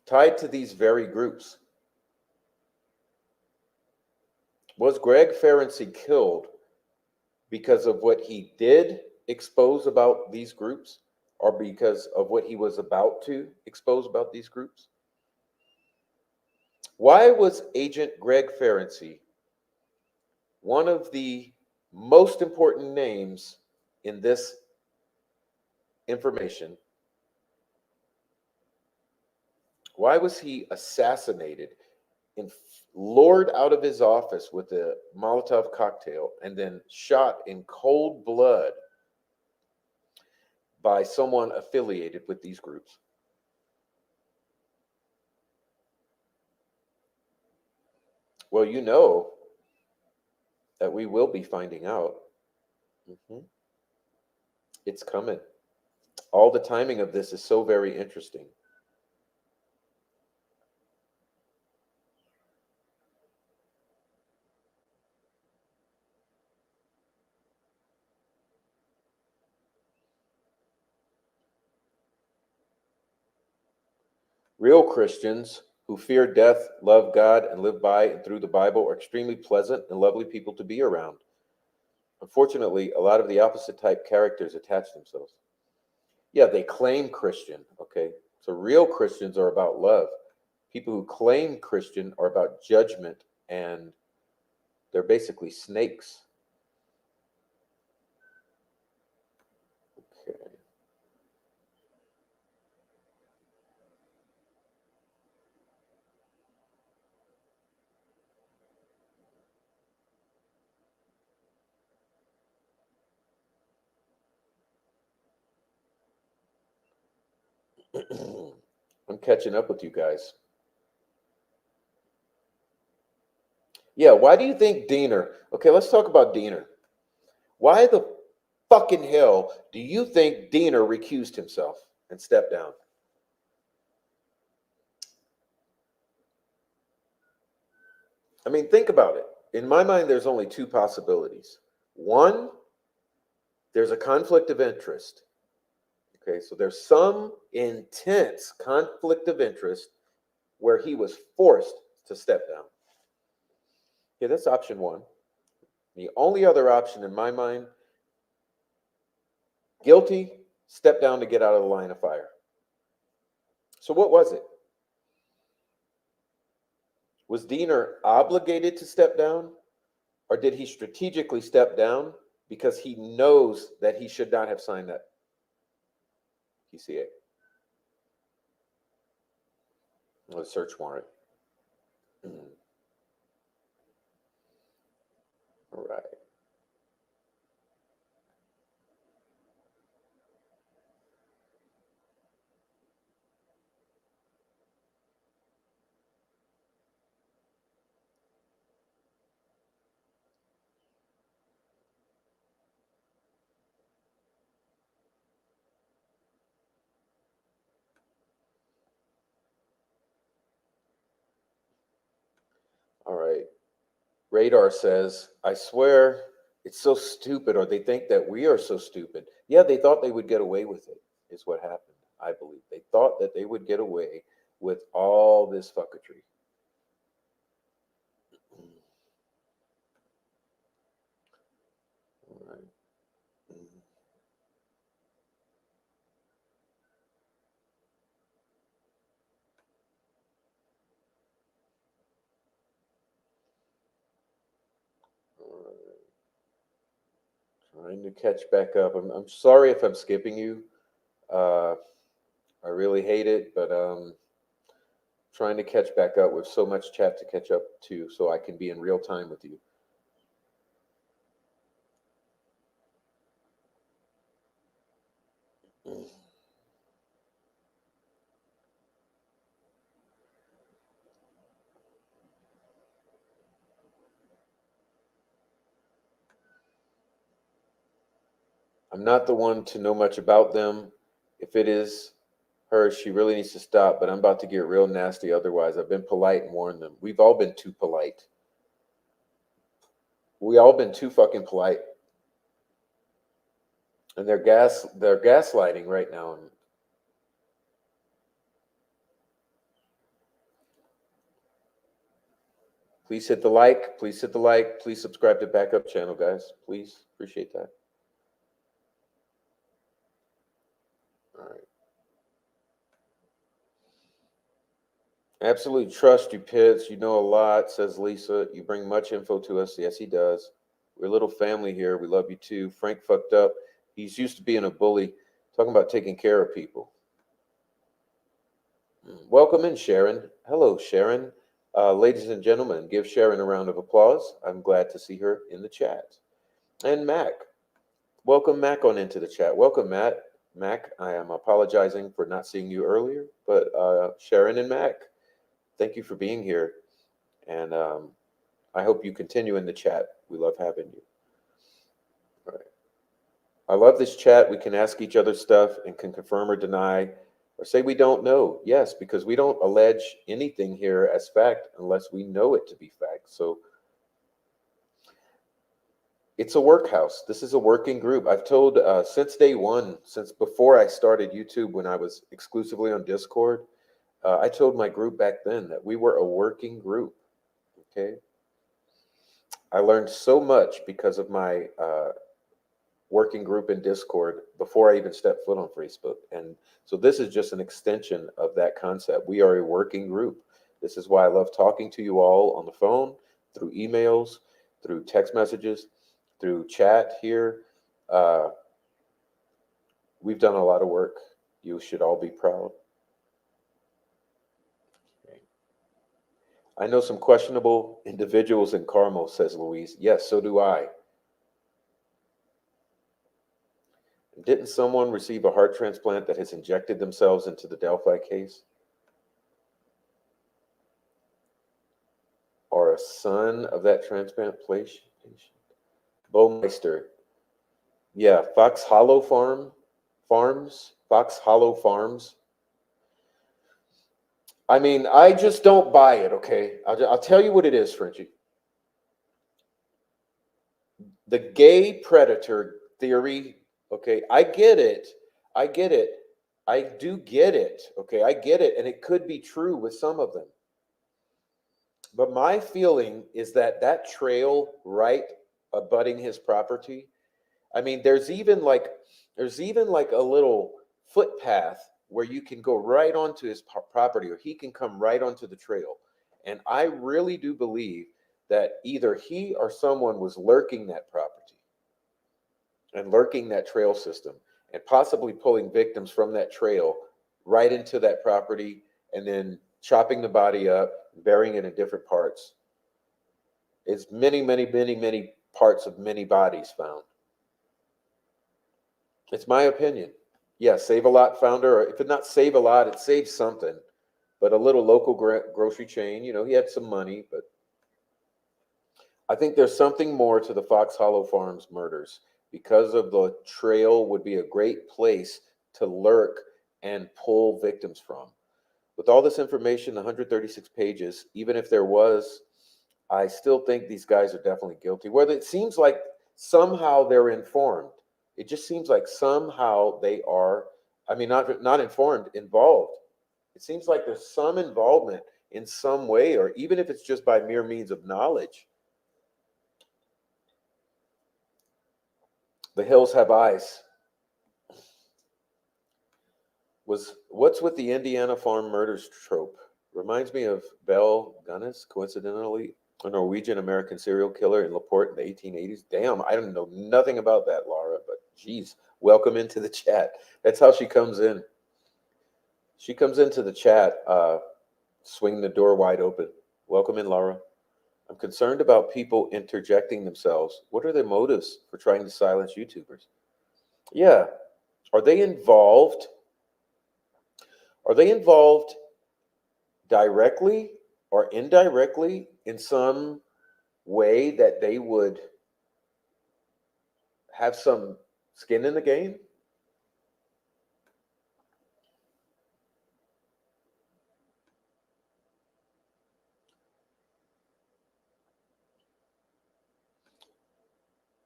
Tied to these very groups. Was Greg Ferenczi killed because of what he did expose about these groups, or because of what he was about to expose about these groups? Why was Agent Greg Ferenczi one of the most important names in this information? Why was he assassinated and lured out of his office with a Molotov cocktail and then shot in cold blood by someone affiliated with these groups? Well, you know that we will be finding out. Mhm. It's coming. All the timing of this is so very interesting. Real Christians who fear death, love God, and live by and through the Bible are extremely pleasant and lovely people to be around. Unfortunately, a lot of the opposite type characters attach themselves. Yeah, they claim Christian, okay? So real Christians are about love. People who claim Christian are about judgment, and they're basically snakes. Okay. I'm catching up with you guys. Yeah, why do you think Diener? Okay, let's talk about Diener. Why the fucking hell do you think Diener recused himself and stepped down? I mean, think about it. In my mind, there's only two possibilities. One, there's a conflict of interest. Okay, so there's some intense conflict of interest where he was forced to step down. Okay, that's option one. The only other option in my mind, guilty, step down to get out of the line of fire. So what was it? Was Diener obligated to step down, or did he strategically step down because he knows that he should not have signed that PCA? A search warrant. All right. All right. Radar says, I swear it's so stupid, or they think that we are so stupid. Yeah, they thought they would get away with it, is what happened, I believe. They thought that they would get away with all this fucketry. All right. All right. Trying to catch back up. I'm sorry if I'm skipping you. Uh, I really hate it, but trying to catch back up with so much chat to catch up to so I can be in real time with you. I'm not the one to know much about them. If it is her, she really needs to stop, but I'm about to get real nasty otherwise. I've been polite and warned them. We've all been too polite. We all been too fucking polite. And they're gaslighting right now. And please hit the like, please hit the like, please subscribe to backup channel, guys. Please appreciate that. All right. Absolutely trust you, Pitts. You know a lot, says Lisa. You bring much info to us. Yes, he does. We're a little family here. We love you too. Frank fucked up. He's used to being a bully, talking about taking care of people. Welcome in, Sharon. Hello, Sharon. Ladies and gentlemen, give Sharon a round of applause. I'm glad to see her in the chat. And Mac. Welcome Mac on into the chat. Welcome, Matt. Mac, I am apologizing for not seeing you earlier, but Sharon and Mac, thank you for being here. And I hope you continue in the chat. We love having you. All right. I love this chat. We can ask each other stuff and can confirm or deny or say we don't know. Yes, because we don't allege anything here as fact unless we know it to be fact. So it's a workhouse. This is a working group. I've told since day one, since before I started YouTube when I was exclusively on Discord, I told my group back then that we were a working group. Okay. I learned so much because of my working group in Discord before I even stepped foot on Facebook. And so this is just an extension of that concept. We are a working group. This is why I love talking to you all on the phone, through emails, through text messages, through chat here. Uh, we've done a lot of work. You should all be proud. Okay. I know some questionable individuals in Carmel, says Louise. Yes, so do I. Didn't someone receive a heart transplant that has injected themselves into the Delphi case? Or a son of that transplant patient? Bowmeister. Yeah, Fox Hollow Farms? Fox Hollow Farms. I mean, I just don't buy it, okay? I'll tell you what it is, Frenchie. The gay predator theory, okay? I get it. I get it. I do get it, okay? I get it, and it could be true with some of them. But my feeling is that that trail right abutting his property, I mean, there's even like a little footpath where you can go right onto his property, or he can come right onto the trail. And I really do believe that either he or someone was lurking that property and lurking that trail system and possibly pulling victims from that trail right into that property and then chopping the body up, burying it in different parts. It's many, many, many, many parts of many bodies found. It's my opinion. Yeah, Save a Lot founder, or if it not Save a Lot, it saves something. But a little local grocery chain, he had some money, but I think there's something more to the Fox Hollow Farms murders because of the trail would be a great place to lurk and pull victims from. With all this information, 136 pages, even if there was, I still think these guys are definitely guilty. Whether it seems like somehow they're informed. It just seems like somehow they are, I mean, not informed, involved. It seems like there's some involvement in some way, or even if it's just by mere means of knowledge. The hills have eyes. What's with the Indiana farm murders trope? Reminds me of Belle Gunness, coincidentally, a Norwegian American serial killer in LaPorte in the 1880s. Damn, I don't know nothing about that, Laura, but geez, welcome into the chat. That's how she comes in. She comes into the chat, swinging the door wide open. Welcome in, Laura. I'm concerned about people interjecting themselves. What are their motives for trying to silence YouTubers? Yeah. Are they involved? Are they involved directly or indirectly in some way that they would have some skin in the game?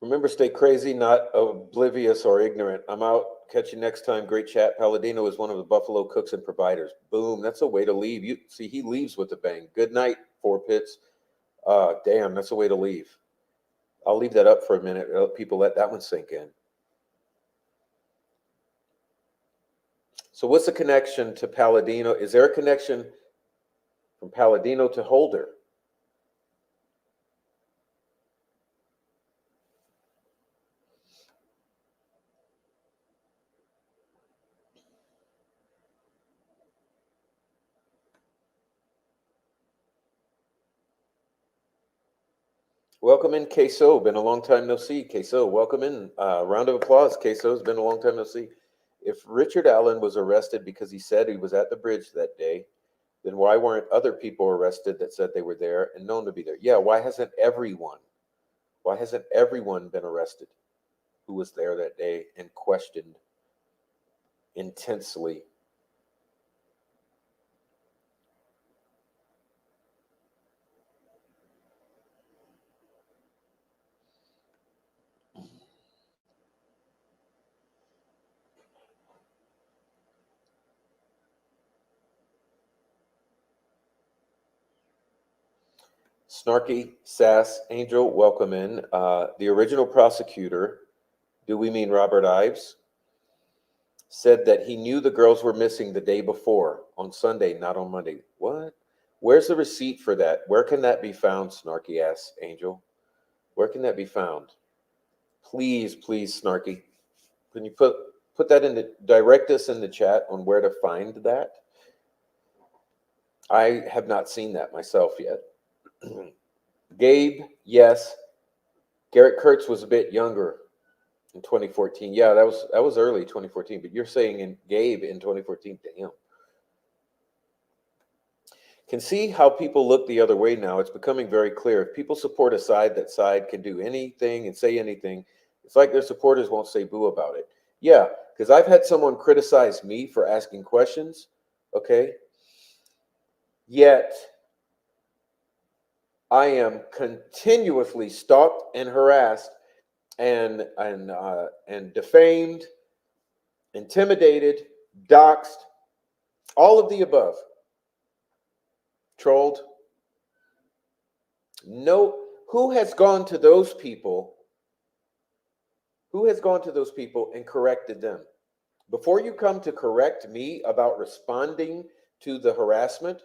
Remember, stay crazy, not oblivious or ignorant. I'm out. Catch you next time. Great chat. Palladino is one of the Buffalo cooks and providers. Boom. That's a way to leave. You see, he leaves with a bang. Good night, Four Pits. Damn, that's a way to leave. I'll leave that up for a minute. Let people let that one sink in. So what's the connection to Palladino? Is there a connection from Palladino to Holder? Welcome in, Queso. Been a long time no see. Queso, welcome in. Round of applause. Queso's been a long time no see. If Richard Allen was arrested because he said he was at the bridge that day, then why weren't other people arrested that said they were there and known to be there? Yeah, why hasn't everyone? Why hasn't everyone been arrested who was there that day and questioned intensely? Snarky Sass Angel, welcome in. The original prosecutor, do we mean Robert Ives, said that he knew the girls were missing the day before on Sunday, not on Monday. What? Where's the receipt for that? Where can that be found, Snarky Ass Angel? Where can that be found? Please, please, Snarky. Can you put that in the direct us in the chat on where to find that? I have not seen that myself yet. Gabe, yes. Garrett Kurtz was a bit younger. In 2014. Yeah, that was early 2014, but you're saying in Gabe in 2014. Damn. Can see how people look the other way now. It's becoming very clear. If people support a side, that side can do anything and say anything. It's like their supporters won't say boo about it. Yeah, because I've had someone criticize me for asking questions, okay? Yet I am continuously stalked and harassed and defamed, intimidated, doxxed, all of the above, trolled. No, who has gone to those people? Who has gone to those people and corrected them? Before you come to correct me about responding to the harassment,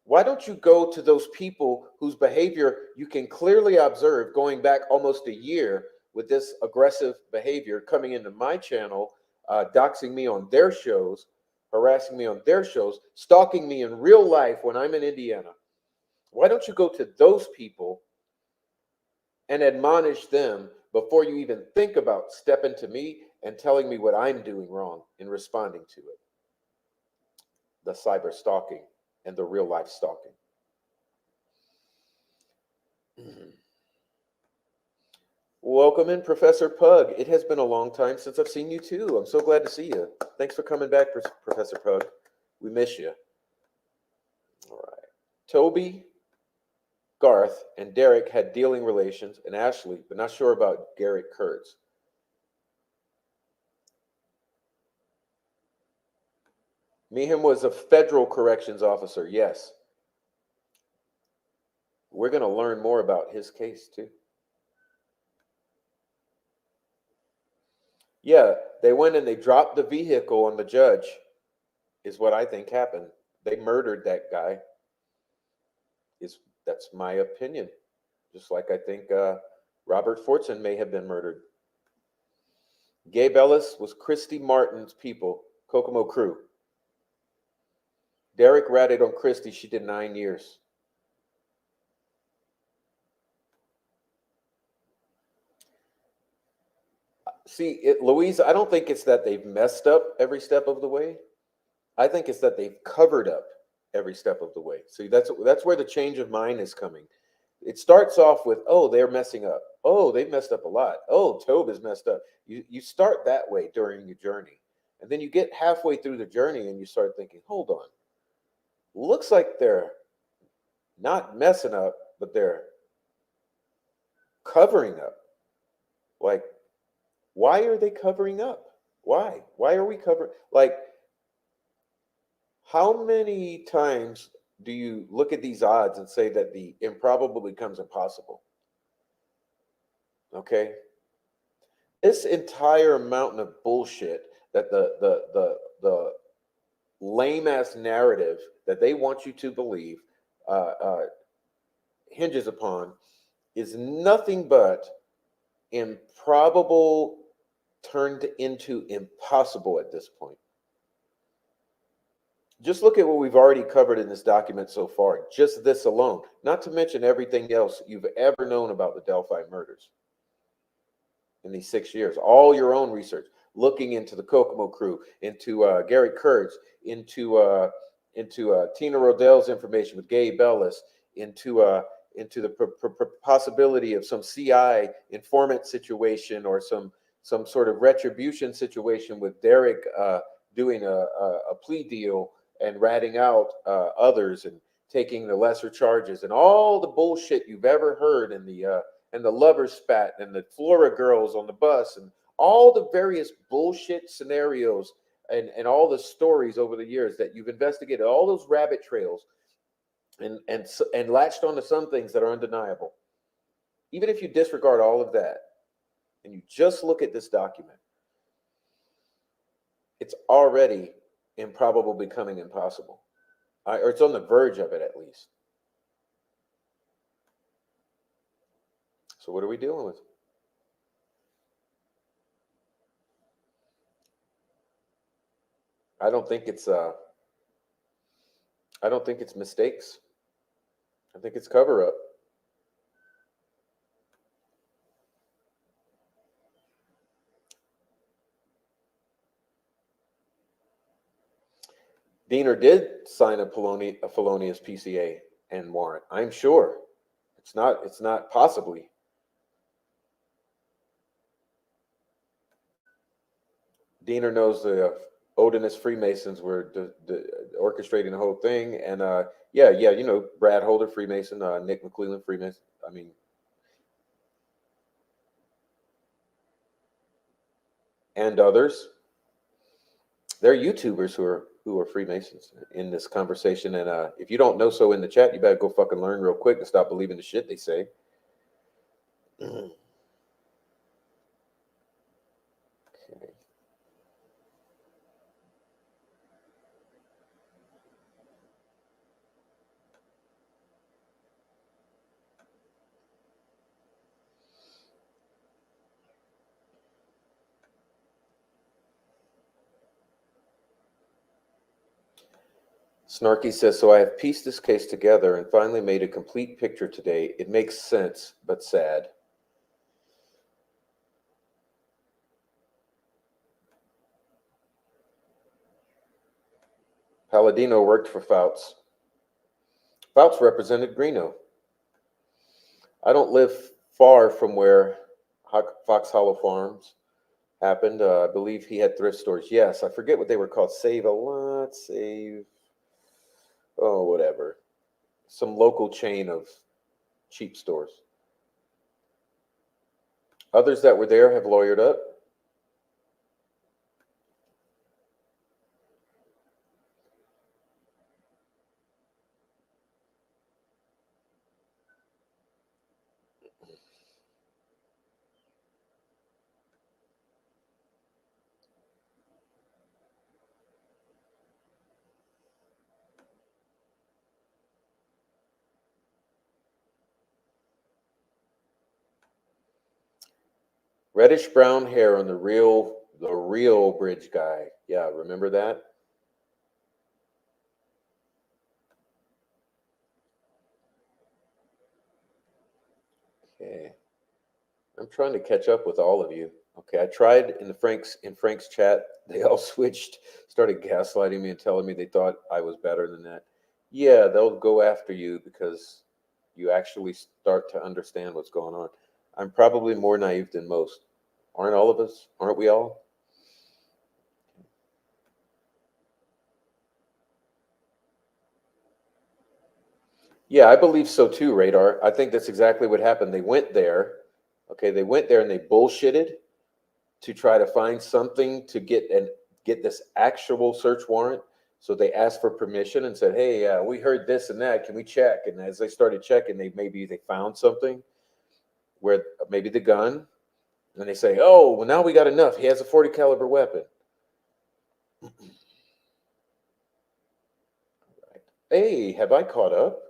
why don't you go to those people whose behavior you can clearly observe going back almost a year with this aggressive behavior coming into my channel, doxing me on their shows, harassing me on their shows, stalking me in real life when I'm in Indiana? Why don't you go to those people and admonish them before you even think about stepping to me and telling me what I'm doing wrong in responding to it? The cyber stalking and the real life stalking. Welcome in, Professor Pug. It has been a long time since I've seen you too. I'm so glad to see you. Thanks for coming back, Professor Pug. We miss you. All right. Toby, Garth, and Derek had dealing relations, and Ashley, but not sure about Garrett Kurtz. Meehan was a federal corrections officer, yes. We're going to learn more about his case too. Yeah, they went and they dropped the vehicle on the judge, is what I think happened. They murdered that guy. That's my opinion. Just like I think Robert Fortson may have been murdered. Gabe Ellis was Christy Martin's people, Kokomo crew. Derek ratted on Christy. She did 9 years. See, Louise, I don't think it's that they've messed up every step of the way. I think it's that they've covered up every step of the way. See, that's where the change of mind is coming. It starts off with, oh, they're messing up. Oh, they've messed up a lot. Oh, Tobe is messed up. You start that way during your journey. And then you get halfway through the journey and you start thinking, hold on. Looks like they're not messing up, but they're covering up. Like, why are they covering up? Why? Why are we covering? Like, how many times do you look at these odds and say that the improbable becomes impossible? Okay. This entire mountain of bullshit that the lame ass narrative that they want you to believe hinges upon is nothing but improbable turned into impossible at this point. Just look at what we've already covered in this document so far, just this alone, not to mention everything else you've ever known about the Delphi murders in these 6 years, all your own research, looking into the Kokomo crew, into Gary Kurtz, into Tina Rodell's information with Gabe Ellis, into the possibility of some CI informant situation or some sort of retribution situation with Derek doing a plea deal and ratting out others and taking the lesser charges and all the bullshit you've ever heard in the lover spat and the Flora girls on the bus and all the various bullshit scenarios and all the stories over the years that you've investigated, all those rabbit trails and latched onto some things that are undeniable. Even if you disregard all of that and you just look at this document, it's already improbable becoming impossible, or it's on the verge of it at least. So what are we dealing with? I don't think it's mistakes. I think it's cover up. Diener did sign a felonious PCA and warrant. I'm sure. It's not. It's not possibly. Diener knows the Odinist Freemasons were orchestrating the whole thing, and yeah, yeah, you know, Brad Holder Freemason, Nick McClellan Freemason. I mean, and others. They're YouTubers who are Freemasons in this conversation, and if you don't know so in the chat, you better go fucking learn real quick and stop believing the shit they say. Okay. Snarky says, so I have pieced this case together and finally made a complete picture today. It makes sense, but sad. Palladino worked for Fouts. Fouts represented Greeno. I don't live far from where Fox Hollow Farms happened. I believe he had thrift stores. Yes, I forget what they were called. Save a lot, save, oh, whatever. Some local chain of cheap stores. Others that were there have lawyered up. Reddish brown hair on the real bridge guy. Yeah, remember that? Okay. I'm trying to catch up with all of you. Okay, I tried in Frank's chat. They all switched, started gaslighting me and telling me they thought I was better than that. Yeah, they'll go after you because you actually start to understand what's going on. I'm probably more naive than most. Aren't all of us? Aren't we all? Yeah, I believe so too, Radar. I think that's exactly what happened. They went there. Okay, they went there and they bullshitted to try to find something to get this actual search warrant. So they asked for permission and said, "Hey, we heard this and that. Can we check?" And as they started checking, they found something where maybe the gun, and they say, "Oh, well now we got enough. He has a 40 caliber weapon." Hey, have I caught up?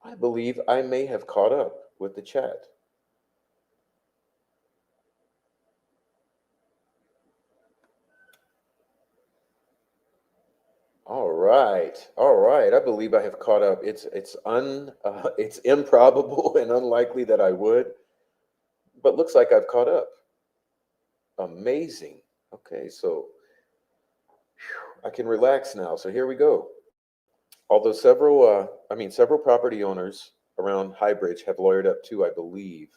I believe I may have caught up with the chat. All right, all right. I believe I have caught up. It's improbable and unlikely that I would, but looks like I've caught up. Amazing. Okay, so I can relax now. So here we go. Although several property owners around Highbridge have lawyered up too, I believe.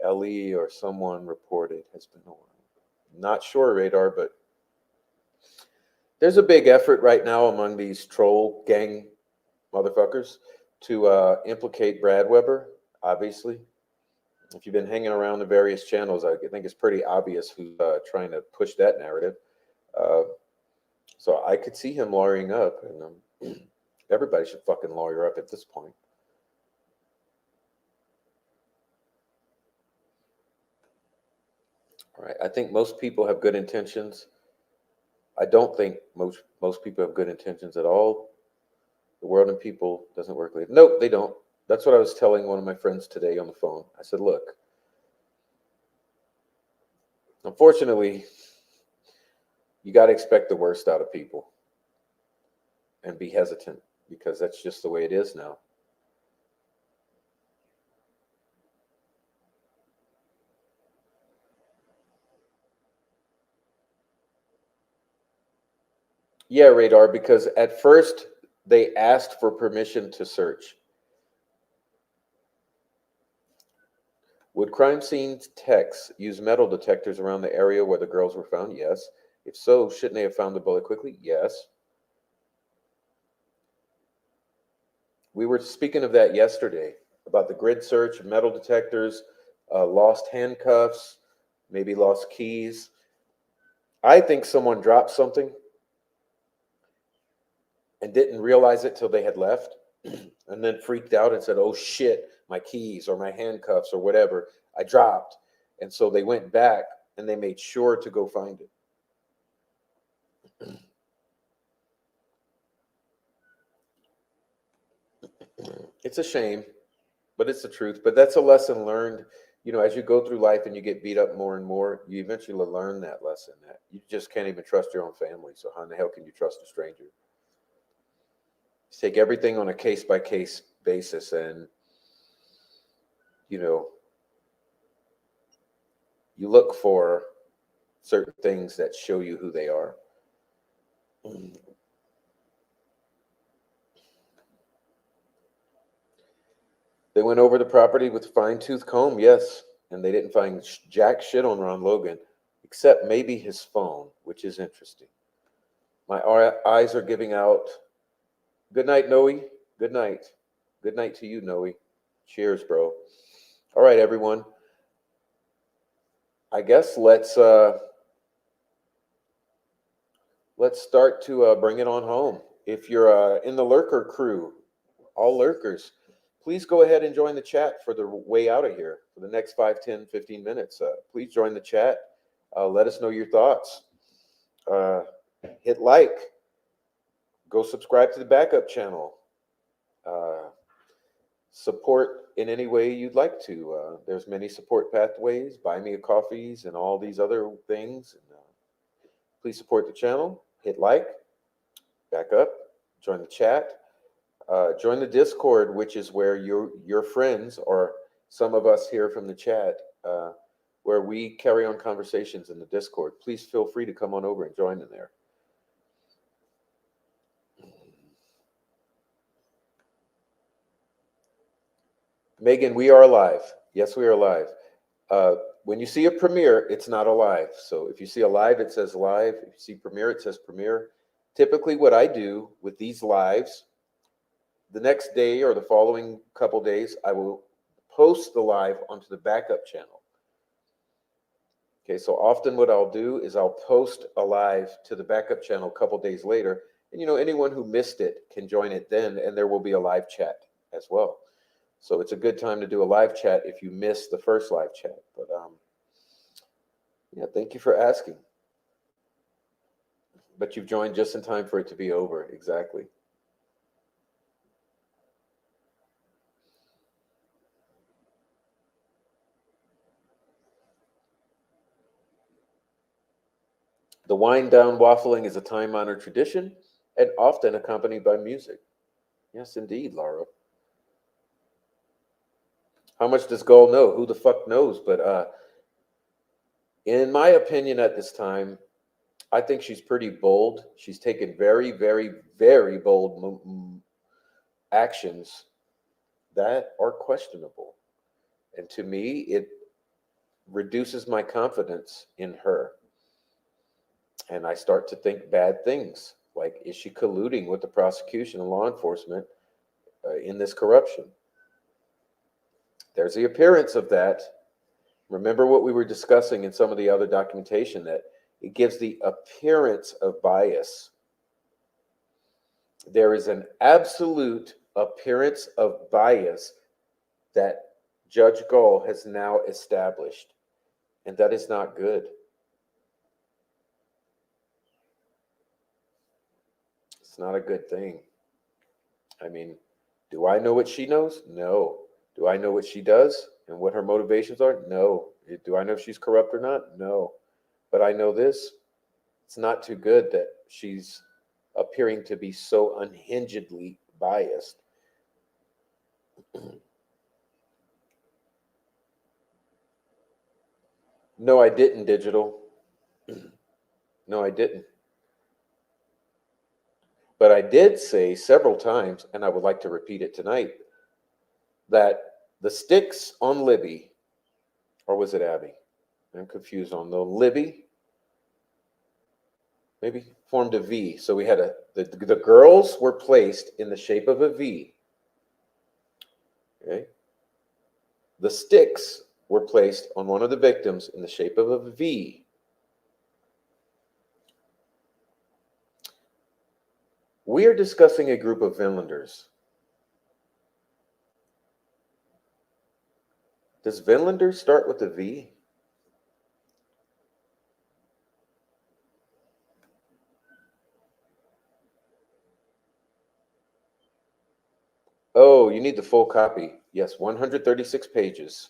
Ellie or someone reported has been on. Not sure, Radar, but there's a big effort right now among these troll gang motherfuckers to implicate Brad Weber, obviously. If you've been hanging around the various channels, I think it's pretty obvious who's trying to push that narrative. Uh, so I could see him lawyering up, and everybody should fucking lawyer up at this point. All right. I think most people have good intentions. I don't think most people have good intentions at all. The world and people doesn't work like nope, they don't. That's what I was telling one of my friends today on the phone. I said, look, unfortunately, you got to expect the worst out of people and be hesitant because that's just the way it is now. Yeah, radar, because at first they asked for permission to search. Would crime scene techs use metal detectors around the area where the girls were found? Yes. If so, shouldn't they have found the bullet quickly? Yes. We were speaking of that yesterday about the grid search, metal detectors, lost handcuffs, maybe lost keys. I think someone dropped something and didn't realize it till they had left and then freaked out and said, "Oh shit, my keys or my handcuffs or whatever I dropped." And so they went back and they made sure to go find it. It's a shame, but it's the truth. But that's a lesson learned. You know, as you go through life and you get beat up more and more, you eventually learn that lesson that you just can't even trust your own family. So how in the hell can you trust a stranger? You take everything on a case by case basis, and you know, you look for certain things that show you who they are. They went over the property with a fine tooth comb, yes, and they didn't find jack shit on Ron Logan, except maybe his phone, which is interesting. My eyes are giving out. Good night, Noe. Good night. Good night to you, Noe. Cheers, bro. All right, everyone. I guess let's start to bring it on home. If you're in the lurker crew, all lurkers, please go ahead and join the chat for the way out of here for the next 5, 10, 15 minutes. Please join the chat. Let us know your thoughts. Uh, hit like. Go subscribe to the backup channel. Uh, support in any way you'd like to. There's many support pathways, buy me a coffees, and all these other things. And, please support the channel. Hit like, back up, join the chat, join the Discord, which is where your friends or some of us here from the chat, where we carry on conversations in the Discord. Please feel free to come on over and join in there. Megan, we are live. Yes, we are live. When you see a premiere, it's not a live. So if you see a live, it says live. If you see premiere, it says premiere. Typically, what I do with these lives, the next day or the following couple days, I will post the live onto the backup channel. Okay, so often what I'll do is I'll post a live to the backup channel a couple days later. And, you know, anyone who missed it can join it then, and there will be a live chat as well. So it's a good time to do a live chat if you missed the first live chat. But yeah, thank you for asking. But you've joined just in time for it to be over. Exactly. The wind down waffling is a time honored tradition and often accompanied by music. Yes, indeed, Laura. How much does Gull know? Who the fuck knows? But in my opinion, at this time, I think she's pretty bold. She's taken very, very, very bold actions that are questionable. And to me, it reduces my confidence in her. And I start to think bad things. Like, is she colluding with the prosecution and law enforcement in this corruption? There's the appearance of that. Remember what we were discussing in some of the other documentation, that it gives the appearance of bias. There is an absolute appearance of bias that Judge Gull has now established, and that is not good. It's not a good thing. I mean, do I know what she knows? No. Do I know what she does and what her motivations are? No. Do I know if she's corrupt or not? No. But I know this, it's not too good that she's appearing to be so unhingedly biased. No, I didn't, Digital. No, I didn't. But I did say several times, and I would like to repeat it tonight, that the sticks on Libby, or was it Abby? I'm confused on the Libby, maybe formed a V. So we had the girls were placed in the shape of a V. Okay. The sticks were placed on one of the victims in the shape of a V. We are discussing a group of Vinlanders. Does Vinlander start with a V? Oh, you need the full copy. Yes, 136 pages.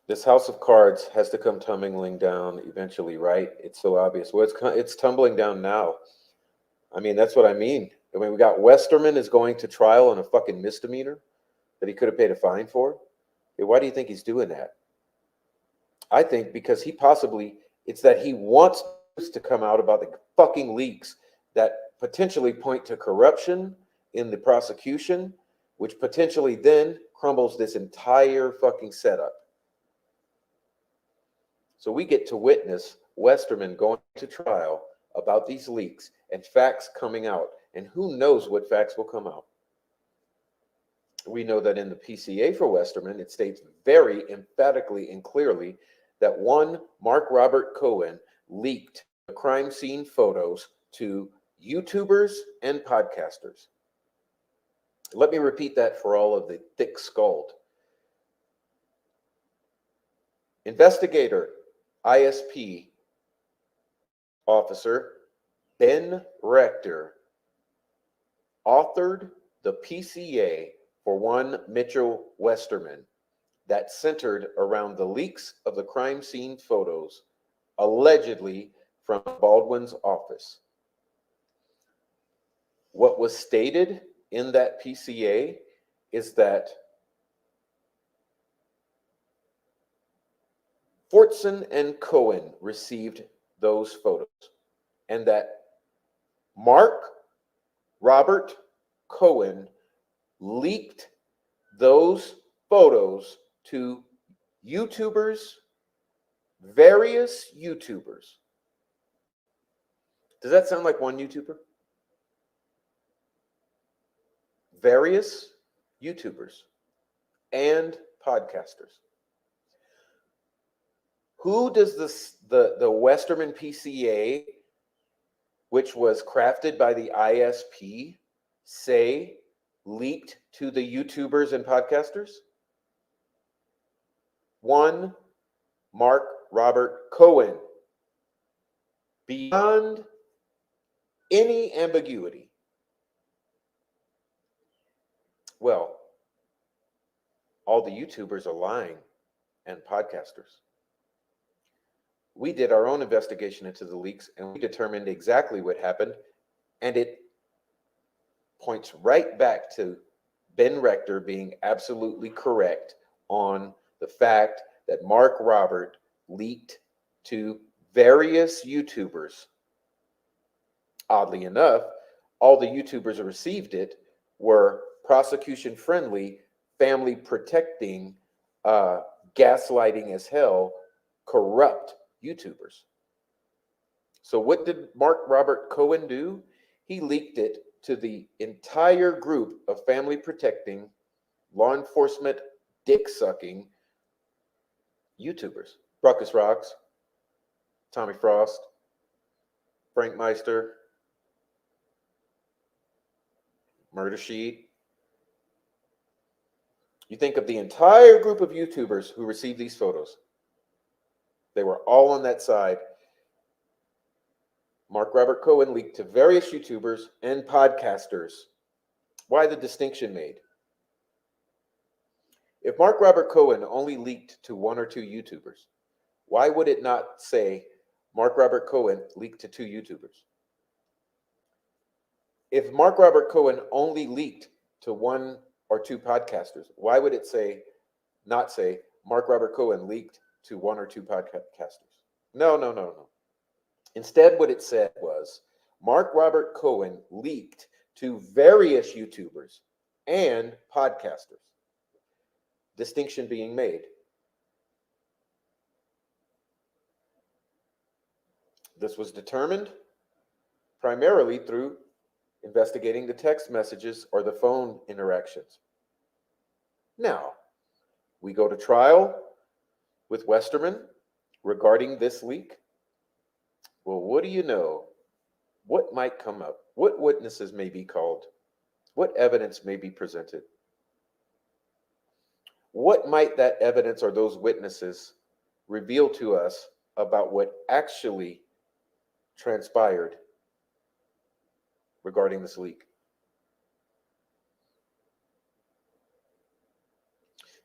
This house of cards has to come tumbling down eventually, right? It's so obvious. Well, it's tumbling down now. I mean, that's what I mean. I mean, we got Westerman is going to trial on a fucking misdemeanor that he could have paid a fine for. Hey, why do you think he's doing that? I think because it's that he wants to come out about the fucking leaks that potentially point to corruption in the prosecution, which potentially then crumbles this entire fucking setup. So we get to witness Westerman going to trial about these leaks and facts coming out. And who knows what facts will come out. We know that in the PCA for Westerman, it states very emphatically and clearly that one Mark Robert Cohen leaked the crime scene photos to YouTubers and podcasters. Let me repeat that for all of the thick-skulled. Investigator, ISP officer Ben Rector authored the PCA for one Mitchell Westerman that centered around the leaks of the crime scene photos, allegedly from Baldwin's office. What was stated in that PCA is that Fortson and Cohen received those photos, and that Mark Robert Cohen leaked those photos to YouTubers, various YouTubers. Does that sound like one YouTuber? Various YouTubers and podcasters. Who does the Westerman PCA, which was crafted by the ISP, say leaked to the YouTubers and podcasters? One, Mark Robert Cohen. Beyond any ambiguity. Well, all the YouTubers are lying and podcasters. We did our own investigation into the leaks and we determined exactly what happened, and it points right back to Ben Rector being absolutely correct on the fact that Mark Robert leaked to various YouTubers. Oddly enough, all the YouTubers who received it were prosecution friendly, family protecting, gaslighting as hell, corrupt YouTubers. So what did Mark Robert Cohen do? He leaked it to the entire group of family protecting, law enforcement, dick sucking YouTubers. Ruckus Rocks, Tommy Frost, Frank Meister, Murder Sheet. You think of the entire group of YouTubers who received these photos. They were all on that side. Mark Robert Cohen leaked to various YouTubers and podcasters. Why the distinction made? If Mark Robert Cohen only leaked to one or two YouTubers, why would it not say Mark Robert Cohen leaked to two YouTubers? If Mark Robert Cohen only leaked to one or two podcasters, why would it not say Mark Robert Cohen leaked to one or two podcasters. No, no, no, no. Instead, what it said was Mark Robert Cohen leaked to various YouTubers and podcasters. Distinction being made. This was determined primarily through investigating the text messages or the phone interactions. Now, we go to trial with Westerman regarding this leak. Well, what do you know? What might come up? What witnesses may be called? What evidence may be presented? What might that evidence or those witnesses reveal to us about what actually transpired regarding this leak?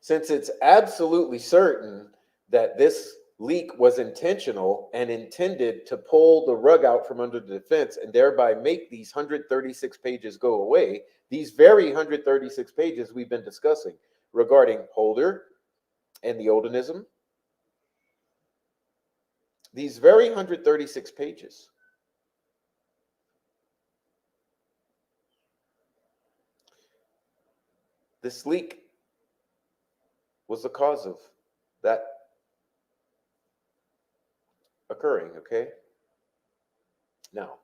Since it's absolutely certain that this leak was intentional and intended to pull the rug out from under the defense and thereby make these 136 pages go away, these very 136 pages we've been discussing regarding Holder and the Oldenism, these very 136 pages this leak was the cause of that occurring, okay? Now,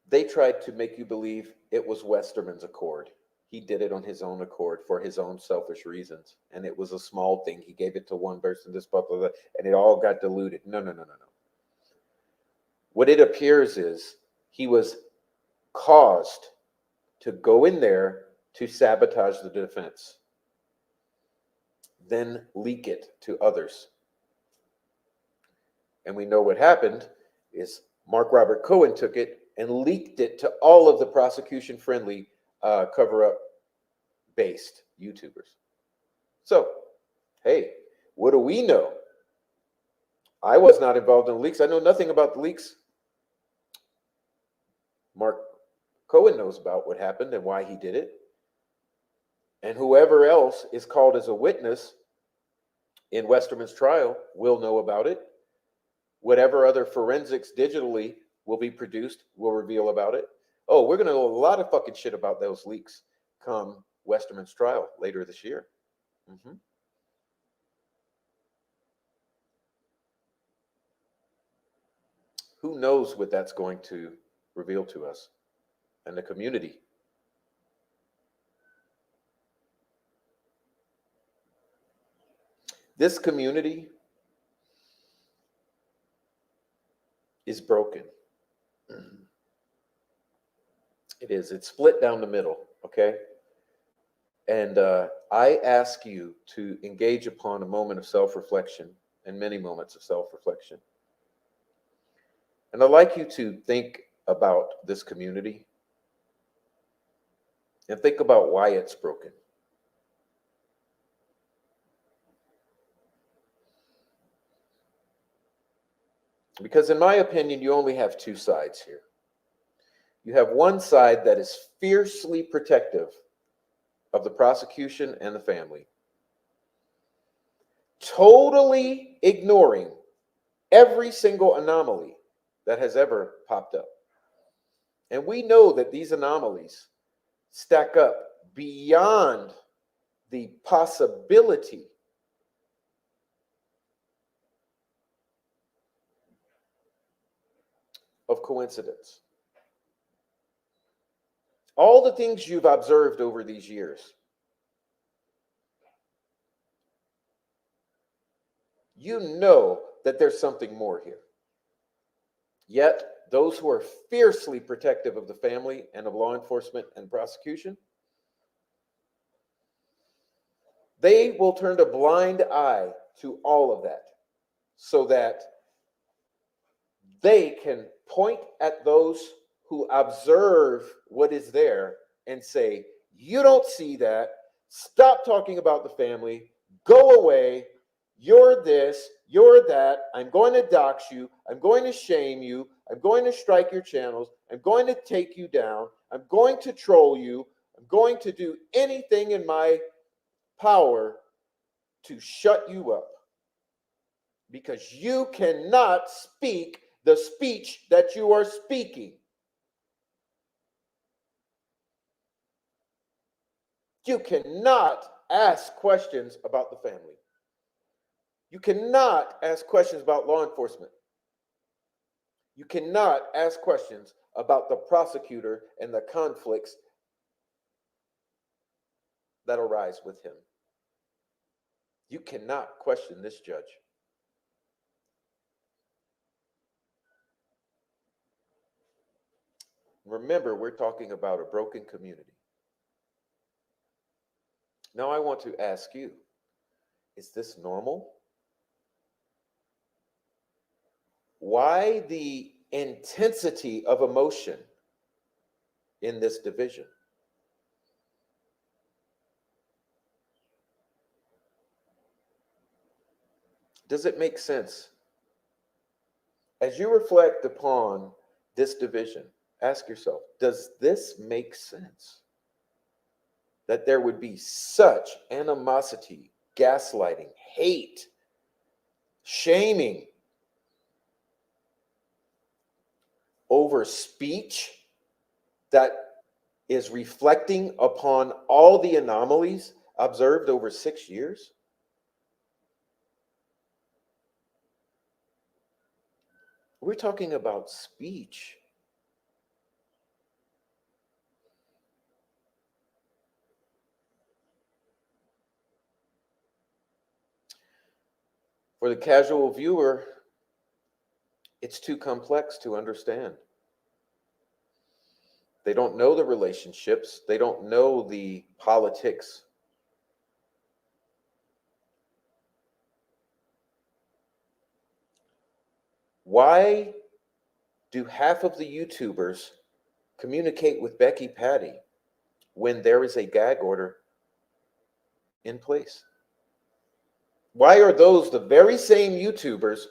they tried to make you believe it was Westerman's accord. He did it on his own accord for his own selfish reasons. And it was a small thing. He gave it to one person, this, blah, blah, blah, and it all got diluted. No, no, no, no, no. What it appears is he was caused to go in there to sabotage the defense, then leak it to others. And we know what happened is Mark Robert Cohen took it and leaked it to all of the prosecution-friendly cover-up based YouTubers. So, hey, what do we know? I was not involved in the leaks. I know nothing about the leaks. Mark Cohen knows about what happened and why he did it. And whoever else is called as a witness in Westerman's trial will know about it. Whatever other forensics digitally will be produced will reveal about it. Oh, we're going to know a lot of fucking shit about those leaks come Westerman's trial later this year. Who knows what that's going to reveal to us and the community? This community is broken. It is. It's split down the middle, okay? And I ask you to engage upon a moment of self-reflection and many moments of self-reflection. And I'd like you to think about this community and think about why it's broken. Because in my opinion, you only have two sides here. You have one side that is fiercely protective of the prosecution and the family, totally ignoring every single anomaly that has ever popped up. And we know that these anomalies stack up beyond the possibility of coincidence. All the things you've observed over these years, you know that there's something more here. Yet, those who are fiercely protective of the family and of law enforcement and prosecution, they will turn a blind eye to all of that so that they can point at those who observe what is there and say, you don't see that. Stop talking about the family. Go away. You're this, you're that. I'm going to dox you. I'm going to shame you. I'm going to strike your channels. I'm going to take you down. I'm going to troll you. I'm going to do anything in my power to shut you up because you cannot speak the speech that you are speaking. You cannot ask questions about the family. You cannot ask questions about law enforcement. You cannot ask questions about the prosecutor and the conflicts that arise with him. You cannot question this judge. Remember, we're talking about a broken community. Now, I want to ask you, is this normal? Why the intensity of emotion in this division? Does it make sense? As you reflect upon this division, ask yourself, does this make sense? That there would be such animosity, gaslighting, hate, shaming over speech that is reflecting upon all the anomalies observed over 6 years? We're talking about speech. For the casual viewer, it's too complex to understand. They don't know the relationships. They don't know the politics. Why do half of the YouTubers communicate with Becky Patty when there is a gag order in place? Why are those the very same YouTubers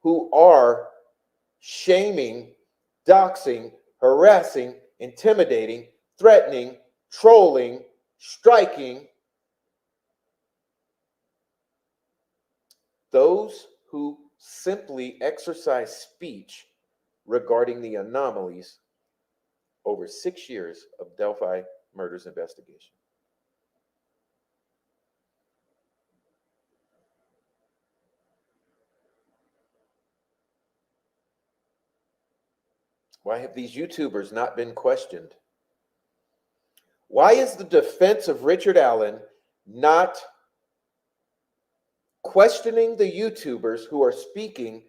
who are shaming, doxing, harassing, intimidating, threatening, trolling, striking those who simply exercise speech regarding the anomalies over 6 years of Delphi murders investigation? Why have these YouTubers not been questioned? Why is the defense of Richard Allen not questioning the YouTubers who are speaking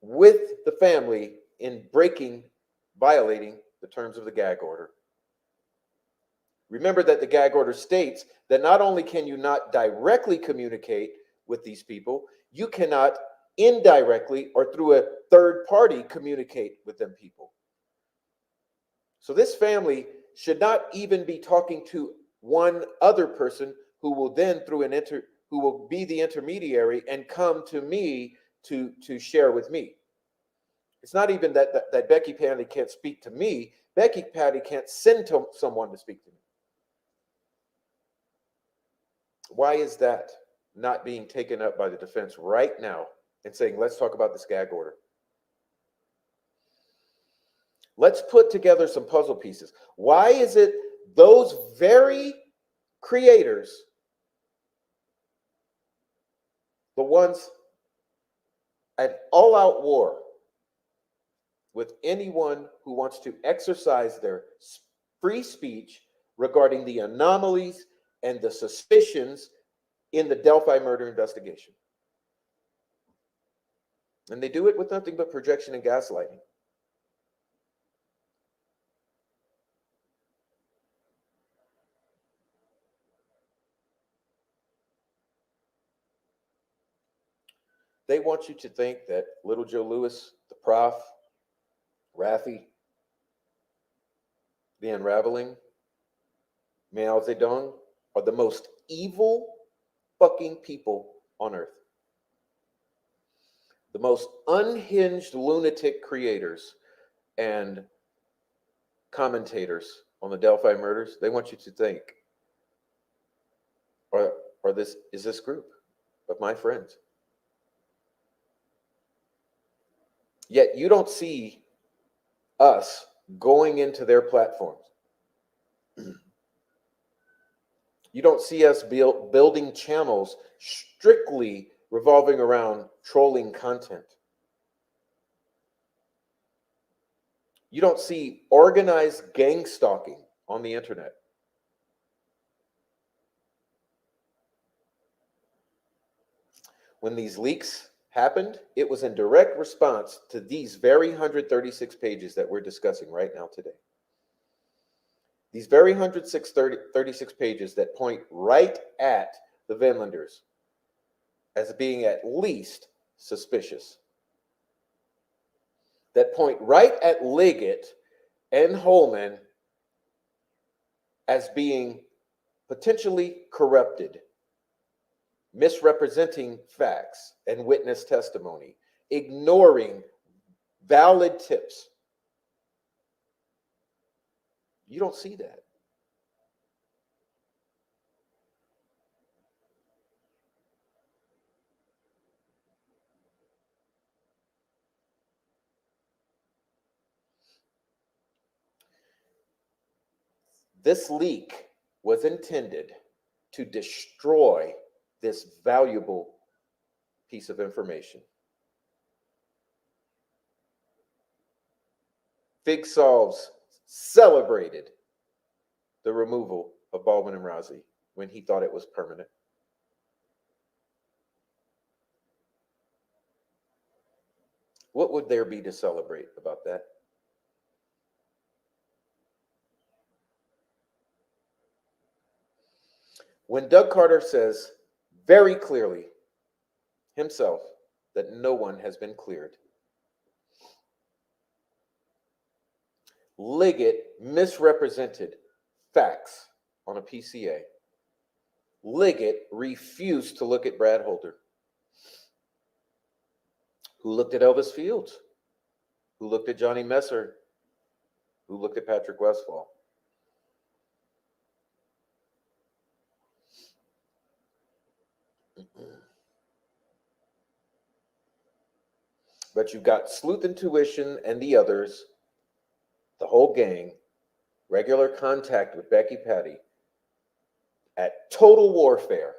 with the family in violating the terms of the gag order? Remember that the gag order states that not only can you not directly communicate with these people, you cannot indirectly or through a third party communicate with them people. So this family should not even be talking to one other person who will then who will be the intermediary and come to me to share with me. It's not even that Becky Patty can't speak to me. Becky Patty can't send someone to speak to me. Why is that not being taken up by the defense right now and saying, let's talk about this gag order? Let's put together some puzzle pieces. Why is it those very creators, the ones at all-out war with anyone who wants to exercise their free speech regarding the anomalies and the suspicions in the Delphi murder investigation? And they do it with nothing but projection and gaslighting. They want you to think that Little Joe Lewis, the Prof, Rafi, the Unraveling, Mao Zedong are the most evil fucking people on earth. The most unhinged lunatic creators and commentators on the Delphi murders, they want you to think, or this is this group of my friends. Yet you don't see us going into their platforms. You don't see us building channels strictly revolving around trolling content. You don't see organized gang stalking on the internet. When these leaks happened, it was in direct response to these very 136 pages that we're discussing right now today. These very 136 pages that point right at the Vinlanders as being at least suspicious. That point right at Liggett and Holman as being potentially corrupted, misrepresenting facts and witness testimony, ignoring valid tips. You don't see that. This leak was intended to destroy this valuable piece of information. Fig Solves celebrated the removal of Baldwin and Rozzi when he thought it was permanent. What would there be to celebrate about that? When Doug Carter says very clearly himself that no one has been cleared, Liggett misrepresented facts on a PCA. Liggett refused to look at Brad Holder, who looked at Elvis Fields, who looked at Johnny Messer, who looked at Patrick Westphal. But you've got Sleuth Intuition and the others, the whole gang, regular contact with Becky Patty, at total warfare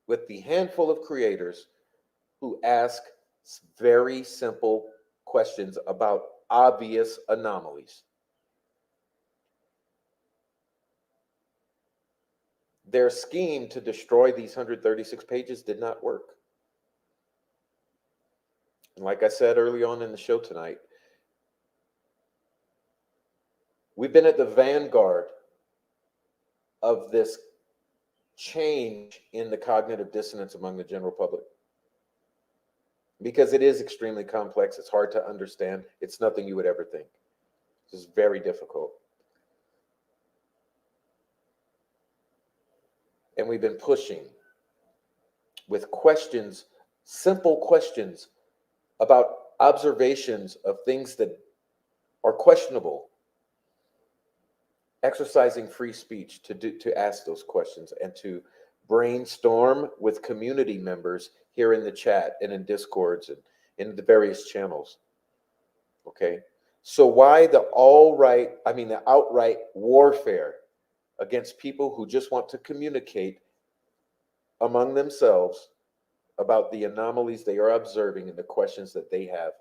with the handful of creators who ask very simple questions about obvious anomalies. Their scheme to destroy these 136 pages did not work. And like I said early on in the show tonight, we've been at the vanguard of this change in the cognitive dissonance among the general public. Because it is extremely complex. It's hard to understand. It's nothing you would ever think. This is very difficult. And we've been pushing with questions, simple questions about observations of things that are questionable, exercising free speech to ask those questions and to brainstorm with community members here in the chat and in Discords and in the various channels. Okay, so why the outright warfare against people who just want to communicate among themselves about the anomalies they are observing and the questions that they have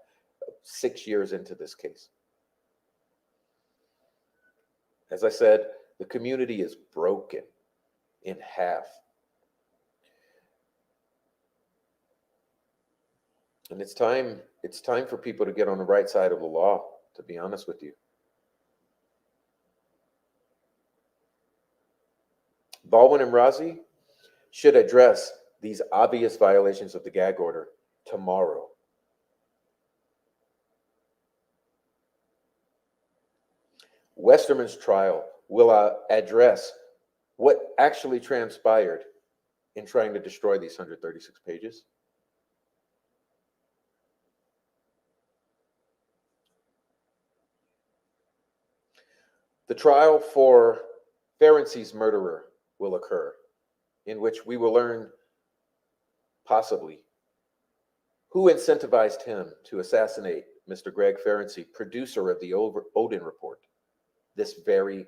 6 years into this case? As I said, the community is broken in half. And it's time for people to get on the right side of the law, to be honest with you. Baldwin and Rozzi should address these obvious violations of the gag order tomorrow. Westerman's trial will address what actually transpired in trying to destroy these 136 pages. The trial for Ferenczi's murderer will occur, in which we will learn, possibly, who incentivized him to assassinate Mr. Greg Ferenczi, producer of the Odin Report. This very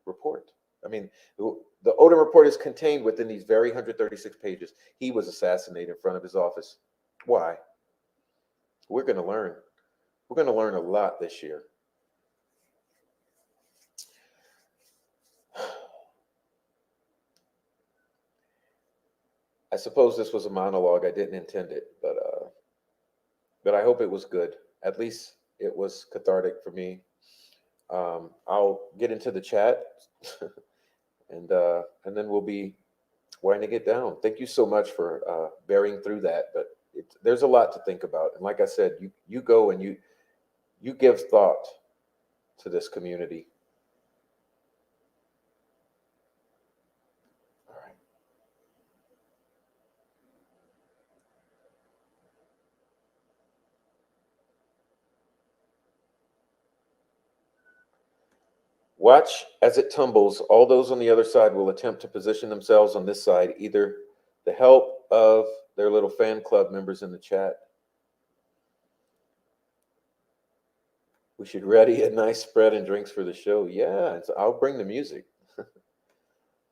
report. I mean, the Odin Report is contained within these very 136 pages. He was assassinated in front of his office. Why? We're going to learn. We're going to learn a lot this year. I suppose this was a monologue. I didn't intend it, but I hope it was good. At least it was cathartic for me. I'll get into the chat, and then we'll be winding it down. Thank you so much for bearing through that. But there's a lot to think about, and like I said, you go and you give thought to this community. All right. Watch as it tumbles. All those on the other side will attempt to position themselves on this side, either the help of their little fan club members in the chat. We should ready a nice spread and drinks for the show. Yeah, I'll bring the music.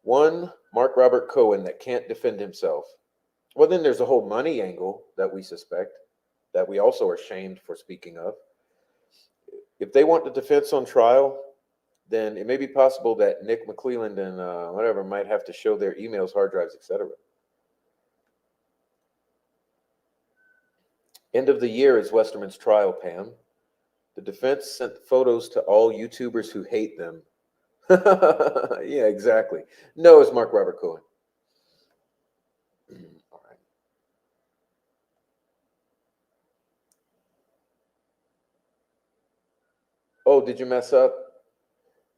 One, Mark Robert Cohen that can't defend himself. Well, then there's a whole money angle that we suspect, that we also are shamed for speaking of. If they want the defense on trial, then it may be possible that Nick McClelland and whatever might have to show their emails, hard drives, etc. End of the year is Westerman's trial, Pam. The defense sent photos to all YouTubers who hate them. Yeah, exactly. No, it's Mark Robert Cohen. All right. Oh, did you mess up?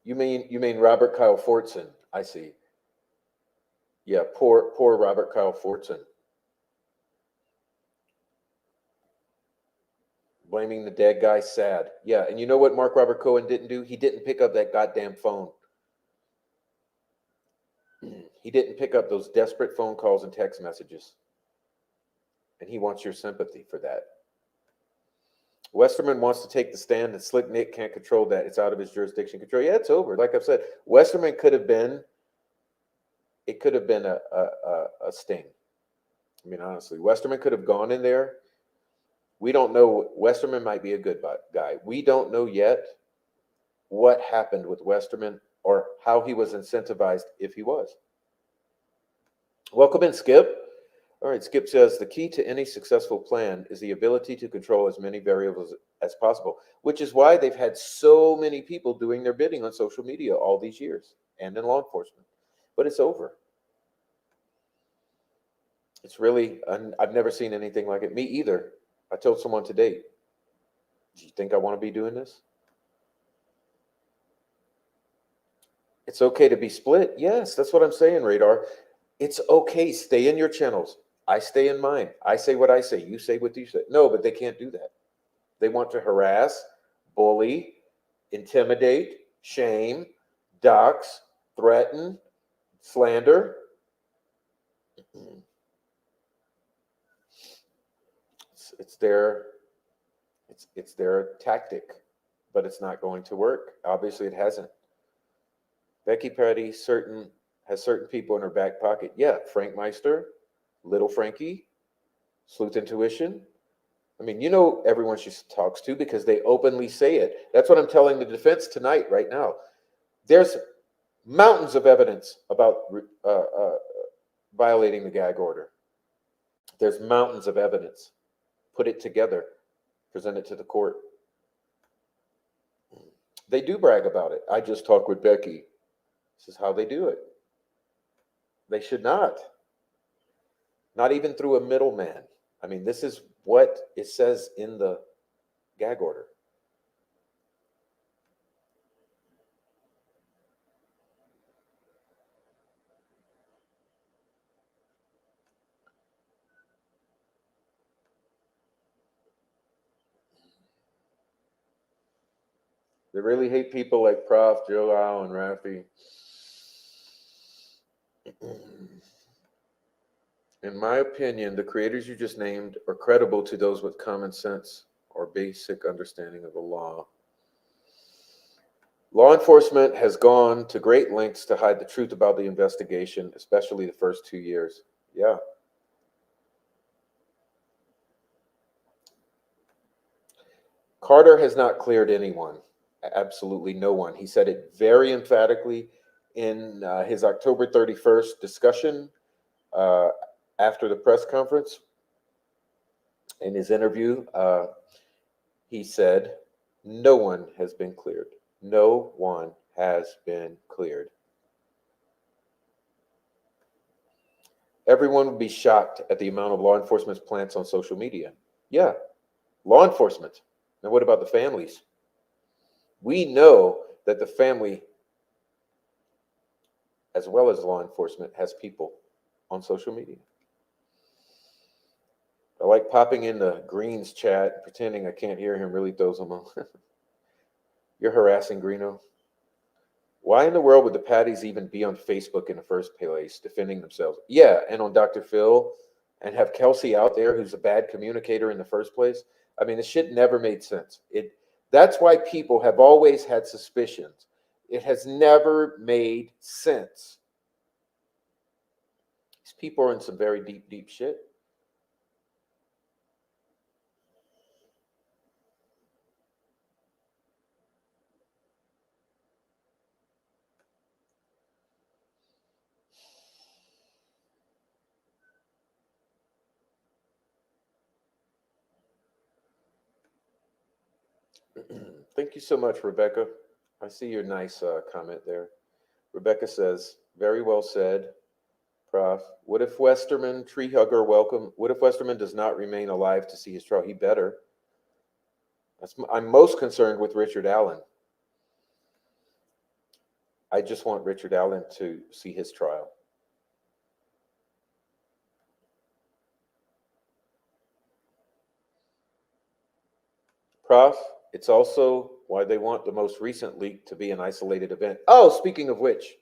You mean Robert Kyle Fortson? I see. Yeah, poor Robert Kyle Fortson. Blaming the dead guy, sad. Yeah, and you know what Mark Robert Cohen didn't do? He didn't pick up that goddamn phone. He didn't pick up those desperate phone calls and text messages. And he wants your sympathy for that. Westerman wants to take the stand, and Slick Nick can't control that. It's out of his jurisdiction control. Yeah, it's over. Like I've said, Westerman could have been. It could have been a sting. I mean, honestly, Westerman could have gone in there. We don't know. Westerman might be a good guy. We don't know yet what happened with Westerman or how he was incentivized, if he was. Welcome in, Skip. All right, Skip says the key to any successful plan is the ability to control as many variables as possible, which is why they've had so many people doing their bidding on social media all these years and in law enforcement. But it's over. It's really, I've never seen anything like it. Me either. I told someone today, do you think I want to be doing this? It's okay to be split. Yes, that's what I'm saying, Radar. It's okay. Stay in your channels. I stay in mine. I say what I say. You say what you say. No, but they can't do that. They want to harass, bully, intimidate, shame, dox, threaten, slander. It's their tactic, but it's not going to work. Obviously, it hasn't. Becky Petty has certain people in her back pocket. Yeah, Frank Meister, Little Frankie, Sleuth Intuition. I mean, you know everyone she talks to because they openly say it. That's what I'm telling the defense tonight, right now. There's mountains of evidence about violating the gag order. There's mountains of evidence. Put it together, present it to the court. They do brag about it. I just talked with Becky. This is how they do it. They should not. Not even through a middleman. I mean, this is what it says in the gag order. They really hate people like Prof, Joe, and Rafi. In my opinion, the creators you just named are credible to those with common sense or basic understanding of the law. Law enforcement has gone to great lengths to hide the truth about the investigation, especially the first 2 years. Yeah. Carter has not cleared anyone, absolutely no one. He said it very emphatically in his October 31st discussion after the press conference. In his interview, he said, no one has been cleared. No one has been cleared. Everyone would be shocked at the amount of law enforcement's plants on social media. Yeah, law enforcement. Now, what about the families? We know that the family, as well as law enforcement, has people on social media. I like popping in the Green's chat, pretending I can't hear him, really throws them on. You're harassing Greeno. Why in the world would the Patties even be on Facebook in the first place, defending themselves? Yeah, and on Dr. Phil, and have Kelsey out there, who's a bad communicator in the first place. I mean, this shit never made sense. That's why people have always had suspicions. It has never made sense. These people are in some very deep, deep shit. Thank you so much, Rebecca. I see your nice comment there. Rebecca says, very well said, Prof. What if Westerman, tree hugger, welcome? What if Westerman does not remain alive to see his trial? He better. I'm most concerned with Richard Allen. I just want Richard Allen to see his trial. Prof, it's also why they want the most recent leak to be an isolated event. Oh, speaking of which,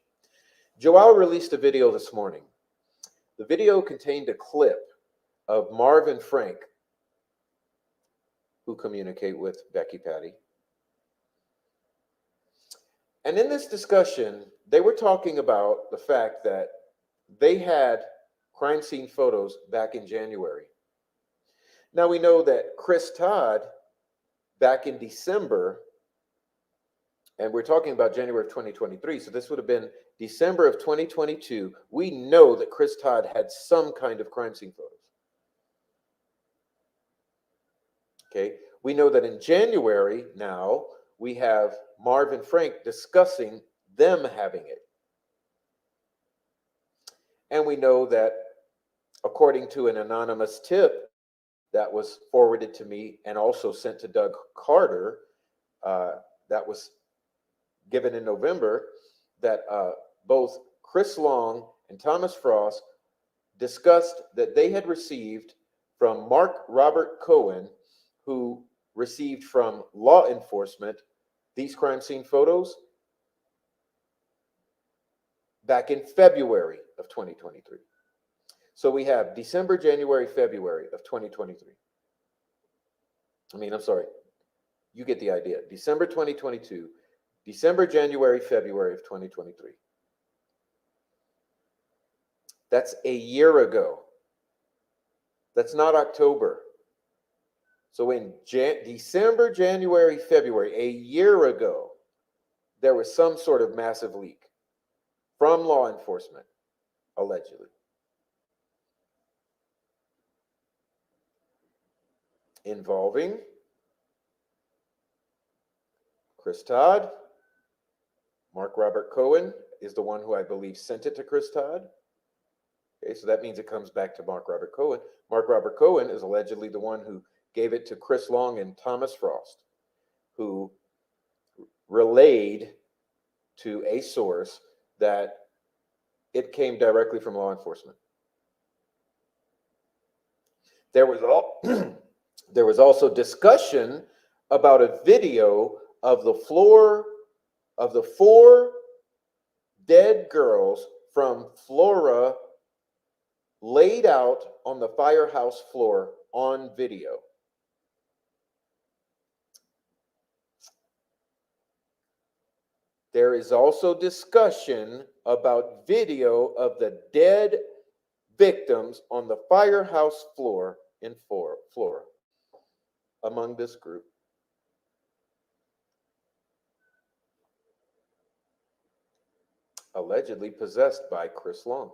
Joao released a video this morning. The video contained a clip of Marv and Frank, who communicate with Becky Patty. And in this discussion, they were talking about the fact that they had crime scene photos back in January. Now we know that Chris Todd, back in December, and we're talking about January of 2023, so this would have been December of 2022. We know that Chris Todd had some kind of crime scene photos. Okay, we know that in January now, we have Marv and Frank discussing them having it. And we know that according to an anonymous tip that was forwarded to me and also sent to Doug Carter, that was given in November, that both Chris Long and Thomas Frost discussed that they had received from Mark Robert Cohen, who received from law enforcement these crime scene photos back in February of 2023. So we have December, January, February of 2023. I'm sorry. You get the idea. December 2022, December, January, February of 2023. That's a year ago. That's not October. So in December, January, February, a year ago, there was some sort of massive leak from law enforcement, allegedly. Involving Chris Todd. Mark Robert Cohen is the one who I believe sent it to Chris Todd. Okay, so that means it comes back to Mark Robert Cohen. Mark Robert Cohen is allegedly the one who gave it to Chris Long and Thomas Frost, who relayed to a source that it came directly from law enforcement. There was also discussion about a video of the floor of the 4 dead girls from Florida laid out on the firehouse floor on video. There is also discussion about video of the dead victims on the firehouse floor in Florida among this group. Allegedly possessed by Chris Long.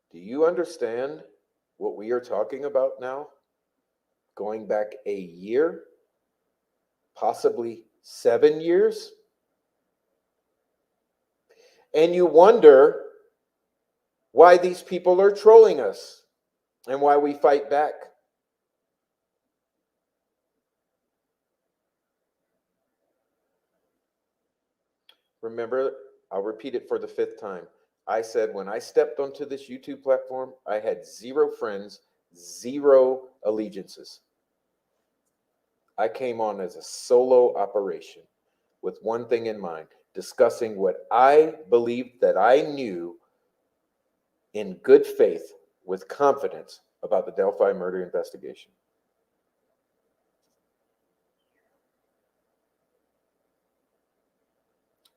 Do you understand what we are talking about now? Going back a year, possibly 7 years? And you wonder why these people are trolling us and why we fight back. Remember, I'll repeat it for the 5th time. I said when I stepped onto this YouTube platform, I had 0 friends, 0 allegiances. I came on as a solo operation with one thing in mind, discussing what I believed that I knew in good faith with confidence about the Delphi murder investigation.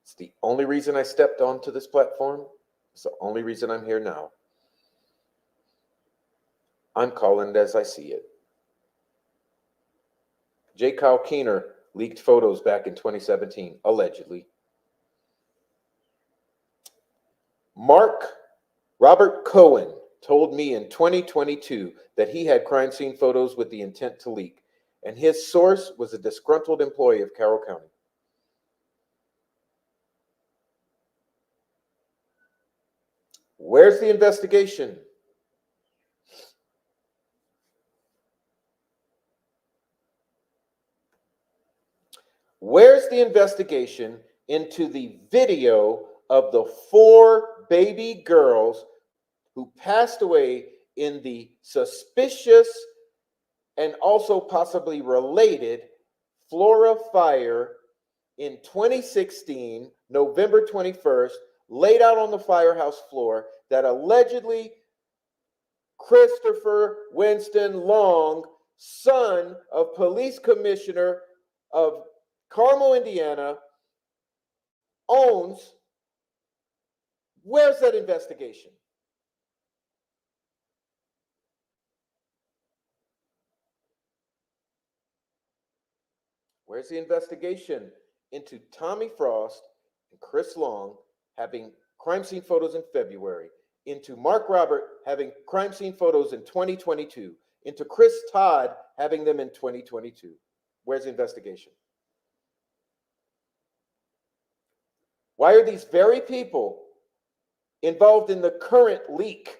It's the only reason I stepped onto this platform. It's the only reason I'm here now. I'm calling it as I see it. J. Kyle Keener leaked photos back in 2017, allegedly. Robert Cohen told me in 2022 that he had crime scene photos with the intent to leak, and his source was a disgruntled employee of Carroll County. Where's the investigation? Where's the investigation into the video of the 4 baby girls who passed away in the suspicious and also possibly related Florida fire in 2016, November 21st, laid out on the firehouse floor that allegedly Christopher Winston Long, son of police commissioner of Carmel, Indiana, owns? Where's that investigation? Where's the investigation into Tommy Frost and Chris Long having crime scene photos in February, into Mark Robert having crime scene photos in 2022, into Chris Todd having them in 2022? Where's the investigation? Why are these very people involved in the current leak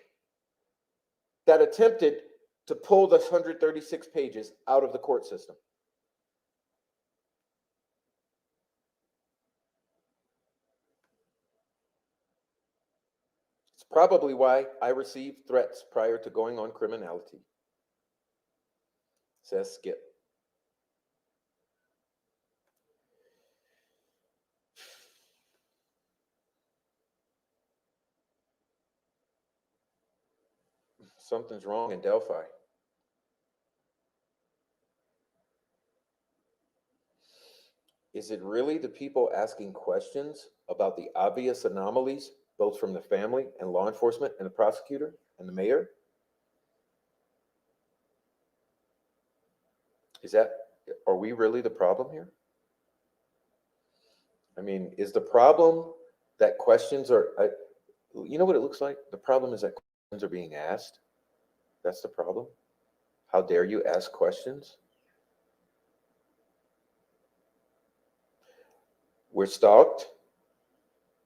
that attempted to pull the 136 pages out of the court system? It's probably why I received threats prior to going on criminality, says Skip. Something's wrong in Delphi. Is it really the people asking questions about the obvious anomalies, both from the family and law enforcement and the prosecutor and the mayor? Are we really the problem here? I mean, is the problem that questions are, you know what it looks like? The problem is that questions are being asked. That's the problem. How dare you ask questions? We're stalked.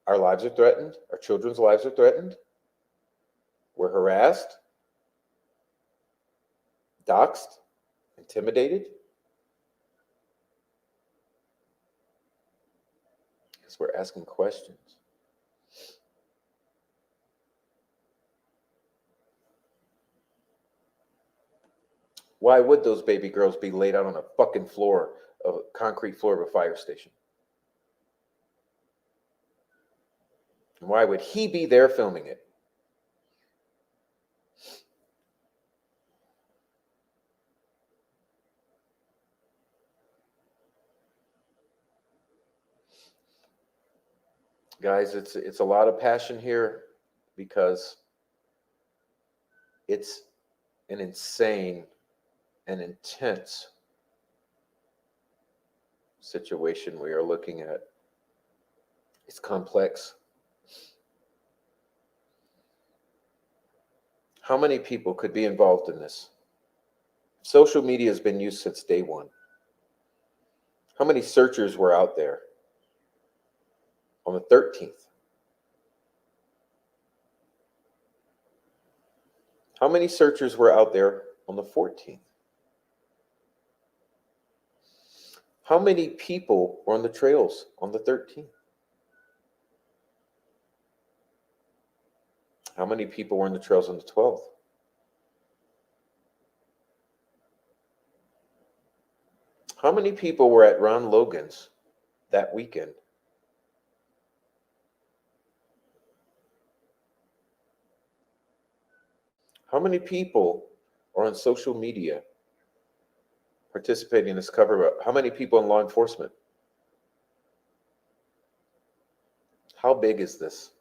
Our lives are threatened. Our children's lives are threatened. We're harassed, doxxed, intimidated. Because we're asking questions. Why would those baby girls be laid out on a fucking floor, a concrete floor of a fire station? And why would he be there filming it? Guys, it's a lot of passion here because it's an insane and intense situation we are looking at. It's complex. How many people could be involved in this? Social media has been used since day one. How many searchers were out there on the 13th? How many searchers were out there on the 14th? How many people were on the trails on the 13th? How many people were on the trails on the 12th? How many people were at Ron Logan's that weekend? How many people are on social media participating in this cover up? How many people in law enforcement? How big is this?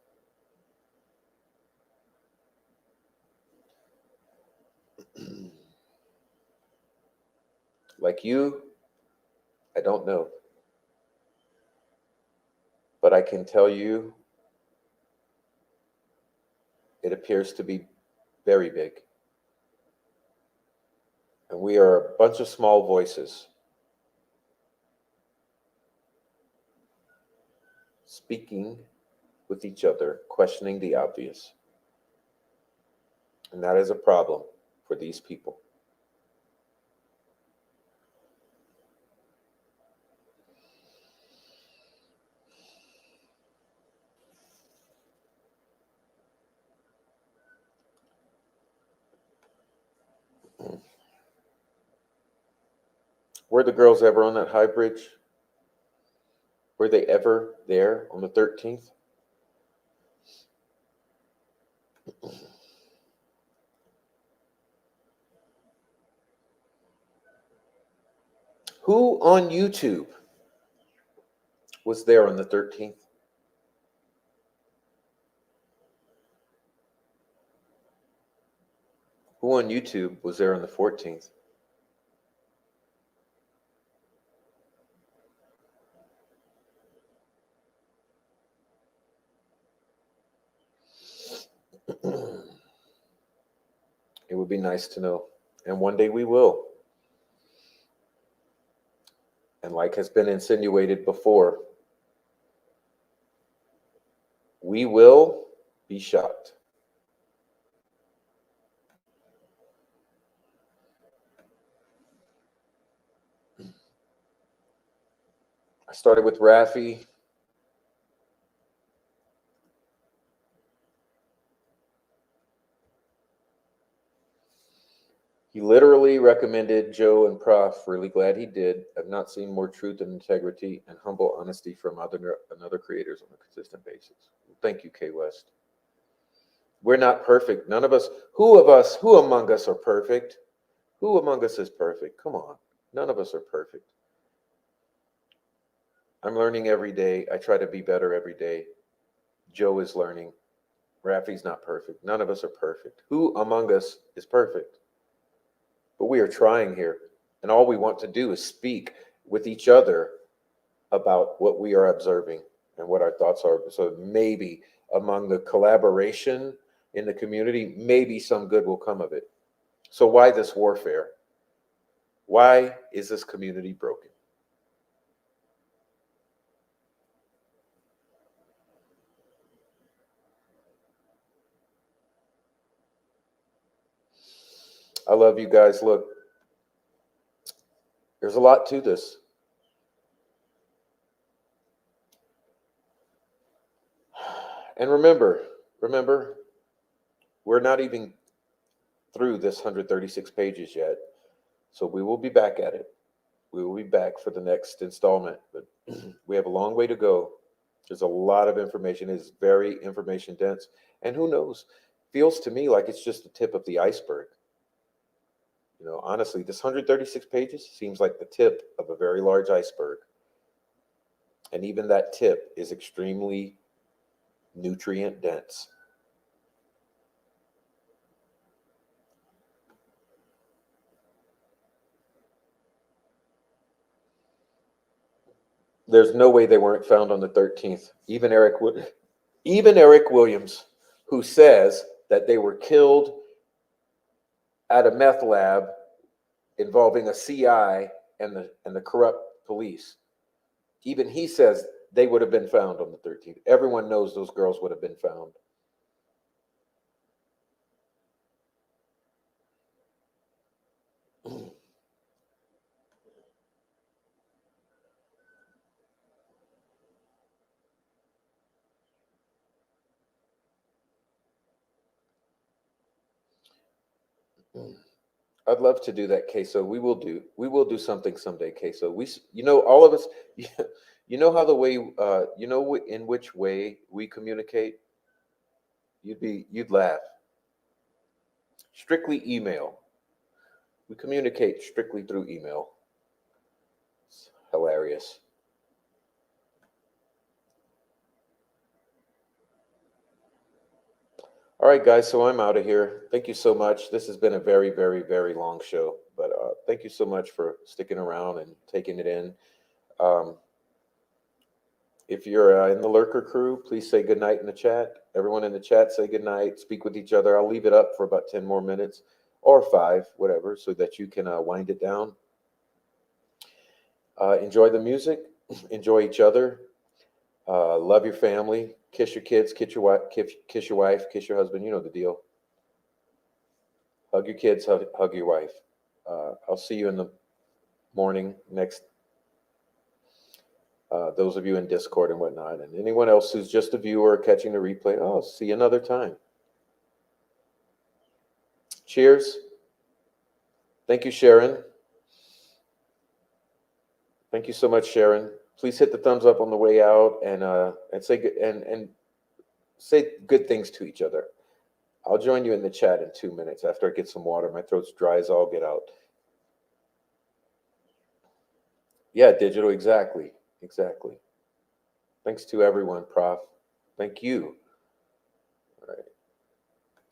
Like you, I don't know. But I can tell you it appears to be very big. And we are a bunch of small voices speaking with each other, questioning the obvious. And that is a problem for these people. Were the girls ever on that high bridge? Were they ever there on the 13th? Who on YouTube was there on the 13th? Who on YouTube was there on the 14th? It would be nice to know. And one day we will. And like has been insinuated before, we will be shocked. I started with Raffi. He literally recommended Joe and Prof. Really glad he did. I've not seen more truth and integrity and humble honesty from other creators on a consistent basis. Thank you, K West. We're not perfect. None of us, who among us are perfect? Who among us is perfect? Come on. None of us are perfect. I'm learning every day. I try to be better every day. Joe is learning. Raffi's not perfect. None of us are perfect. Who among us is perfect? But we are trying here. And all we want to do is speak with each other about what we are observing and what our thoughts are. So maybe among the collaboration in the community, maybe some good will come of it. So why this warfare? Why is this community broken? I love you guys. Look, there's a lot to this. And remember, we're not even through this 136 pages yet. So we will be back at it. We will be back for the next installment, but we have a long way to go. There's a lot of information. It's very information dense. And who knows? Feels to me like it's just the tip of the iceberg. Honestly, this 136 pages seems like the tip of a very large iceberg. And even that tip is extremely nutrient dense. There's no way they weren't found on the 13th. Even Eric Williams, who says that they were killed at a meth lab involving a CI and the corrupt police. Even he says they would have been found on the 13th. Everyone knows those girls would have been found. I'd love to do that, Queso. We will do something someday, Queso. All of us. You know how the way in which way we communicate. You'd laugh. Strictly email. We communicate strictly through email. It's hilarious. All right, guys. So I'm out of here. Thank you so much. This has been a very, very, very long show, but thank you so much for sticking around and taking it in. Um, if you're in the lurker crew, please say goodnight in the chat. Everyone in the chat, say goodnight. Speak with each other. I'll leave it up for about 10 more minutes or 5, whatever, so that you can wind it down. Enjoy the music. Enjoy each other. Love your family. Kiss your kids. Kiss your wife. Kiss your husband. You know the deal. Hug your kids. Hug your wife. I'll see you in the morning next. Those of you in Discord and whatnot, and anyone else who's just a viewer catching the replay. Oh, see you another time. Cheers. Thank you, Sharon. Thank you so much, Sharon. Please hit the thumbs up on the way out and say good and say good things to each other. I'll join you in the chat in 2 minutes after I get some water. My throat's dry as all get out. Yeah, digital, exactly. Exactly. Thanks to everyone, Prof. Thank you. All right.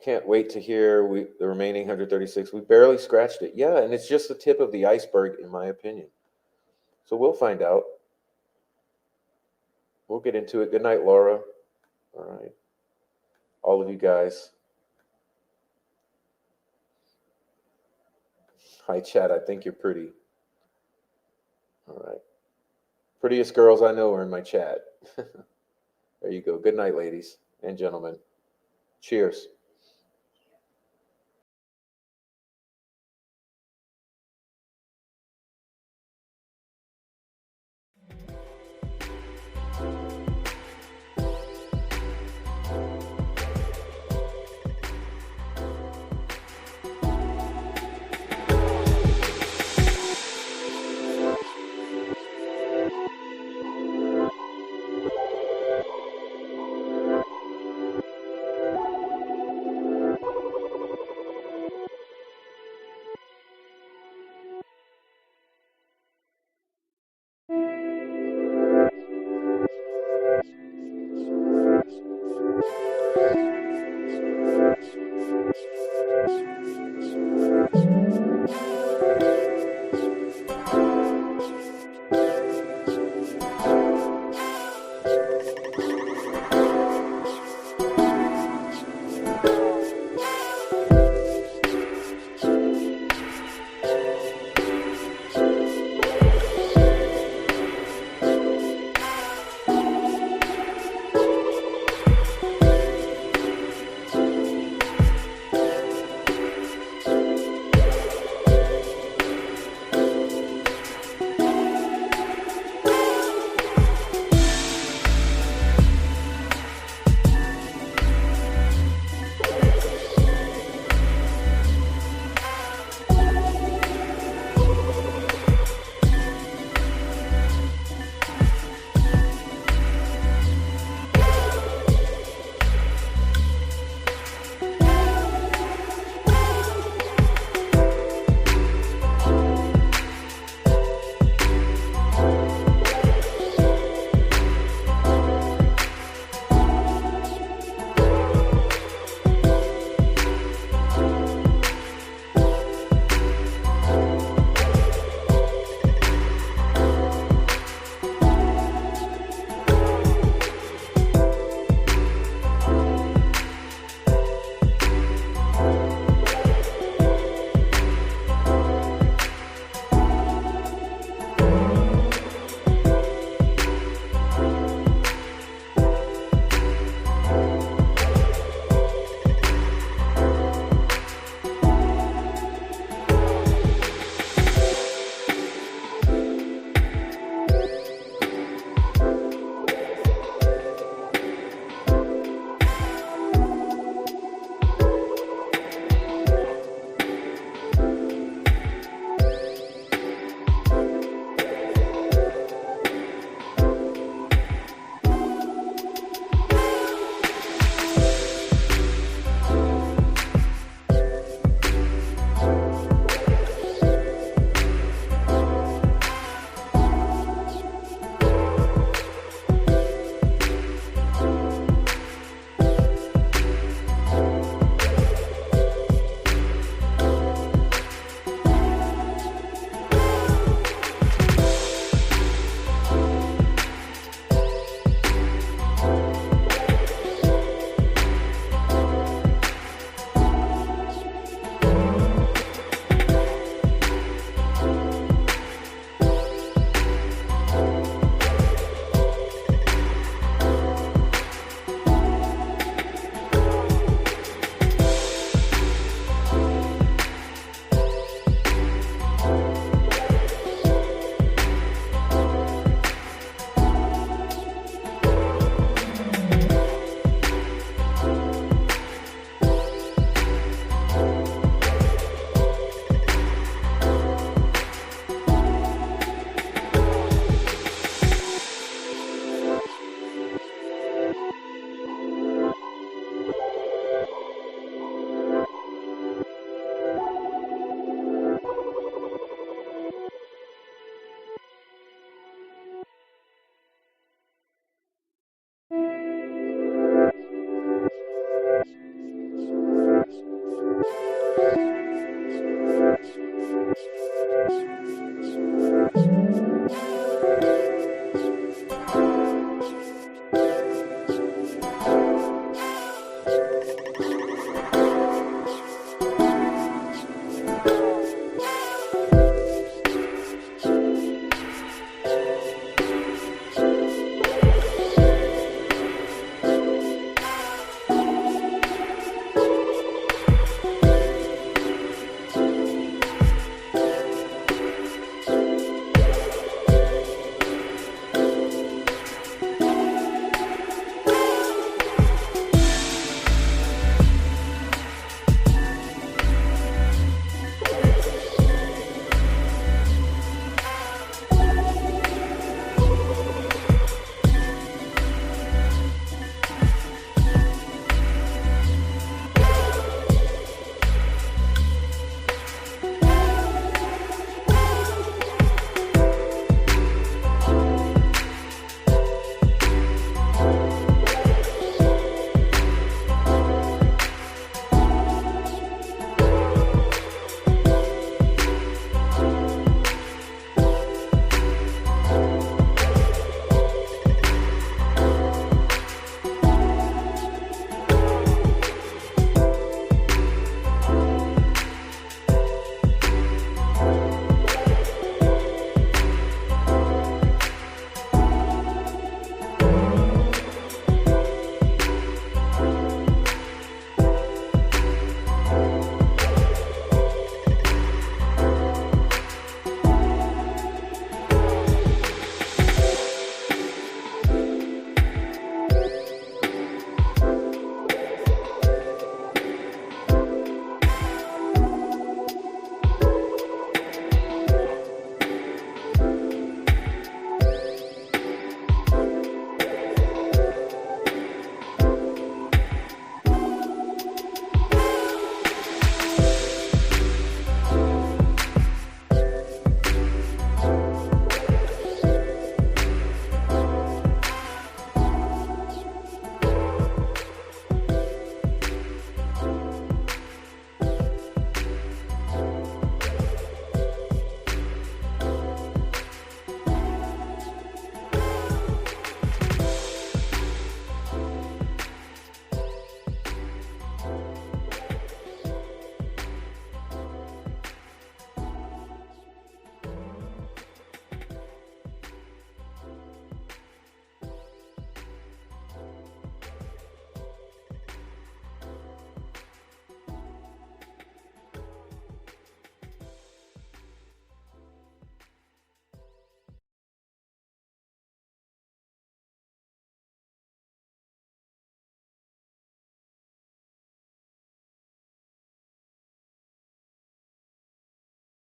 Can't wait to hear the remaining 136. We barely scratched it. Yeah, and it's just the tip of the iceberg, in my opinion. So we'll find out. We'll get into it. Good night, Laura. All right. All of you guys. Hi, Chad. I think you're pretty. All right. Prettiest girls I know are in my chat. There you go. Good night, ladies and gentlemen. Cheers.